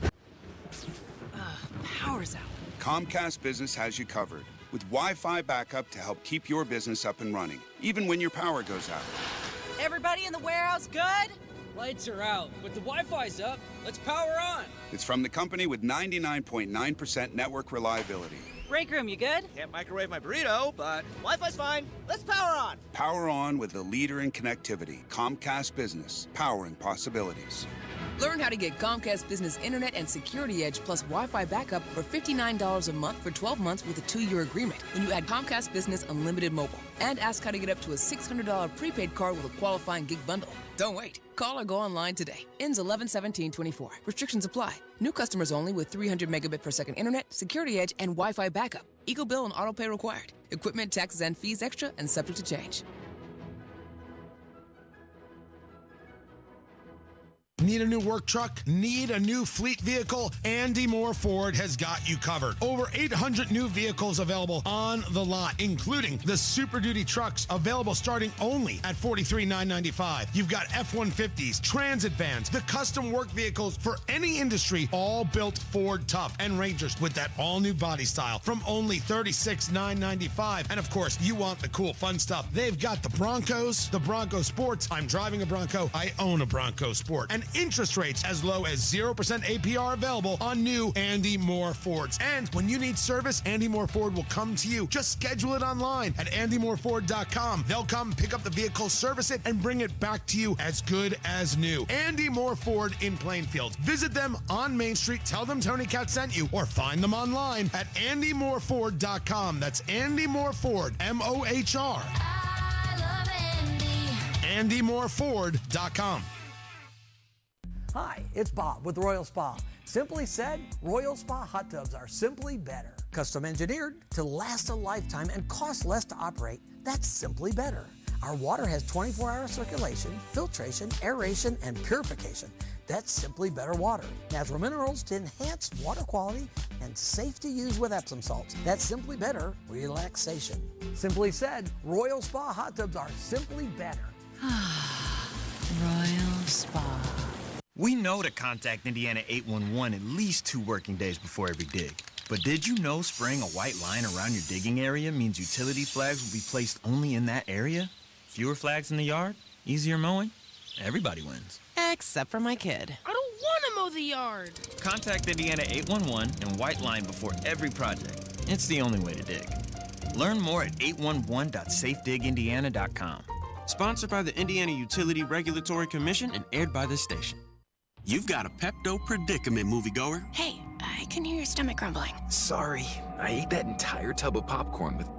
Power's out. Comcast Business has you covered with Wi-Fi backup to help keep your business up and running, even when your power goes out. Everybody in the warehouse good? Lights are out, but the Wi-Fi's up. Let's power on. It's from the company with 99.9% network reliability. Break room, you good? Can't microwave my burrito, but Wi-Fi's fine. Let's power on. Power on with the leader in connectivity, Comcast Business, powering possibilities. Learn how to get Comcast Business Internet and Security Edge plus Wi-Fi backup for $59 a month for 12 months with a 2-year agreement when you add Comcast Business Unlimited Mobile. And ask how to get up to a $600 prepaid card with a qualifying gig bundle. Don't wait. Call or go online today. Ends 11/17/24. Restrictions apply. New customers only with 300 megabit per second internet, Security Edge, and Wi-Fi backup. Eco bill and auto pay required. Equipment, taxes, and fees extra and subject to change. Need a new work truck? Need a new fleet vehicle? Andy Moore Ford has got you covered. Over 800 new vehicles available on the lot, including the Super Duty trucks available starting only at $43,995. You've got F-150s, transit vans, the custom work vehicles for any industry, all built Ford tough, and Rangers with that all-new body style from only $36,995. And of course, you want the cool, fun stuff. They've got the Broncos, the Bronco Sports. I'm driving a Bronco. I own a Bronco Sport. And interest rates as low as 0% APR available on new Andy Moore Fords. And when you need service, Andy Moore Ford will come to you. Just schedule it online at andymoreford.com. They'll come pick up the vehicle, service it, and bring it back to you as good as new. Andy Moore Ford in Plainfield. Visit them on Main Street. Tell them Tony Cat sent you, or find them online at andymoreford.com. That's Andy Moore Ford, M-O-H-R. I love Andy. andymoreford.com. Hi, it's Bob with Royal Spa. Simply said, Royal Spa hot tubs are simply better. Custom engineered to last a lifetime and cost less to operate. That's simply better. Our water has 24-hour circulation, filtration, aeration, and purification. That's simply better water. Natural minerals to enhance water quality and safe to use with Epsom salts. That's simply better relaxation. Simply said, Royal Spa hot tubs are simply better. Royal Spa. We know to contact Indiana 811 at least 2 working days before every dig. But did you know spraying a white line around your digging area means utility flags will be placed only in that area? Fewer flags in the yard? Easier mowing? Everybody wins. Except for my kid. I don't want to mow the yard. Contact Indiana 811 and white line before every project. It's the only way to dig. Learn more at 811.safedigindiana.com. Sponsored by the Indiana Utility Regulatory Commission and aired by this station. You've got a Pepto predicament, moviegoer. Hey, I can hear your stomach grumbling. Sorry, I ate that entire tub of popcorn with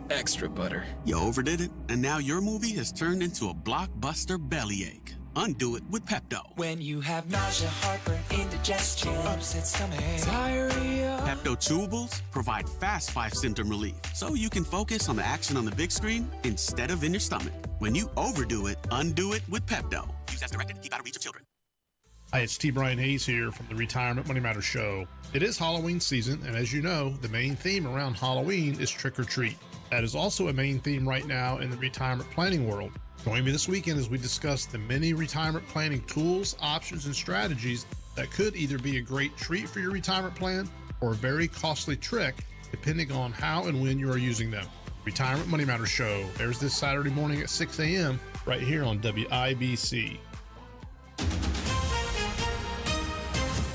extra butter. You overdid it, and now your movie has turned into a blockbuster bellyache. Undo it with Pepto. When you have nausea, heartburn, indigestion, upset stomach, diarrhea. Pepto chewables provide fast 5-symptom relief, so you can focus on the action on the big screen instead of in your stomach. When you overdo it, undo it with Pepto. Use as directed to keep out of reach of children. Hi, it's T. Brian Hayes here from the Retirement Money Matters Show. It is Halloween season, and as you know, the main theme around Halloween is trick or treat. That is also a main theme right now in the retirement planning world. Join me this weekend as we discuss the many retirement planning tools, options, and strategies that could either be a great treat for your retirement plan or a very costly trick, depending on how and when you are using them. Retirement Money Matters Show airs this Saturday morning at 6 a.m. right here on WIBC.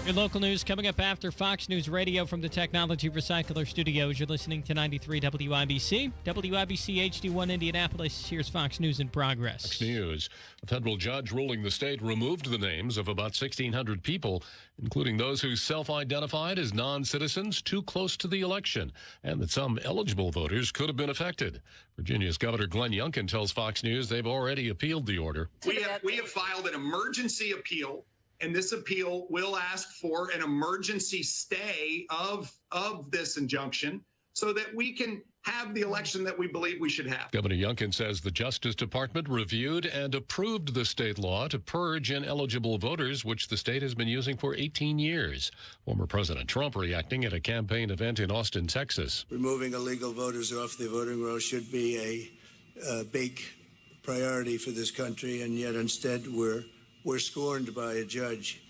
Your local news coming up after Fox News Radio from the Technology Recycler Studios. You're listening to 93 WIBC. WIBC HD1 Indianapolis. Here's Fox News in progress. Fox News. A federal judge ruling the state removed the names of about 1,600 people, including those who self-identified as non-citizens too close to the election, and that some eligible voters could have been affected. Virginia's Governor Glenn Youngkin tells Fox News they've already appealed the order. We have filed an emergency appeal, and this appeal will ask for an emergency stay of this injunction so that we can have the election that we believe we should have. Governor Youngkin says the Justice Department reviewed and approved the state law to purge ineligible voters, which the state has been using for 18 years. Former President Trump reacting at a campaign event in Austin, Texas. Removing illegal voters off the voting roll should be a big priority for this country, and yet instead we're scorned by a judge.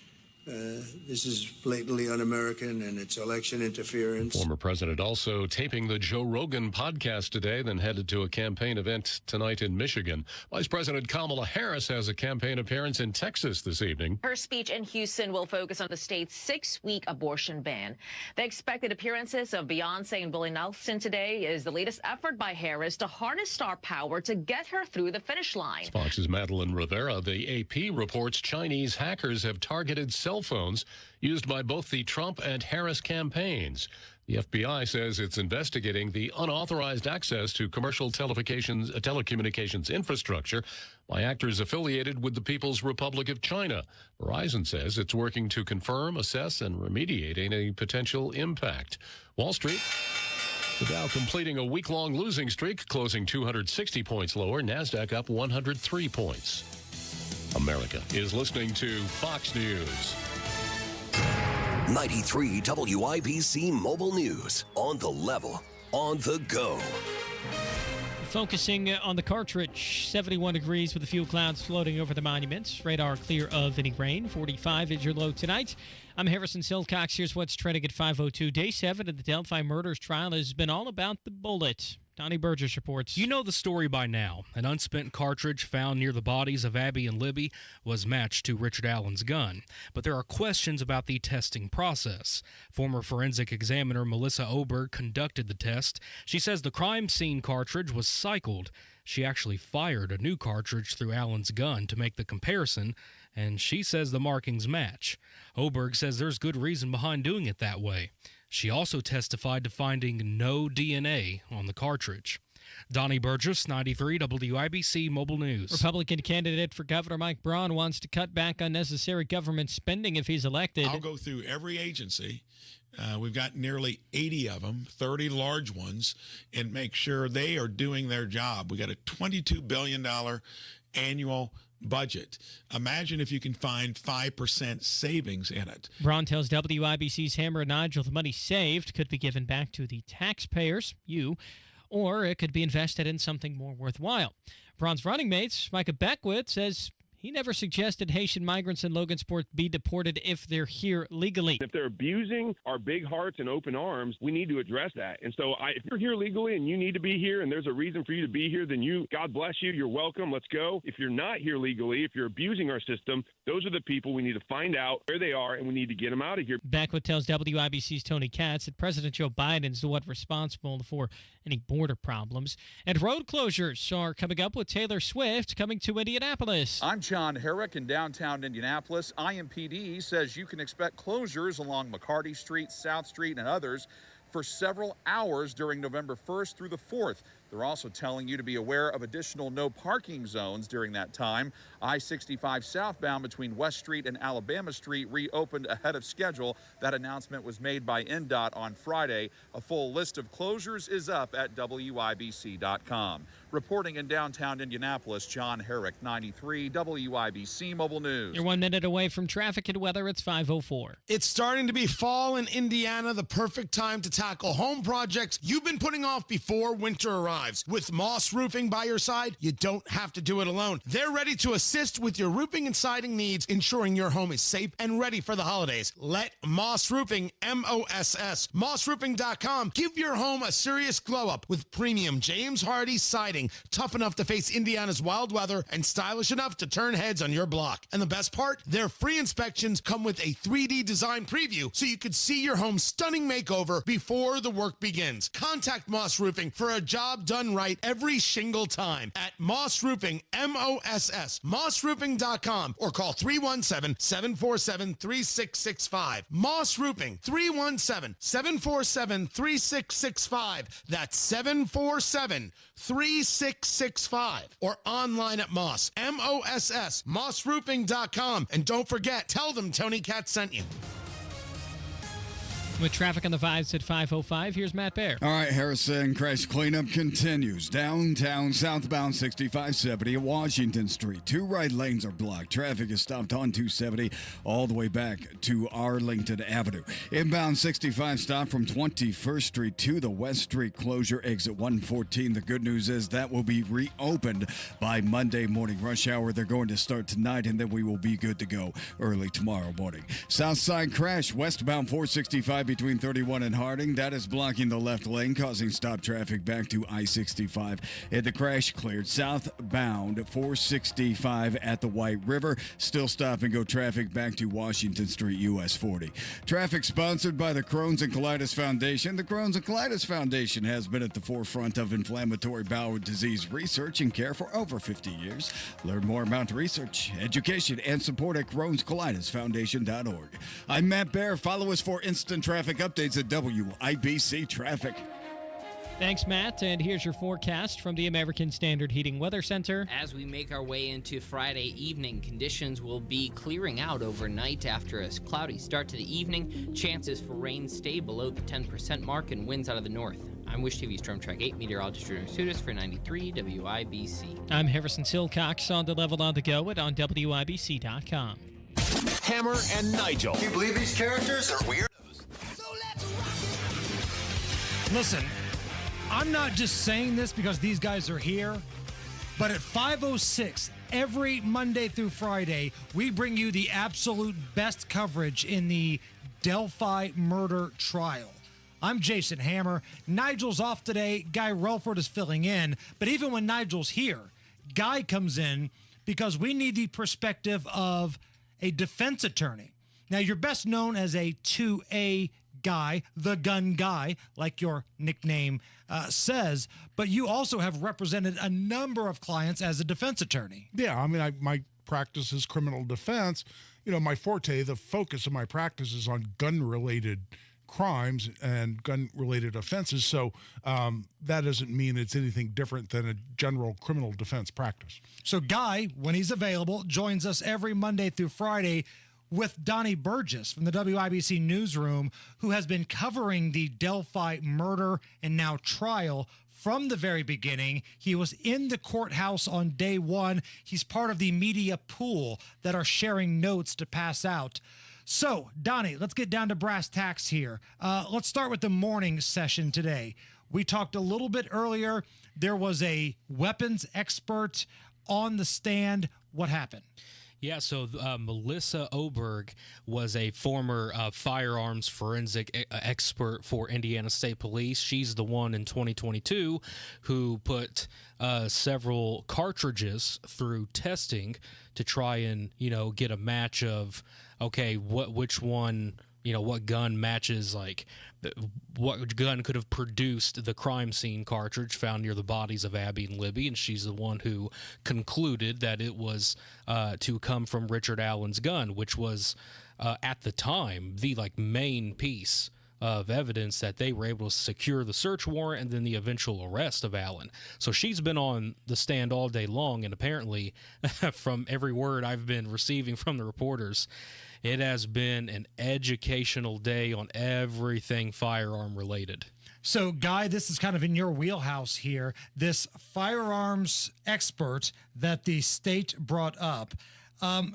This is blatantly un-American, and it's election interference. Former president also taping the Joe Rogan podcast today, then headed to a campaign event tonight in Michigan. Vice President Kamala Harris has a campaign appearance in Texas this evening. Her speech in Houston will focus on the state's 6-week abortion ban. The expected appearances of Beyonce and Willie Nelson today is the latest effort by Harris to harness star power to get her through the finish line. Fox's Madeline Rivera. The AP reports Chinese hackers have targeted cell phones used by both the Trump and Harris campaigns. The FBI says it's investigating the unauthorized access to commercial telecommunications infrastructure by actors affiliated with the People's Republic of China. Verizon says it's working to confirm, assess, and remediate any potential impact. Wall Street. The Dow completing a week-long losing streak, closing 260 points lower. NASDAQ up 103 points. America is listening to Fox News. 93 WIBC Mobile News. On the level, on the go. Focusing on the cartridge, 71 degrees with a few clouds floating over the monuments. Radar clear of any rain. 45 is your low tonight. I'm Harrison Silcox. Here's what's trending at 5:02. Day 7 of the Delphi murders trial has been all about the bullet. Donnie Burgess reports. You know the story by now. An unspent cartridge found near the bodies of Abby and Libby was matched to Richard Allen's gun. But there are questions about the testing process. Former forensic examiner Melissa Oberg conducted the test. She says the crime scene cartridge was cycled. She actually fired a new cartridge through Allen's gun to make the comparison, and she says the markings match. Oberg says there's good reason behind doing it that way. She also testified to finding no DNA on the cartridge. Donnie Burgess, 93 WIBC Mobile News. Republican candidate for Governor Mike Braun wants to cut back unnecessary government spending if he's elected. I'll go through every agency. We've got nearly 80 of them, 30 large ones, and make sure they are doing their job. We got a $22 billion annual budget. Imagine if you can find 5% savings in it. Braun tells WIBC's Hammer and Nigel the money saved could be given back to the taxpayers, you, or it could be invested in something more worthwhile. Braun's running mate, Micah Beckwith, says He never suggested Haitian migrants in Logansport be deported if they're here legally. If they're abusing our big hearts and open arms, we need to address that. And so if you're here legally and you need to be here and there's a reason for you to be here, then God bless you, you're welcome, let's go. If you're not here legally, if you're abusing our system, those are the people we need to find out where they are and we need to get them out of here. Beckwith tells WIBC's Tony Katz that President Joe Biden is the one responsible for any border problems. And road closures are coming up with Taylor Swift coming to Indianapolis. I'm John Herrick in downtown Indianapolis. IMPD says you can expect closures along McCarty Street, South Street, and others for several hours during November 1st through the 4th. They're also telling you to be aware of additional no parking zones during that time. I-65 southbound between West Street and Alabama Street reopened ahead of schedule. That announcement was made by NDOT on Friday. A full list of closures is up at WIBC.com. Reporting in downtown Indianapolis, John Herrick, 93 WIBC Mobile News. You're 1 minute away from traffic and weather. It's 5:04. It's starting to be fall in Indiana, the perfect time to tackle home projects you've been putting off before winter arrives. With Moss Roofing by your side, you don't have to do it alone. They're ready to assist with your roofing and siding needs, ensuring your home is safe and ready for the holidays. Let Moss Roofing, M-O-S-S, mossroofing.com, give your home a serious glow-up with premium James Hardy siding, tough enough to face Indiana's wild weather and stylish enough to turn heads on your block. And the best part, their free inspections come with a 3D design preview so you could see your home's stunning makeover before the work begins. Contact Moss Roofing for a job done right every single time at Moss Roofing, M-O-S-S, mossroofing.com, or call 317-747-3665. Moss Roofing, 317-747-3665. That's 747-3665. Or online at Moss, M-O-S-S, mossroofing.com. And don't forget, tell them Tony Katz sent you. With traffic on the 5s at 5:05, here's Matt Baer. All right, Harrison, crash cleanup continues. Downtown, southbound 6570 at Washington Street. 2 right lanes are blocked. Traffic is stopped on 270 all the way back to Arlington Avenue. Inbound 65 stop from 21st Street to the West Street closure, exit 114. The good news is that will be reopened by Monday morning rush hour. They're going to start tonight, and then we will be good to go early tomorrow morning. South side crash, westbound 465 between 31 and Harding. That is blocking the left lane, causing stop traffic back to I-65. And the crash cleared southbound 465 at the White River. Still stop and go traffic back to Washington Street, US 40. Traffic sponsored by the Crohn's and Colitis Foundation. The Crohn's and Colitis Foundation has been at the forefront of inflammatory bowel disease research and care for over 50 years. Learn more about research, education, and support at Crohn'sColitisFoundation.org. I'm Matt Baer. Follow us for instant traffic updates at WIBC Traffic. Thanks, Matt. And here's your forecast from the American Standard Heating Weather Center. As we make our way into Friday evening, conditions will be clearing out overnight after a cloudy start to the evening. Chances for rain stay below the 10% mark and winds out of the north. I'm Wish TV Storm Track 8 meteorologist Drew Sudas for 93 WIBC. I'm Harrison Silcox on the level on the go at on WIBC.com. Hammer and Nigel. Can you believe these characters are weirdos? Listen, I'm not just saying this because these guys are here, but at 5:06 every Monday through Friday, we bring you the absolute best coverage in the Delphi murder trial. I'm Jason Hammer. Nigel's off today. Guy Relford is filling in. But even when Nigel's here, Guy comes in because we need the perspective of a defense attorney. Now, you're best known as a 2A guy, the gun guy, like your nickname says, but you also have represented a number of clients as a defense attorney. Yeah, I mean, my practice is criminal defense. You know, my forte, the focus of my practice is on gun-related crimes and gun-related offenses, so that doesn't mean it's anything different than a general criminal defense practice. So Guy, when he's available, joins us every Monday through Friday with Donnie Burgess from the WIBC newsroom, who has been covering the Delphi murder and now trial from the very beginning. He was in the courthouse on day one. He's part of the media pool that are sharing notes to pass out. So, Donnie, let's get down to brass tacks here. Let's start with the morning session today. We talked a little bit earlier. There was a weapons expert on the stand. what happened? Yeah, so Melissa Oberg was a former firearms forensic expert for Indiana State Police. She's the one in 2022 who put several cartridges through testing to try and, get a match of, okay, which one, what gun matches, like, what gun could have produced the crime scene cartridge found near the bodies of Abby and Libby, and she's the one who concluded that it was to come from Richard Allen's gun, which was at the time the main piece of evidence that they were able to secure the search warrant and then the eventual arrest of Allen. So she's been on the stand all day long, and apparently from every word I've been receiving from the reporters, it has been an educational day on everything firearm related. So, Guy, this is kind of in your wheelhouse here. This firearms expert that the state brought up,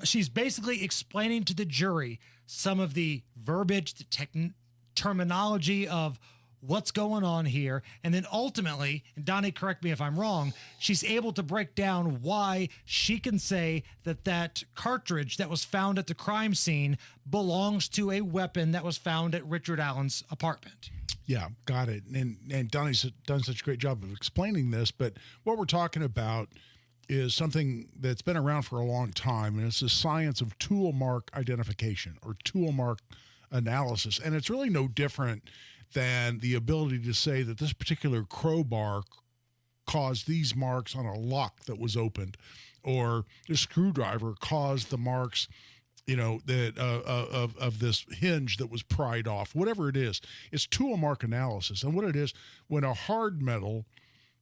she's basically explaining to the jury some of the verbiage, the terminology of what's going on here. And then ultimately, and Donnie, correct me if I'm wrong, she's able to break down why she can say that that cartridge that was found at the crime scene belongs to a weapon that was found at Richard Allen's apartment. Yeah, got it. And Donnie's done such a great job of explaining this, but what we're talking about is something that's been around for a long time, and it's the science of tool mark identification or tool mark analysis. And it's really no different than the ability to say that this particular crowbar caused these marks on a lock that was opened, or the screwdriver caused the marks, that of this hinge that was pried off. Whatever it is, it's tool mark analysis. And what it is, when a hard metal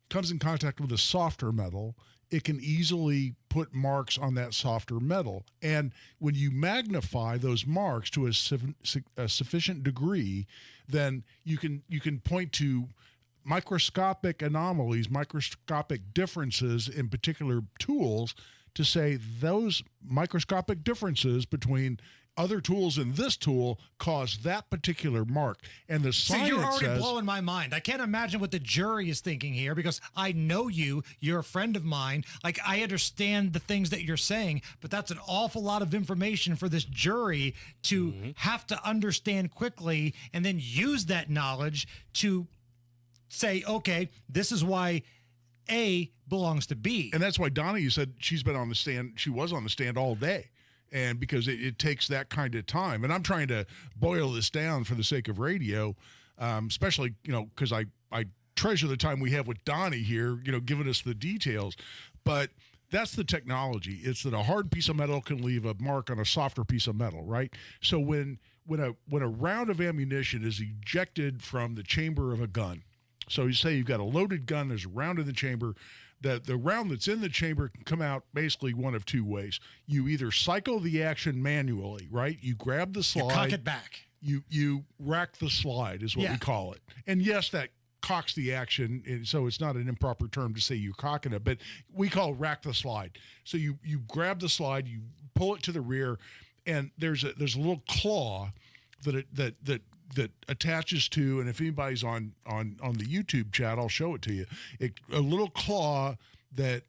comes in contact with a softer metal, it can easily put marks on that softer metal. And when you magnify those marks to a sufficient degree, then you can point to microscopic anomalies, microscopic differences in particular tools to say those microscopic differences between other tools in this tool cause that particular mark. And the science you're already blowing my mind. I can't imagine what the jury is thinking here, because I know you're a friend of mine. I understand the things that you're saying, but that's an awful lot of information for this jury to have to understand quickly and then use that knowledge to say, okay, this is why A belongs to B. And that's why Donnie said she's been on the stand. She was on the stand all day. And because it takes that kind of time. And I'm trying to boil this down for the sake of radio, especially, because I treasure the time we have with Donnie here, giving us the details. But that's the technology. It's that a hard piece of metal can leave a mark on a softer piece of metal, right? So when a round of ammunition is ejected from the chamber of a gun, so you say you've got a loaded gun, there's a round in the chamber, the round that's in the chamber can come out basically one of two ways. You either cycle the action manually, right? You grab the slide. You cock it back. You rack the slide is what we call it. And yes, that cocks the action, and so it's not an improper term to say you're cocking it, but we call rack the slide. So you grab the slide, you pull it to the rear, and there's a little claw that attaches to, and if anybody's on the YouTube chat, I'll show it to you. A little claw that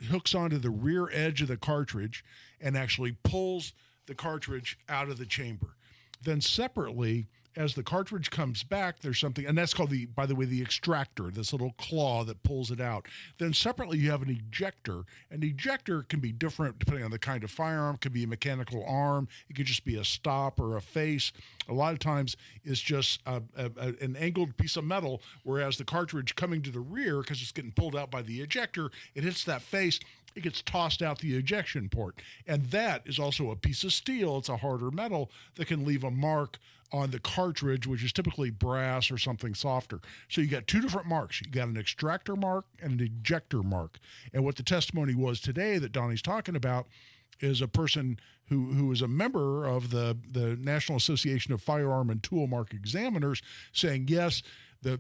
hooks onto the rear edge of the cartridge and actually pulls the cartridge out of the chamber. Then separately, as the cartridge comes back, there's something, and that's called by the way, the extractor, this little claw that pulls it out. Then separately, you have an ejector. An ejector can be different depending on the kind of firearm. It could be a mechanical arm. It could just be a stop or a face. A lot of times, it's just an angled piece of metal, whereas the cartridge coming to the rear, because it's getting pulled out by the ejector, it hits that face, it gets tossed out the ejection port. And that is also a piece of steel. It's a harder metal that can leave a mark on the cartridge, which is typically brass or something softer. So you got two different marks. You got an extractor mark and an ejector mark. And what the testimony was today that Donnie's talking about is a person who is a member of the National Association of Firearm and Tool Mark Examiners saying, yes, the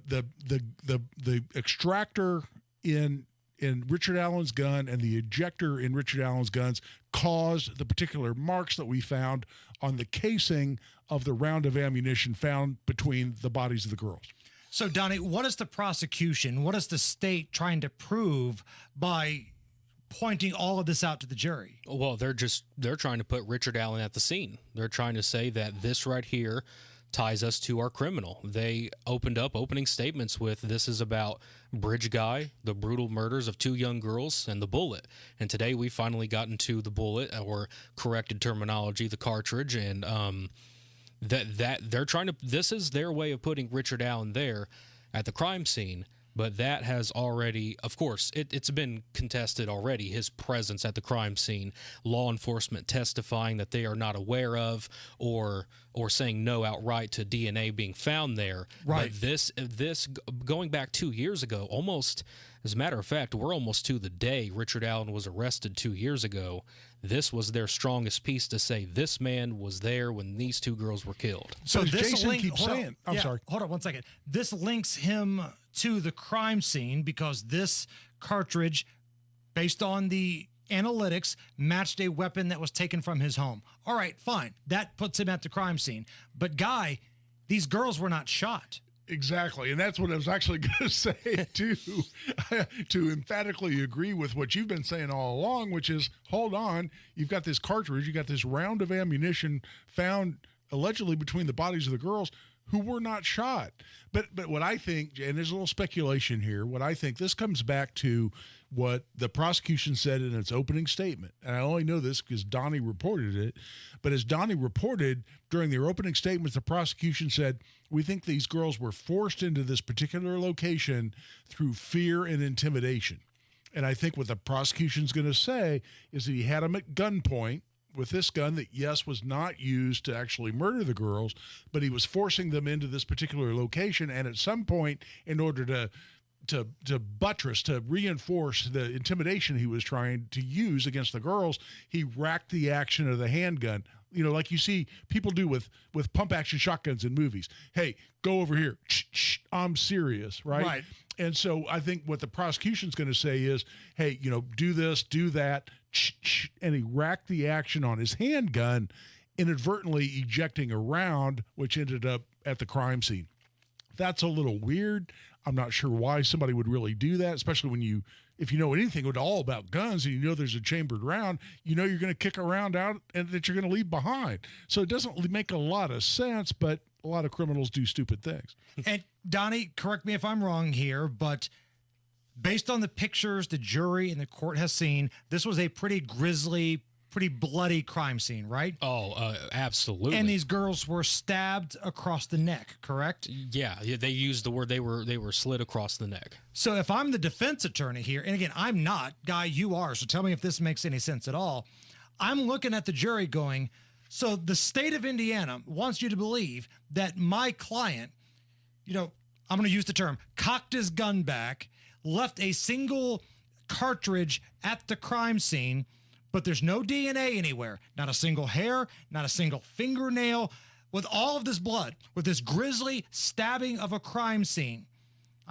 extractor in Richard Allen's gun and the ejector in Richard Allen's guns caused the particular marks that we found on the casing of the round of ammunition found between the bodies of the girls. So, Donnie, what is the prosecution, what is the state trying to prove by pointing all of this out to the jury? Well, they're trying to put Richard Allen at the scene. They're trying to say that this right here ties us to our criminal. They opened up opening statements with, this is about Bridge Guy, the brutal murders of 2 young girls, and the bullet. And today we finally gotten to the bullet, or corrected terminology, the cartridge, and that they're trying to, this is their way of putting Richard Allen there at the crime scene. But that has already, of course, it's been contested already, his presence at the crime scene, law enforcement testifying that they are not aware of, or saying no outright to DNA being found there. Right. But this going back 2 years ago, almost, as a matter of fact, we're almost to the day Richard Allen was arrested 2 years ago. This was their strongest piece to say this man was there when these 2 girls were killed. So this Jason link, keeps saying, I'm sorry. Hold on 1 second. This links him to the crime scene because this cartridge, based on the analytics, matched a weapon that was taken from his home. All right, fine. That puts him at the crime scene. But Guy, these girls were not shot. Exactly. And that's what I was actually going to say, too, to emphatically agree with what you've been saying all along, which is, hold on, you've got this cartridge, you got this round of ammunition found allegedly between the bodies of the girls who were not shot. But what I think, and there's a little speculation here, what I think this comes back to what the prosecution said in its opening statement. And I only know this because Donnie reported it. But as Donnie reported, during their opening statement, the prosecution said, we think these girls were forced into this particular location through fear and intimidation. And I think what the prosecution's going to say is that he had them at gunpoint with this gun that, yes, was not used to actually murder the girls, but he was forcing them into this particular location. And at some point, in order to buttress, to reinforce the intimidation he was trying to use against the girls, he racked the action of the handgun. You know, like you see people do with pump action shotguns in movies. Hey, go over here. I'm serious, right? Right. And so I think what the prosecution's going to say is, hey, you know, do this, do that. And he racked the action on his handgun, inadvertently ejecting a round, which ended up at the crime scene. That's a little weird. I'm not sure why somebody would really do that, especially if you know anything at all about guns and you know there's a chambered round, you know you're going to kick a round out and that you're going to leave behind. So it doesn't make a lot of sense, but a lot of criminals do stupid things. And Donnie, correct me if I'm wrong here, but based on the pictures the jury and the court has seen, this was a pretty grisly, pretty bloody crime scene, right? Oh, absolutely. And these girls were stabbed across the neck, correct? Yeah, they used the word they were slit across the neck. So if I'm the defense attorney here, and again, I'm not, Guy, you are, so tell me if this makes any sense at all. I'm looking at the jury going, so the state of Indiana wants you to believe that my client, you know, I'm going to use the term, cocked his gun back, left a single cartridge at the crime scene, but there's no DNA anywhere. Not a single hair, not a single fingernail. With all of this blood, with this grisly stabbing of a crime scene,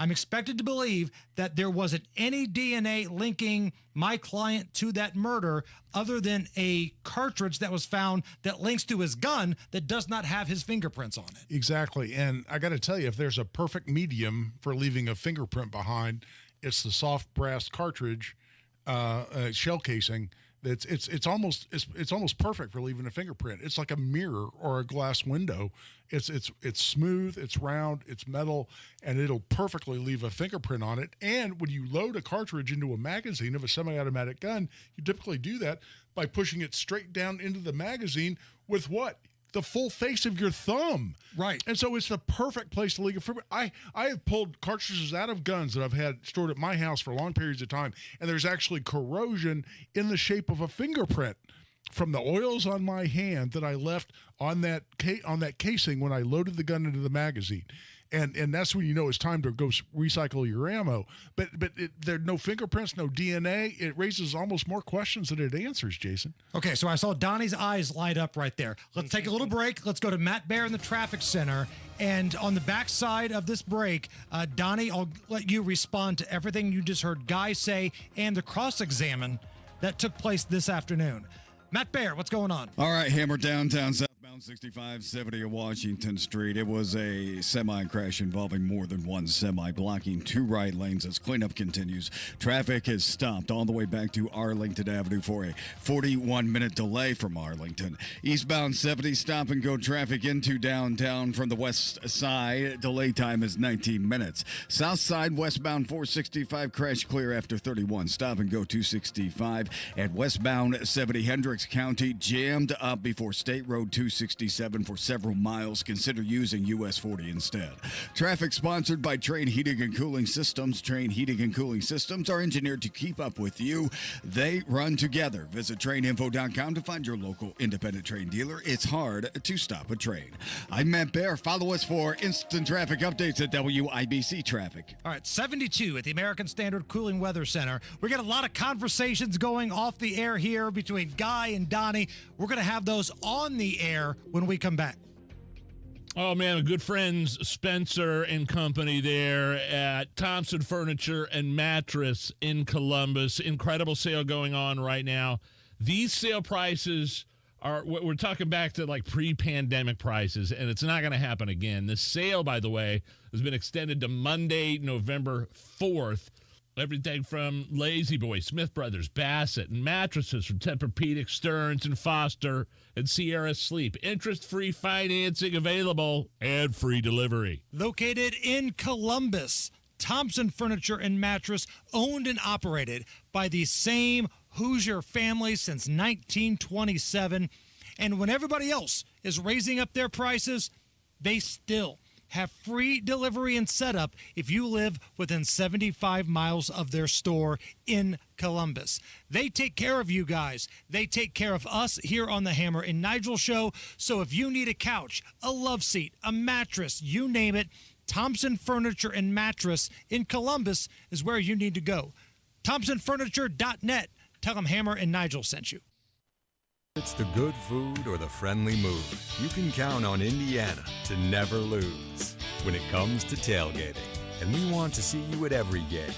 I'm expected to believe that there wasn't any DNA linking my client to that murder other than a cartridge that was found that links to his gun that does not have his fingerprints on it. Exactly. And I got to tell you, if there's a perfect medium for leaving a fingerprint behind, it's the soft brass cartridge shell casing. It's almost perfect for leaving a fingerprint. It's like a mirror or a glass window. It's smooth, it's round, it's metal, and it'll perfectly leave a fingerprint on it. And when you load a cartridge into a magazine of a semi-automatic gun, you typically do that by pushing it straight down into the magazine with what? The full face of your thumb. Right. And so it's the perfect place to leave a fingerprint. I have pulled cartridges out of guns that I've had stored at my house for long periods of time, and there's actually corrosion in the shape of a fingerprint from the oils on my hand that I left on that casing when I loaded the gun into the magazine. And that's when you know it's time to go recycle your ammo. But there are no fingerprints, no DNA. It raises almost more questions than it answers, Jason. Okay, so I saw Donnie's eyes light up right there. Let's take a little break. Let's go to Matt Baer in the traffic center. And on the backside of this break, Donnie, I'll let you respond to everything you just heard Guy say and the cross-examine that took place this afternoon. Matt Baer, what's going on? All right, Hammer downtown, southbound Downtown 6570 of Washington Street. It was a semi-crash involving more than one semi, blocking two right lanes as cleanup continues. Traffic is stopped all the way back to Arlington Avenue for a 41-minute delay from Arlington. Eastbound 70 stop-and-go traffic into downtown from the west side. Delay time is 19 minutes. South side westbound 465 crash clear after 31. Stop-and-go 265 at westbound 70 Hendricks County jammed up before State Road 267 for several miles. Consider using US 40 instead. Traffic sponsored by Train Heating and Cooling Systems. Train Heating and Cooling Systems are engineered to keep up with you. They run together. Visit traininfo.com to find your local independent Train dealer. It's hard to stop a train. I'm Matt Bear. Follow us for instant traffic updates at WIBC Traffic. All right, 72 at the American Standard Cooling Weather Center. We got a lot of conversations going off the air here between Guy and Donnie. We're going to have those on the air when we come back. Oh, man, good friends Spencer and company there at Thompson Furniture and Mattress in Columbus. Incredible sale going on right now. These sale prices are, we're talking back to like pre-pandemic prices, and it's not going to happen again. The sale, by the way, has been extended to Monday, November 4th. Everything from Lazy Boy, Smith Brothers, Bassett, and mattresses from Tempur-Pedic, Stearns, and Foster, and Sierra Sleep. Interest-free financing available and free delivery. Located in Columbus, Thompson Furniture and Mattress, owned and operated by the same Hoosier family since 1927. And when everybody else is raising up their prices, they still have free delivery and setup if you live within 75 miles of their store in Columbus. They take care of you guys. They take care of us here on the Hammer and Nigel show. So if you need a couch, a love seat, a mattress, you name it, Thompson Furniture and Mattress in Columbus is where you need to go. ThompsonFurniture.net. Tell them Hammer and Nigel sent you. It's the good food or the friendly mood. You can count on Indiana to never lose when it comes to tailgating. And we want to see you at every game.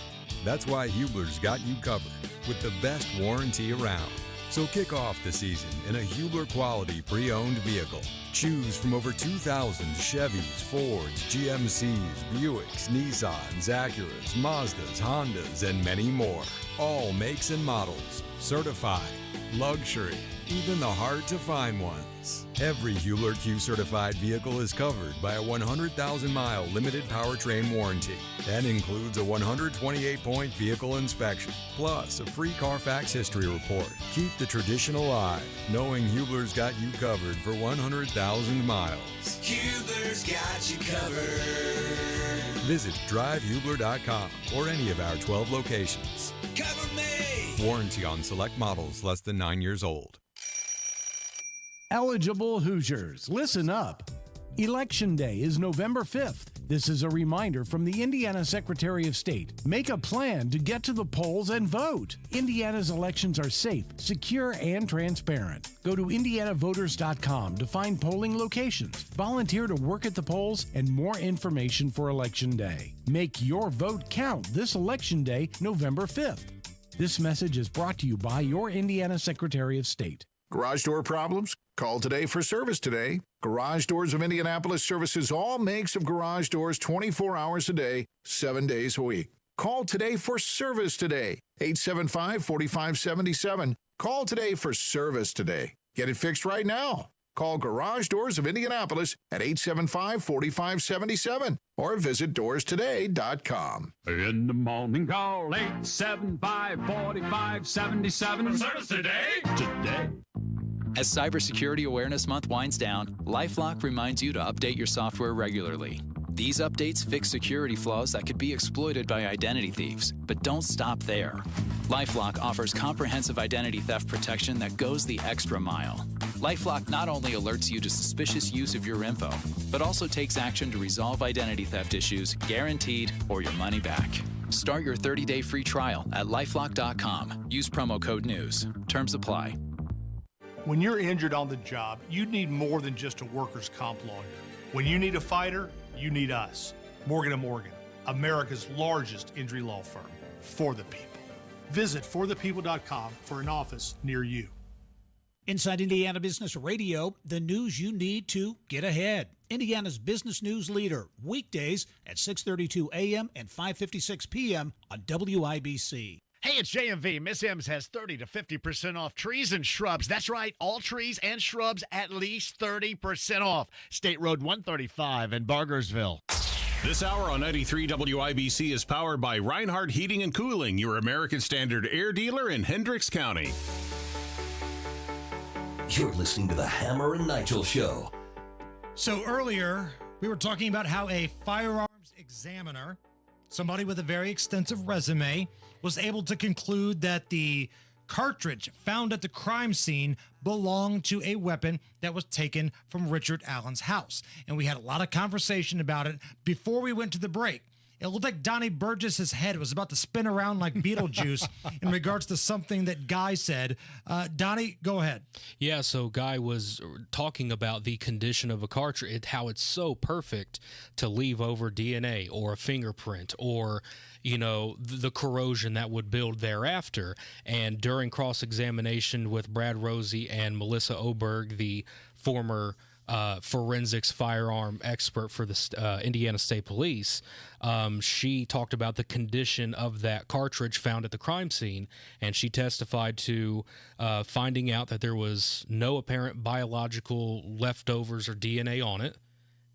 That's why Hubler's got you covered with the best warranty around. So kick off the season in a Hubler quality pre-owned vehicle. Choose from over 2,000 Chevys, Fords, GMCs, Buicks, Nissans, Acuras, Mazdas, Hondas, and many more. All makes and models. Certified. Luxury. Even the hard-to-find ones. Every Hubler Q-certified vehicle is covered by a 100,000-mile limited powertrain warranty. That includes a 128-point vehicle inspection, plus a free Carfax history report. Keep the tradition alive, knowing Hubler's got you covered for 100,000 miles. Hubler's got you covered. Visit drivehubler.com or any of our 12 locations. Cover me! Warranty on select models less than 9 years old. Eligible Hoosiers, listen up. Election Day is November 5th. This is a reminder from the Indiana Secretary of State. Make a plan to get to the polls and vote. Indiana's elections are safe, secure, and transparent. Go to indianavoters.com to find polling locations, volunteer to work at the polls, and more information for Election Day. Make your vote count this Election Day, November 5th. This message is brought to you by your Indiana Secretary of State. Garage door problems? Call today for service today. Garage Doors of Indianapolis services all makes of garage doors 24 hours a day, 7 days a week. Call today for service today. 875-4577. Call today for service today. Get it fixed right now. Call Garage Doors of Indianapolis at 875-4577 or visit doorstoday.com. In the morning, call 875-4577. Service today. As Cybersecurity Awareness Month winds down, LifeLock reminds you to update your software regularly. These updates fix security flaws that could be exploited by identity thieves. But don't stop there. LifeLock offers comprehensive identity theft protection that goes the extra mile. LifeLock not only alerts you to suspicious use of your info, but also takes action to resolve identity theft issues, guaranteed, or your money back. Start your 30-day free trial at LifeLock.com. Use promo code NEWS. Terms apply. When you're injured on the job, you need more than just a workers' comp lawyer. When you need a fighter, you need us. Morgan & Morgan, America's largest injury law firm. For the people. Visit forthepeople.com for an office near you. Inside Indiana Business Radio, the news you need to get ahead. Indiana's business news leader, weekdays at 6:32 a.m. and 5:56 p.m. on WIBC. Hey, it's JMV. Miss M's has 30 to 50% off trees and shrubs. That's right, all trees and shrubs at least 30% off. State Road 135 in Bargersville. This hour on 93 WIBC is powered by Reinhardt Heating and Cooling, your American Standard air dealer in Hendricks County. You're listening to the Hammer and Nigel Show. So earlier, we were talking about how a firearms examiner, somebody with a very extensive resume, was able to conclude that the cartridge found at the crime scene belonged to a weapon that was taken from Richard Allen's house. And we had a lot of conversation about it before we went to the break. It looked like Donnie Burgess's head was about to spin around like Beetlejuice in regards to something that Guy said. Donnie, go ahead. Yeah, so Guy was talking about the condition of a cartridge, how it's so perfect to leave over DNA or a fingerprint or, you know, the corrosion that would build thereafter. And during cross-examination with Brad Rosie and Melissa Oberg, the former forensics firearm expert for the Indiana State Police, she talked about the condition of that cartridge found at the crime scene, and she testified to finding out that there was no apparent biological leftovers or DNA on it,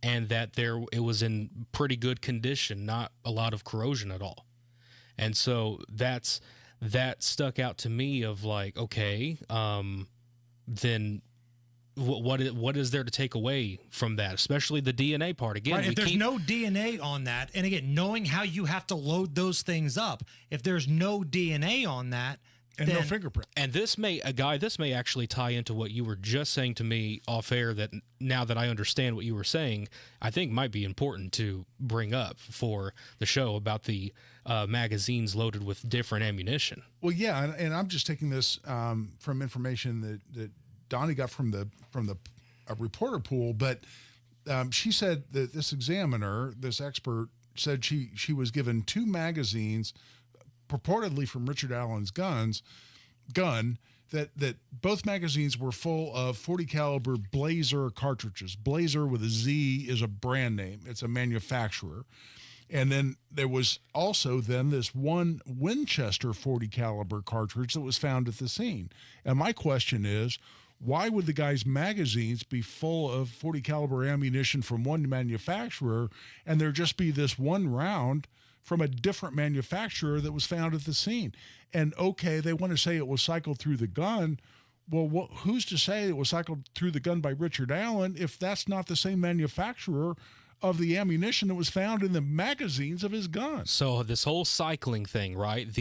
and that it was in pretty good condition, not a lot of corrosion at all. And so that stuck out to me of like, okay, then what is there to take away from that, especially the DNA part? Again, right, if there's no DNA on that, and again, knowing how you have to load those things up, if there's no DNA on that, and no fingerprint. And this may actually tie into what you were just saying to me off air, that now that I understand what you were saying, I think might be important to bring up for the show about the magazines loaded with different ammunition. Well, yeah, and I'm just taking this from information that Donnie got from the reporter pool, but she said that this examiner, this expert, said she was given 2 magazines purportedly from Richard Allen's gun, that both magazines were full of 40 caliber Blazer cartridges. Blazer with a Z is a brand name. It's a manufacturer. And then there was also then this one Winchester 40 caliber cartridge that was found at the scene. And my question is, why would the guy's magazines be full of 40 caliber ammunition from one manufacturer and there just be this one round from a different manufacturer that was found at the scene? And okay, they want to say it was cycled through the gun. Well, who's to say it was cycled through the gun by Richard Allen if that's not the same manufacturer of the ammunition that was found in the magazines of his gun? So this whole cycling thing, right?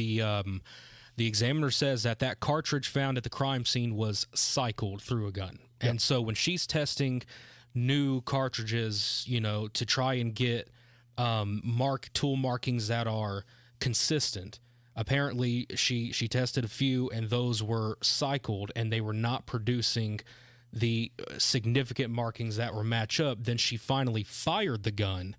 The examiner says that cartridge found at the crime scene was cycled through a gun. Yep. And so when she's testing new cartridges, you know, to try and get tool markings that are consistent, apparently she tested a few and those were cycled and they were not producing the significant markings that were match up. Then she finally fired the gun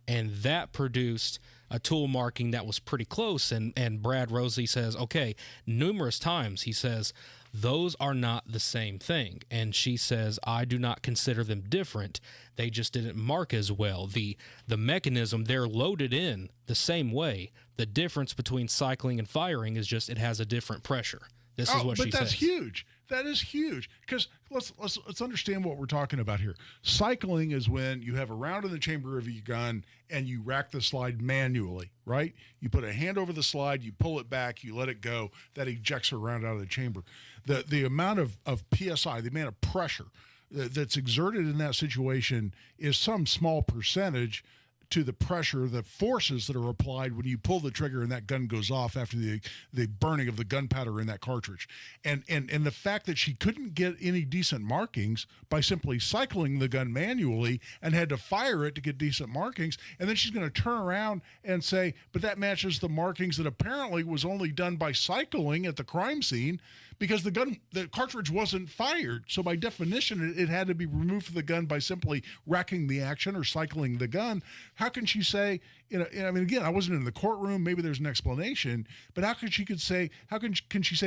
and that produced a tool marking that was pretty close. And Brad Rosie says, okay, numerous times he says, those are not the same thing. And she says, I do not consider them different. They just didn't mark as well. The mechanism, they're loaded in the same way. The difference between cycling and firing is just it has a different pressure. This is what she says. But that's huge. That is huge, because let's understand what we're talking about here. Cycling is when you have a round in the chamber of your gun and you rack the slide manually, right? You put a hand over the slide, you pull it back, you let it go, that ejects a round out of the chamber. The amount of PSI, the amount of pressure that's exerted in that situation is some small percentage to the pressure, the forces that are applied when you pull the trigger and that gun goes off after the burning of the gunpowder in that cartridge. And the fact that she couldn't get any decent markings by simply cycling the gun manually and had to fire it to get decent markings, and then she's going to turn around and say, but that matches the markings that apparently was only done by cycling at the crime scene, because the cartridge wasn't fired. So by definition, it had to be removed from the gun by simply racking the action or cycling the gun. How can she say, I mean, again, I wasn't in the courtroom. Maybe there's an explanation, but how can she say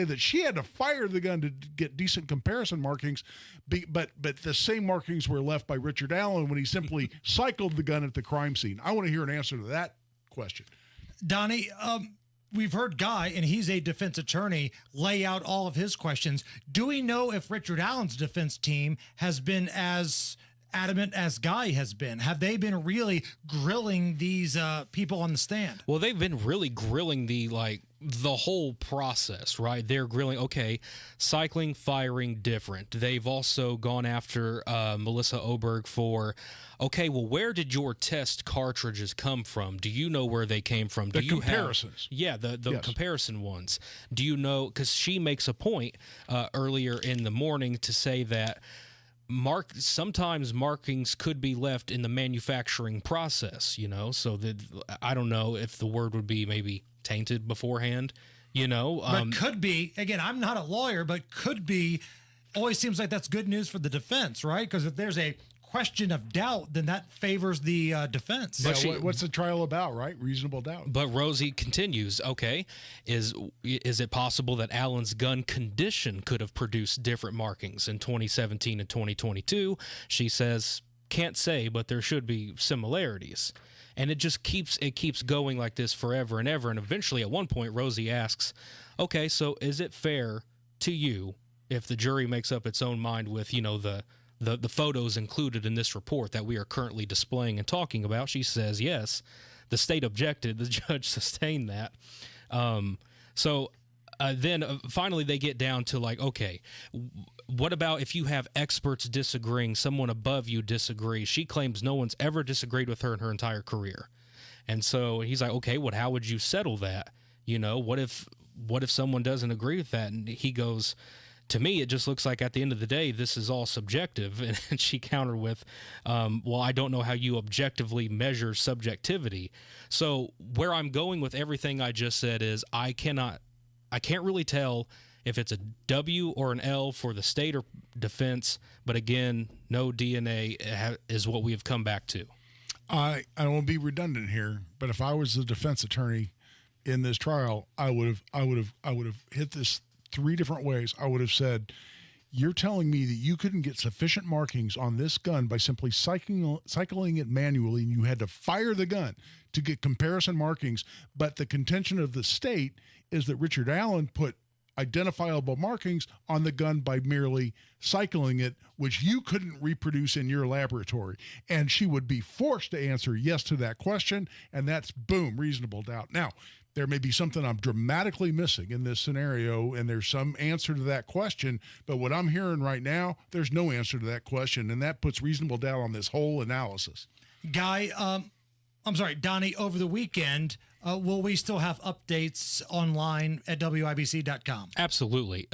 that she had to fire the gun to get decent comparison markings, but the same markings were left by Richard Allen when he simply cycled the gun at the crime scene? I want to hear an answer to that question. Donnie, we've heard Guy, and he's a defense attorney, lay out all of his questions. Do we know if Richard Allen's defense team has been as adamant as Guy has been? Have they been really grilling these people on the stand? Well, they've been really grilling the whole process, right? They're grilling, okay, cycling, firing, different. They've also gone after Melissa Oberg for, okay, well, where did your test cartridges come from? Do you know where they came from? The comparisons. The Yes. comparison ones. Do you know, because she makes a point earlier in the morning to say that sometimes markings could be left in the manufacturing process, so that I don't know if the word would be maybe tainted beforehand, But could be, again, I'm not a lawyer, but could be, always seems like that's good news for the defense, right? Because if there's a question of doubt, then that favors the defense. Yeah, what's the trial about, right? Reasonable doubt. But Rosie continues, okay, is it possible that Allen's gun condition could have produced different markings in 2017 and 2022? She says, can't say, but there should be similarities. And it just keeps going like this forever and ever. And eventually, at one point, Rosie asks, okay, so is it fair to you if the jury makes up its own mind with, the photos included in this report that we are currently displaying and talking about? She says, yes. The state objected. The judge sustained that. Then finally they get down to okay, what about if you have experts disagreeing, someone above you disagrees? She claims no one's ever disagreed with her in her entire career. And so he's like, okay, well, how would you settle that? What if someone doesn't agree with that? And he goes, to me, it just looks like at the end of the day, this is all subjective. And she countered with, well, I don't know how you objectively measure subjectivity. So where I'm going with everything I just said is I can't really tell if it's a W or an L for the state or defense. But again, no DNA is what we have come back to. I won't be redundant here, but if I was the defense attorney in this trial, I would have hit this three different ways. I would have said, you're telling me that you couldn't get sufficient markings on this gun by simply cycling it manually, and you had to fire the gun to get comparison markings. But the contention of the state is that Richard Allen put identifiable markings on the gun by merely cycling it, which you couldn't reproduce in your laboratory. And she would be forced to answer yes to that question, and that's, boom, reasonable doubt. Now, there may be something I'm dramatically missing in this scenario, and there's some answer to that question, but what I'm hearing right now, there's no answer to that question, and that puts reasonable doubt on this whole analysis. Guy, Donnie, over the weekend, will we still have updates online at WIBC.com? Absolutely.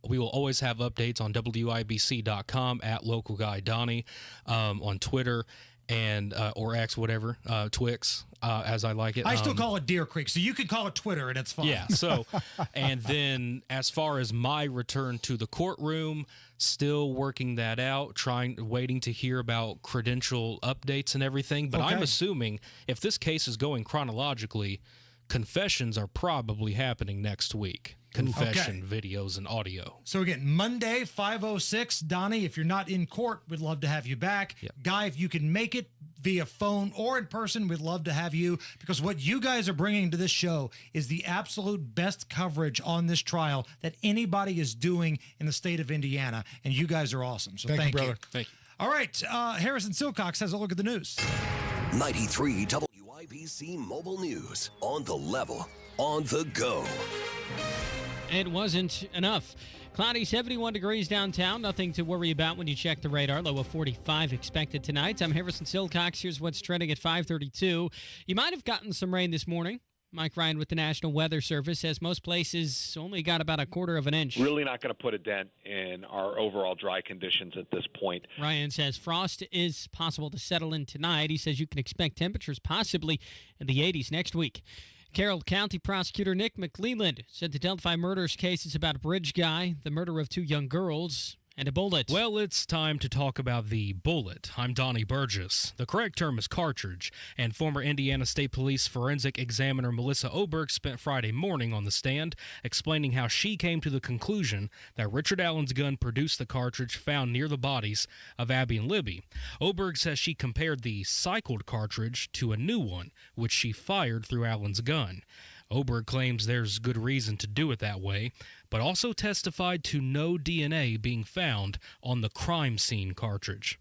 We will always have updates on WIBC.com at Local Guy Donnie, on Twitter and or X, whatever, Twix, as I like it. I still call it Deer Creek, so you can call it Twitter, and it's fine. Yeah, so, and then as far as my return to the courtroom, still working that out, waiting to hear about credential updates and everything. But I'm assuming if this case is going chronologically, confessions are probably happening next week. Confession videos and audio. So again, Monday, 5:06. Donnie, if you're not in court, we'd love to have you back. Yep. Guy, if you can make it via phone or in person, we'd love to have you, because what you guys are bringing to this show is the absolute best coverage on this trial that anybody is doing in the state of Indiana, and you guys are awesome. So thank you, brother. Thank you. All right, Harrison Silcox has a look at the news. 93 WIBC Mobile News. On the level, on the go. It wasn't enough. Cloudy, 71 degrees downtown. Nothing to worry about when you check the radar. Low of 45 expected tonight. I'm Harrison Silcox. Here's what's trending at 5:32. You might have gotten some rain this morning. Mike Ryan with the National Weather Service says most places only got about a quarter of an inch. Really not going to put a dent in our overall dry conditions at this point. Ryan says frost is possible to settle in tonight. He says you can expect temperatures possibly in the 80s next week. Carroll County Prosecutor Nick McClelland said the Delphi murders case is about a bridge guy, the murder of two young girls, and a bullet. Well, it's time to talk about the bullet. I'm Donnie Burgess. The correct term is cartridge, and former Indiana State Police forensic examiner Melissa Oberg spent Friday morning on the stand explaining how she came to the conclusion that Richard Allen's gun produced the cartridge found near the bodies of Abby and Libby. Oberg says she compared the cycled cartridge to a new one, which she fired through Allen's gun. Oberg claims there's good reason to do it that way, but also testified to no DNA being found on the crime scene cartridge.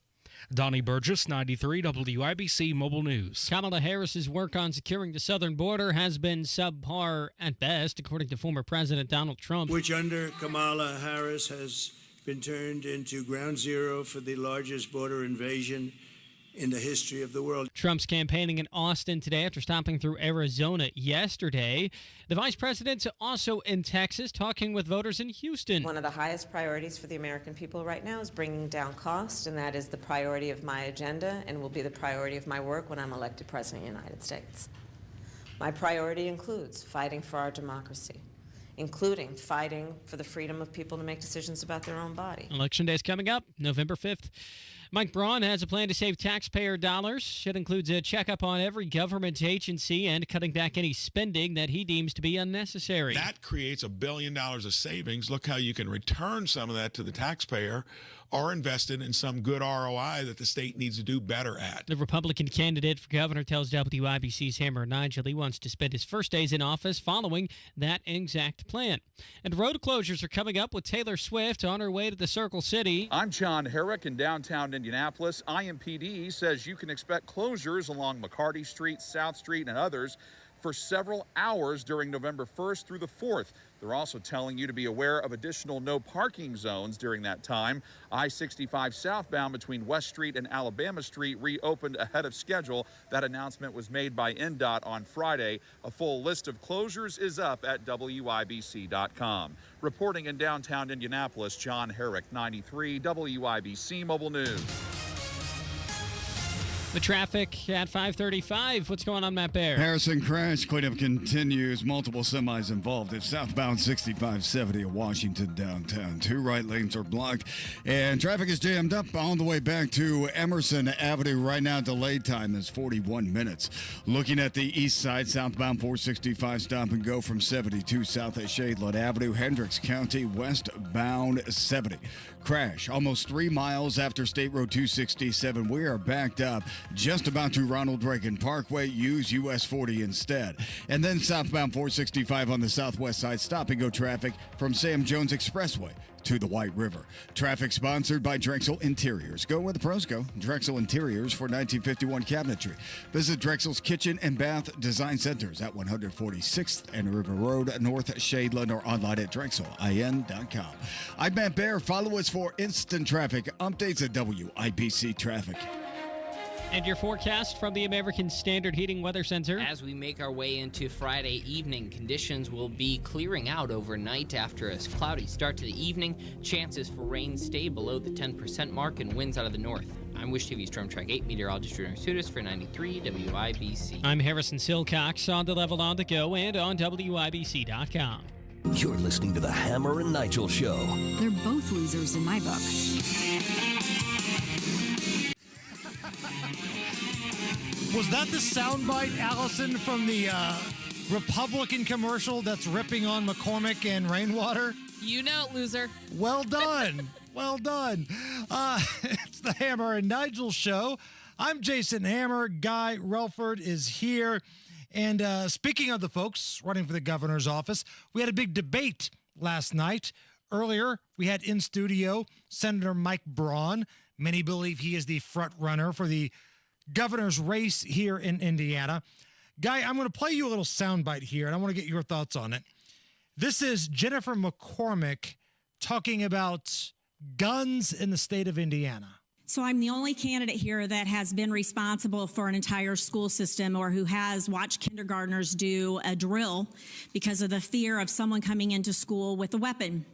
Donnie Burgess, 93 WIBC Mobile News. Kamala Harris's work on securing the southern border has been subpar at best, according to former President Donald Trump. Which under Kamala Harris has been turned into ground zero for the largest border invasion in the history of the world. Trump's campaigning in Austin today after stopping through Arizona yesterday. The vice president's also in Texas talking with voters in Houston. One of the highest priorities for the American people right now is bringing down cost, and that is the priority of my agenda and will be the priority of my work when I'm elected President of the United States. My priority includes fighting for our democracy, including fighting for the freedom of people to make decisions about their own body. Election day is coming up, November 5th. Mike Braun has a plan to save taxpayer dollars. It includes a checkup on every government agency and cutting back any spending that he deems to be unnecessary. That creates $1 billion of savings. Look how you can return some of that to the taxpayer or invest it in some good ROI that the state needs to do better at. The Republican candidate for governor tells WIBC's Hammer Nigel he wants to spend his first days in office following that exact plan. And road closures are coming up with Taylor Swift on her way to the Circle City. I'm John Herrick in downtown Indianapolis. IMPD says you can expect closures along McCarty Street, South Street, and others for several hours during November 1st through the 4th. They're also telling you to be aware of additional no parking zones during that time. I-65 southbound between West Street and Alabama Street reopened ahead of schedule. That announcement was made by NDOT on Friday. A full list of closures is up at WIBC.com. Reporting in downtown Indianapolis, John Herrick, 93 WIBC Mobile News. The traffic at 535. What's going on, Matt Bear? Harrison crash cleanup continues. Multiple semis involved. It's southbound 6570 of Washington downtown. 2 right lanes are blocked, and traffic is jammed up on the way back to Emerson Avenue. Right now, delayed time is 41 minutes. Looking at the east side, southbound 465 stop and go from 72 south at Shadeland Avenue, Hendricks County, westbound 70. Crash almost 3 miles after State Road 267. We are backed up just about to Ronald Reagan Parkway. Use US 40 instead. And then southbound 465 on the southwest side, stop and go traffic from Sam Jones Expressway to the White River. Traffic sponsored by Drexel Interiors. Go where the pros go. Drexel Interiors for 1951 cabinetry. Visit Drexel's Kitchen and Bath Design Centers at 146th and River Road, North Shadeland, or online at drexelin.com. I'm Matt Bear. Follow us for instant traffic updates at WIBC Traffic. And your forecast from the American Standard Heating Weather Center. As we make our way into Friday evening, conditions will be clearing out overnight after a cloudy start to the evening. Chances for rain stay below the 10% mark and winds out of the north. I'm Wish TV Storm Track 8 meteorologist Drew Sudas for 93 WIBC. I'm Harrison Silcox on the Level on the Go and on WIBC.com. You're listening to the Hammer and Nigel Show. They're both losers in my book. Was that the soundbite, Allison, from the Republican commercial that's ripping on McCormick and Rainwater? You know it, loser. Well done. Well done. It's the Hammer and Nigel Show. I'm Jason Hammer. Guy Relford is here. And speaking of the folks running for the governor's office, we had a big debate last night. Earlier, we had in studio Senator Mike Braun. Many believe he is the front runner for the governor's race here in Indiana. Guy, I'm going to play you a little soundbite here, and I want to get your thoughts on it. This is Jennifer McCormick talking about guns in the state of Indiana. So I'm the only candidate here that has been responsible for an entire school system or who has watched kindergartners do a drill because of the fear of someone coming into school with a weapon.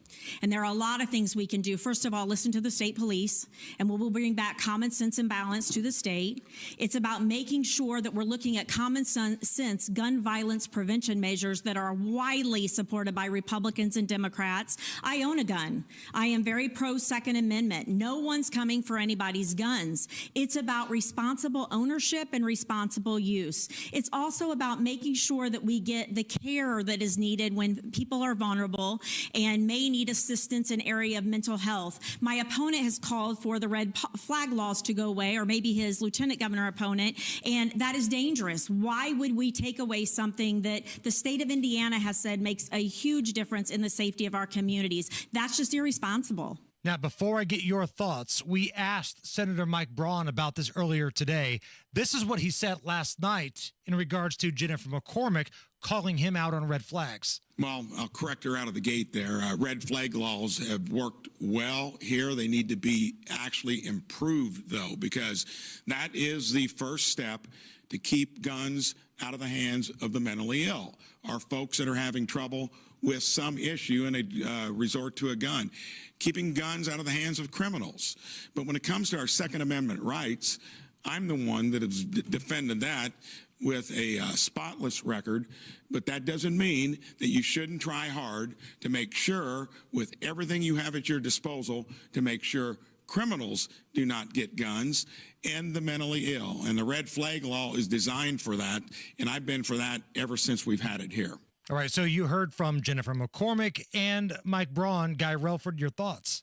And there are a lot of things we can do. First of all, listen to the state police, and we'll bring back common sense and balance to the state. It's about making sure that we're looking at common sense gun violence prevention measures that are widely supported by Republicans and Democrats. I own a gun. I am very pro Second Amendment. No one's coming for anybody's guns. It's about responsible ownership and responsible use. It's also about making sure that we get the care that is needed when people are vulnerable and may need assistance in area of mental health. My opponent has called for the red flag laws to go away, or maybe his lieutenant governor opponent, and that is dangerous. Why would we take away something that the state of Indiana has said makes a huge difference in the safety of our communities? That's just irresponsible. Now, before I get your thoughts, we asked Senator Mike Braun about this earlier today. This is what he said last night in regards to Jennifer McCormick calling him out on red flags. Well, I'll correct her out of the gate there. Red flag laws have worked well here. They need to be actually improved, though, because that is the first step to keep guns out of the hands of the mentally ill, or folks that are having trouble with some issue and they resort to a gun. Keeping guns out of the hands of criminals. But when it comes to our Second Amendment rights, I'm the one that has defended that with a spotless record, but that doesn't mean that you shouldn't try hard to make sure, with everything you have at your disposal, to make sure criminals do not get guns and the mentally ill. And the red flag law is designed for that, and I've been for that ever since we've had it here. All right, so you heard from Jennifer McCormick and Mike Braun. Guy Relford, your thoughts?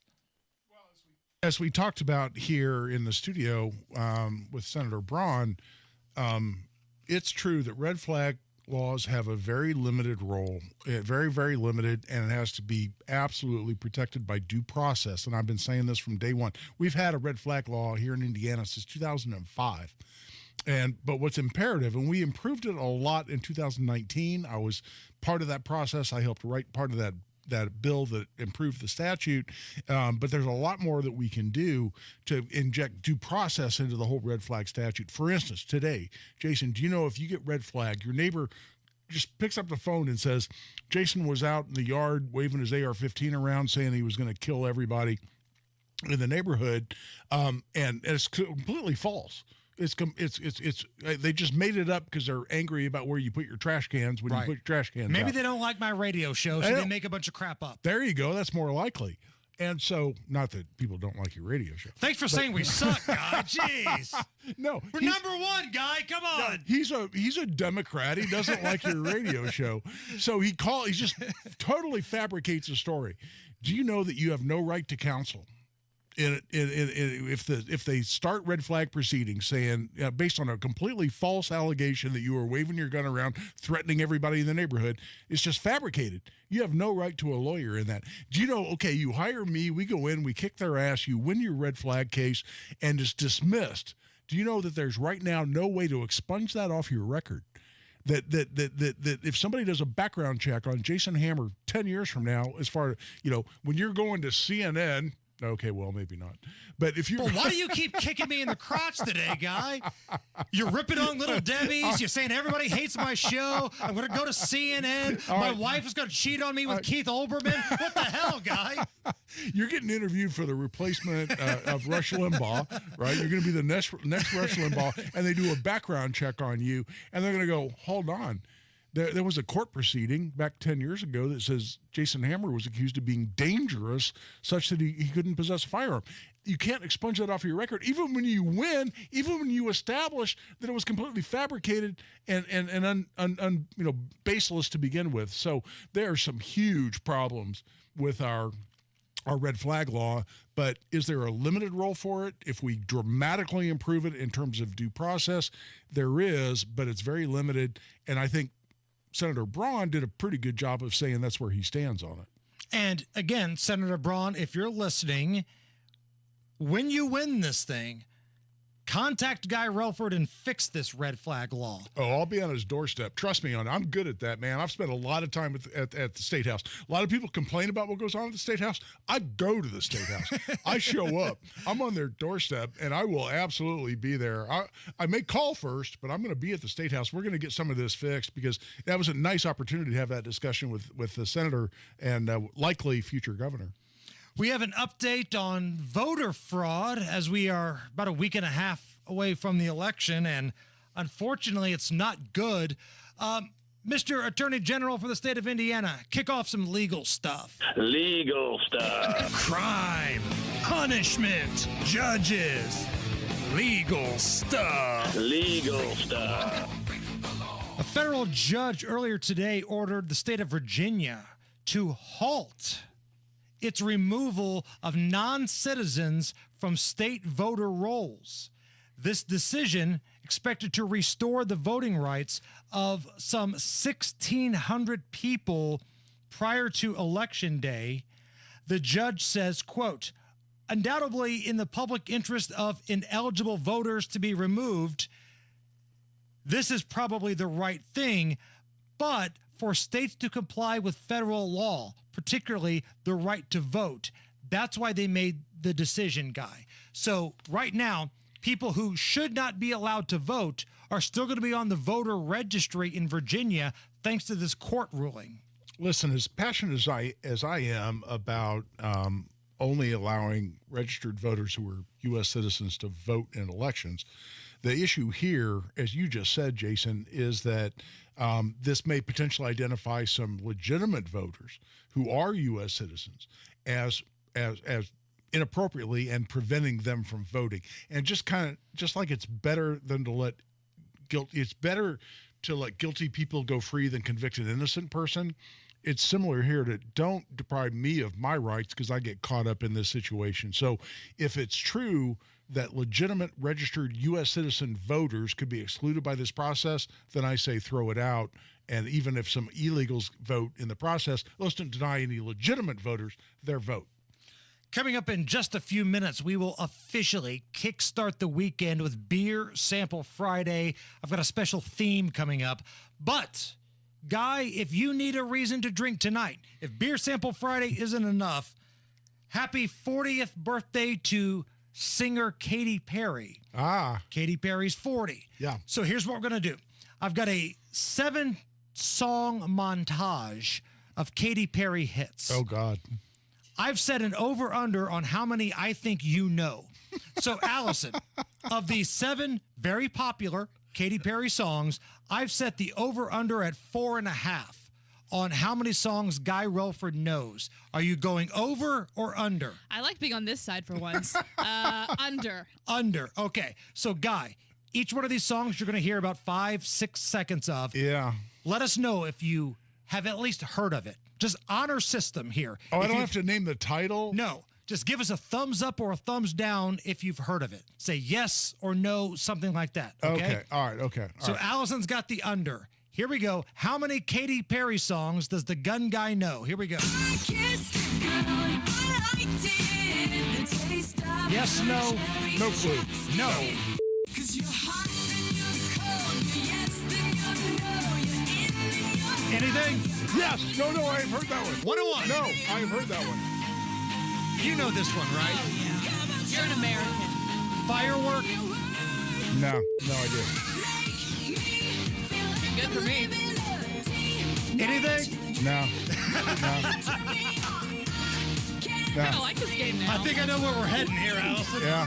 As we talked about here in the studio with Senator Braun, it's true that red flag laws have a very limited role, very, very limited, and it has to be absolutely protected by due process. And I've been saying this from day one. We've had a red flag law here in Indiana since 2005. But what's imperative, and we improved it a lot in 2019. I was part of that process. I helped write part of that bill that improved the statute. But there's a lot more that we can do to inject due process into the whole red flag statute. For instance, today, Jason, do you know if you get red flag, your neighbor just picks up the phone and says, Jason was out in the yard waving his AR-15 around saying he was going to kill everybody in the neighborhood, and it's completely false. They just made it up because they're angry about where you put your trash cans when you put your trash cans Maybe out. they don't like my radio show, so they make a bunch of crap up. There you go. That's more likely. And so, not that people don't like your radio show. Thanks for saying we suck, Guy. Jeez. No. We're number one, Guy. Come on. No, he's a Democrat. He doesn't like your radio show. So he just totally fabricates a story. Do you know that you have no right to counsel? If they start red flag proceedings saying, based on a completely false allegation that you were waving your gun around, threatening everybody in the neighborhood, it's just fabricated. You have no right to a lawyer in that. Do you know, okay, you hire me, we go in, we kick their ass, you win your red flag case, and it's dismissed. Do you know that there's right now no way to expunge that off your record? That if somebody does a background check on Jason Hammer 10 years from now, as far as, when you're going to CNN, okay, well, maybe not. But if you, well, why do you keep kicking me in the crotch today, Guy? You're ripping on Little Debbie's. You're saying everybody hates my show. I'm going to go to CNN. My wife is going to cheat on me with Keith Olbermann. What the hell, Guy? You're getting interviewed for the replacement of Rush Limbaugh, right? You're going to be the next Rush Limbaugh, and they do a background check on you, and they're going to go, hold on. There was a court proceeding back 10 years ago that says Jason Hammer was accused of being dangerous such that he couldn't possess a firearm. You can't expunge that off your record, even when you win, even when you establish that it was completely fabricated and baseless to begin with. So there are some huge problems with our red flag law, but is there a limited role for it? If we dramatically improve it in terms of due process, there is, but it's very limited. And I think Senator Braun did a pretty good job of saying that's where he stands on it. And again, Senator Braun, if you're listening, when you win this thing, contact Guy Relford and fix this red flag law. Oh, I'll be on his doorstep. Trust me on it. I'm good at that, man. I've spent a lot of time at the State House. A lot of people complain about what goes on at the State House. I go to the State House. I show up. I'm on their doorstep, and I will absolutely be there. I may call first, but I'm going to be at the State House. We're going to get some of this fixed because that was a nice opportunity to have that discussion with the senator and likely future governor. We have an update on voter fraud as we are about a week and a half away from the election, and unfortunately, it's not good. Mr. Attorney General for the state of Indiana, kick off some legal stuff. Legal stuff. Crime, punishment, judges, legal stuff. Legal stuff. A federal judge earlier today ordered the state of Virginia to halt its removal of non-citizens from state voter rolls. This decision expected to restore the voting rights of some 1,600 people prior to Election Day. The judge says, quote, undoubtedly in the public interest of ineligible voters to be removed, this is probably the right thing, but for states to comply with federal law, particularly the right to vote. That's why they made the decision, Guy. So right now, people who should not be allowed to vote are still going to be on the voter registry in Virginia thanks to this court ruling. Listen, as passionate as I am about only allowing registered voters who are U.S. citizens to vote in elections, the issue here, as you just said, Jason, is that this may potentially identify some legitimate voters who are U.S. citizens as inappropriately and preventing them from voting. And just like it's better than to let it's better to let guilty people go free than convict an innocent person. It's similar here to don't deprive me of my rights because I get caught up in this situation. So if it's true that legitimate registered U.S. citizen voters could be excluded by this process, then I say throw it out. And even if some illegals vote in the process, let's don't deny any legitimate voters their vote. Coming up in just a few minutes, we will officially kickstart the weekend with Beer Sample Friday. I've got a special theme coming up. But, Guy, if you need a reason to drink tonight, if Beer Sample Friday isn't enough, happy 40th birthday to singer Katy Perry. Katy Perry's 40. Yeah. So here's what we're going to do. I've got a 7-song montage of Katy Perry hits. Oh, God. I've set an over-under on how many I think you know. So, Allison, of these 7 very popular Katy Perry songs, I've set the over-under at 4.5 on how many songs Guy Relford knows. Are you going over or under? I like being on this side for once. Under. Under. Okay. So, Guy, each one of these songs you're going to hear about 5-6 seconds of. Yeah. Let us know if you have at least heard of it. Just honor system here. Oh, I don't have to name the title? No. Just give us a thumbs up or a thumbs down if you've heard of it. Say yes or no, something like that. Okay. All right. Okay. So Allison's got the under. Here we go. How many Katy Perry songs does the gun guy know? Here we go. Yes, no. No clue. No. Anything? Yes. No, I've heard that one. 101. No, I've heard that one. You know this one, right? Oh, yeah. You're an American. Firework? No idea. Good for me. Anything? No. I like this game now. I think I know where we're heading here, Allison. Yeah.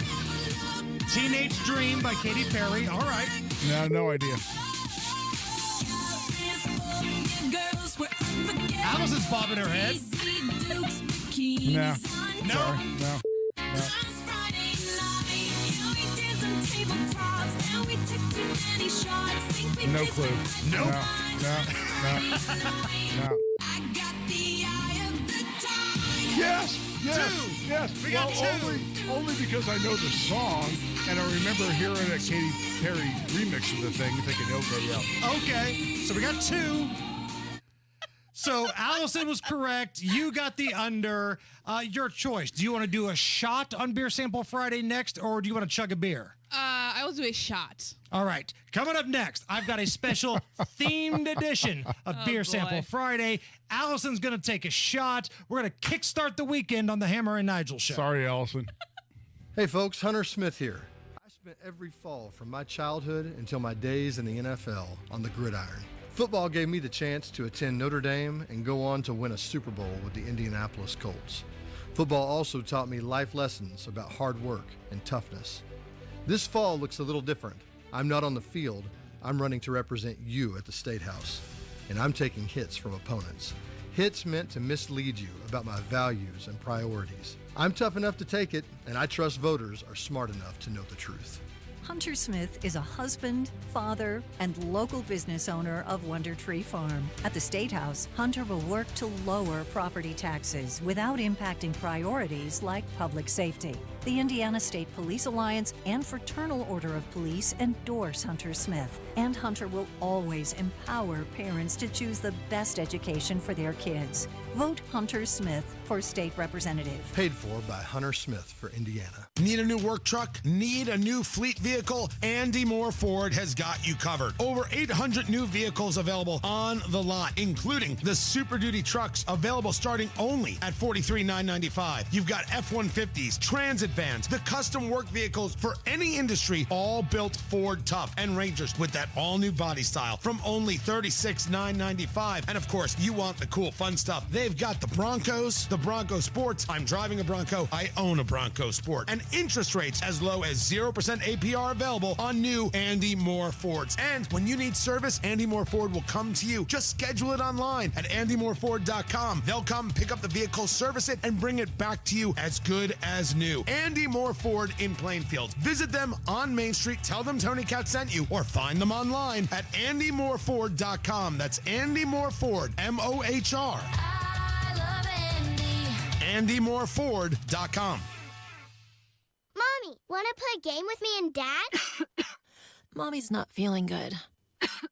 Teenage Dream by Katy Perry. All right. No idea. Allison's bobbing her head. No. No. No. No clue. Nope. No. Yes. We got two. Only because I know the song and I remember hearing a Katy Perry remix of the thing and thinking, okay, yeah. Okay, so we got 2. So Allison was correct. You got the under. Your choice. Do you want to do a shot on Beer Sample Friday next, or do you want to chug a beer? I goes with a shot. All right. Coming up next, I've got a special themed edition of Beer Sample Friday. Allison's going to take a shot. We're going to kickstart the weekend on the Hammer and Nigel show. Sorry, Allison. Hey, folks. Hunter Smith here. I spent every fall from my childhood until my days in the NFL on the gridiron. Football gave me the chance to attend Notre Dame and go on to win a Super Bowl with the Indianapolis Colts. Football also taught me life lessons about hard work and toughness. This fall looks a little different. I'm not on the field. I'm running to represent you at the State House. And I'm taking hits from opponents. Hits meant to mislead you about my values and priorities. I'm tough enough to take it, and I trust voters are smart enough to know the truth. Hunter Smith is a husband, father, and local business owner of Wonder Tree Farm. At the State House, Hunter will work to lower property taxes without impacting priorities like public safety. The Indiana State Police Alliance and Fraternal Order of Police endorse Hunter Smith, and Hunter will always empower parents to choose the best education for their kids. Vote Hunter Smith for state representative. Paid for by Hunter Smith for Indiana. Need a new work truck? Need a new fleet vehicle? Andy Moore Ford has got you covered. Over 800 new vehicles available on the lot, including the Super Duty trucks available starting only at $43,995. You've got F-150s, Transit vans, the custom work vehicles for any industry, all built Ford tough, and Rangers with that all-new body style from only $36,995. And of course, you want the cool fun stuff. They've got the Broncos, the Bronco Sports. I'm driving a Bronco. I own a Bronco Sport. And interest rates as low as 0% APR available on new Andy Moore Fords. And when you need service, Andy Moore Ford will come to you. Just schedule it online at andymoreford.com. They'll come pick up the vehicle, service it, and bring it back to you as good as new. Andy Moore Ford in Plainfield. Visit them on Main Street. Tell them Tony Cat sent you, or find them online at andymoreford.com. That's Andy Moore Ford, M-O-H-R. andymoreford.com. Mommy, want to play a game with me and Dad? Mommy's not feeling good.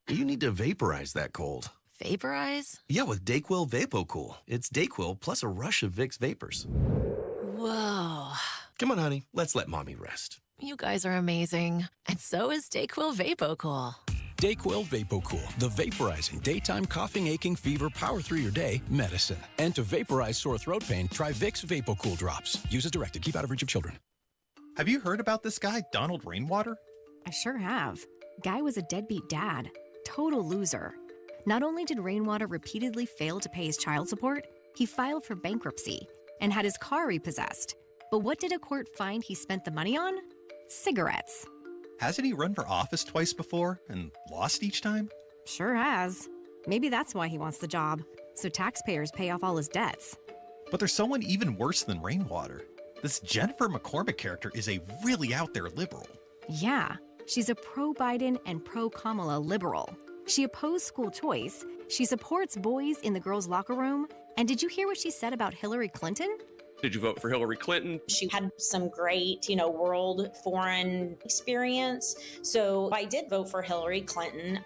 You need to vaporize that cold. Vaporize? Yeah, with Dayquil VapoCool. It's Dayquil plus a rush of Vicks vapors. Whoa. Come on, honey. Let's let Mommy rest. You guys are amazing. And so is Dayquil VapoCool. Dayquil VapoCool, the vaporizing daytime coughing, aching, fever, power through your day medicine. And to vaporize sore throat pain, try Vicks VapoCool drops. Use as directed. Keep out of reach of children. Have you heard about this guy, Donald Rainwater? I sure have. Guy was a deadbeat dad. Total loser. Not only did Rainwater repeatedly fail to pay his child support, he filed for bankruptcy and had his car repossessed. But what did a court find he spent the money on? Cigarettes. Hasn't he run for office twice before and lost each time? Sure has. Maybe that's why he wants the job, so taxpayers pay off all his debts. But there's someone even worse than Rainwater. This Jennifer McCormick character is a really out there liberal. Yeah, she's a pro-Biden and pro-Kamala liberal. She opposed school choice, she supports boys in the girls' locker room, and did you hear what she said about Hillary Clinton? Did you vote for Hillary Clinton? She had some great, world foreign experience. So I did vote for Hillary Clinton.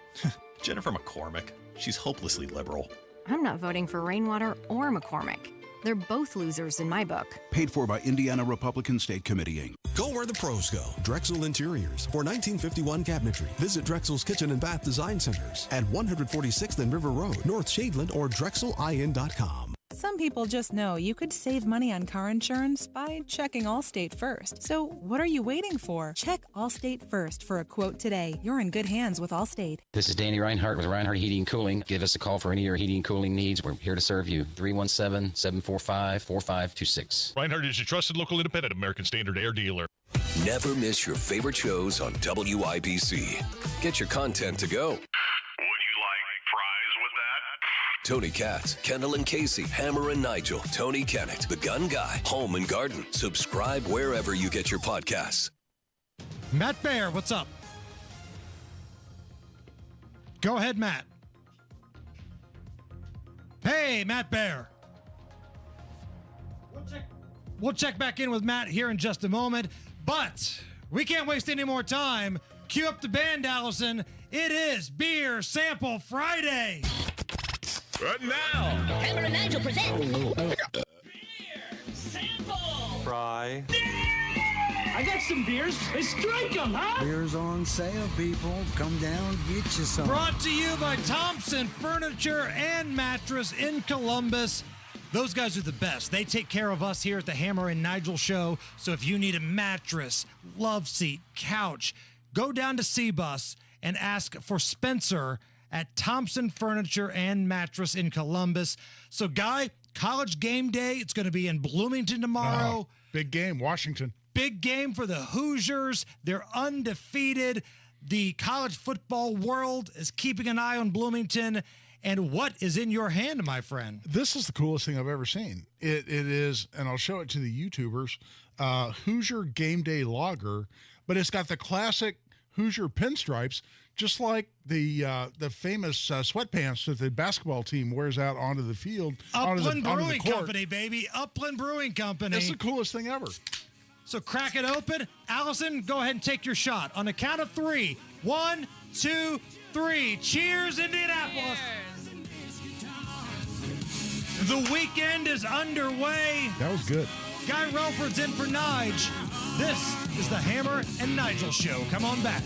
Jennifer McCormick, she's hopelessly liberal. I'm not voting for Rainwater or McCormick. They're both losers in my book. Paid for by Indiana Republican State Committee, Inc. Go where the pros go. Drexel Interiors for 1951 cabinetry. Visit Drexel's Kitchen and Bath Design Centers at 146th and River Road, North Shadeland, or drexelin.com. Some people just know you could save money on car insurance by checking Allstate first. So what are you waiting for? Check Allstate first for a quote today. You're in good hands with Allstate. This is Danny Reinhardt with Reinhardt Heating and Cooling. Give us a call for any of your heating and cooling needs. We're here to serve you. 317-745-4526. Reinhardt is your trusted local independent American Standard Air dealer. Never miss your favorite shows on WIBC. Get your content to go. Tony Katz, Kendall and Casey, Hammer and Nigel, Tony Kennett, The Gun Guy, Home and Garden. Subscribe wherever you get your podcasts. Matt Baer, what's up? Go ahead, Matt. Hey, Matt Baer. We'll check back in with Matt here in just a moment, but we can't waste any more time. Cue up the band, Allison. It is Beer Sample Friday. Right now, Hammer and Nigel present Sample Friday. I got some beers. Let's drink them, huh? Beers on sale, people. Come down, get you some. Brought to you by Thompson Furniture and Mattress in Columbus. Those guys are the best. They take care of us here at the Hammer and Nigel Show. So if you need a mattress, love seat, couch, go down to C-Bus and ask for Spencer at Thompson Furniture and Mattress in Columbus. So, Guy, college game day, it's going to be in Bloomington tomorrow. Big game, Washington. Big game for the Hoosiers. They're undefeated. The college football world is keeping an eye on Bloomington. And what is in your hand, my friend? This is the coolest thing I've ever seen. It is, and I'll show it to the YouTubers, Hoosier Game Day Lager, but it's got the classic Hoosier pinstripes, just like the famous sweatpants that the basketball team wears out onto the field. Upland Brewing Company, baby. Upland Brewing Company. It's the coolest thing ever. So crack it open. Allison, go ahead and take your shot. On the count of 3. 1, 2, 3. Cheers, Indianapolis. Cheers. The weekend is underway. That was good. Guy Relford's in for Nige. This is the Hammer and Nigel Show. Come on back.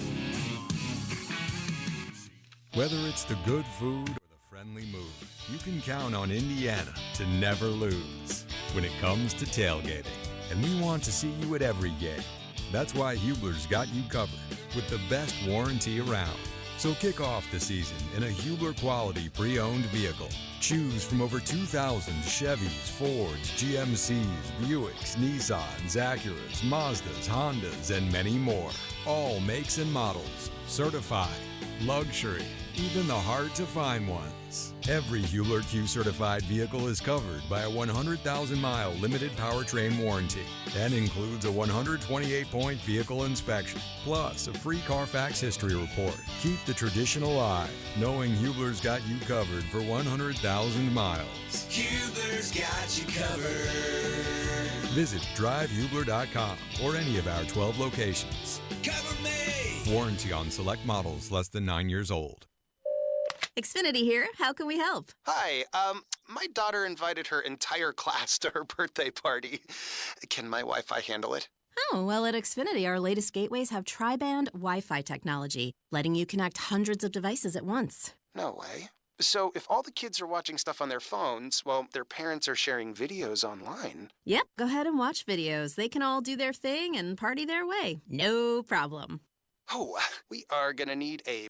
Whether it's the good food or the friendly mood, you can count on Indiana to never lose when it comes to tailgating. And we want to see you at every game. That's why Hubler's got you covered with the best warranty around. So kick off the season in a Hubler quality pre-owned vehicle. Choose from over 2,000 Chevys, Fords, GMCs, Buicks, Nissans, Acuras, Mazdas, Hondas, and many more. All makes and models. Certified. Luxury. Even the hard-to-find ones. Every Hubler Q-certified vehicle is covered by a 100,000-mile limited powertrain warranty and includes a 128-point vehicle inspection, plus a free Carfax history report. Keep the tradition alive, knowing Hubler's got you covered for 100,000 miles. Hubler's got you covered. Visit drivehubler.com or any of our 12 locations. Cover me! Warranty on select models less than 9 years old. Xfinity here. How can we help? Hi. My daughter invited her entire class to her birthday party. Can my Wi-Fi handle it? Oh, well, at Xfinity, our latest gateways have tri-band Wi-Fi technology, letting you connect hundreds of devices at once. No way. So if all the kids are watching stuff on their phones, well, their parents are sharing videos online. Yep. Go ahead and watch videos. They can all do their thing and party their way. No problem. Oh, we are going to need a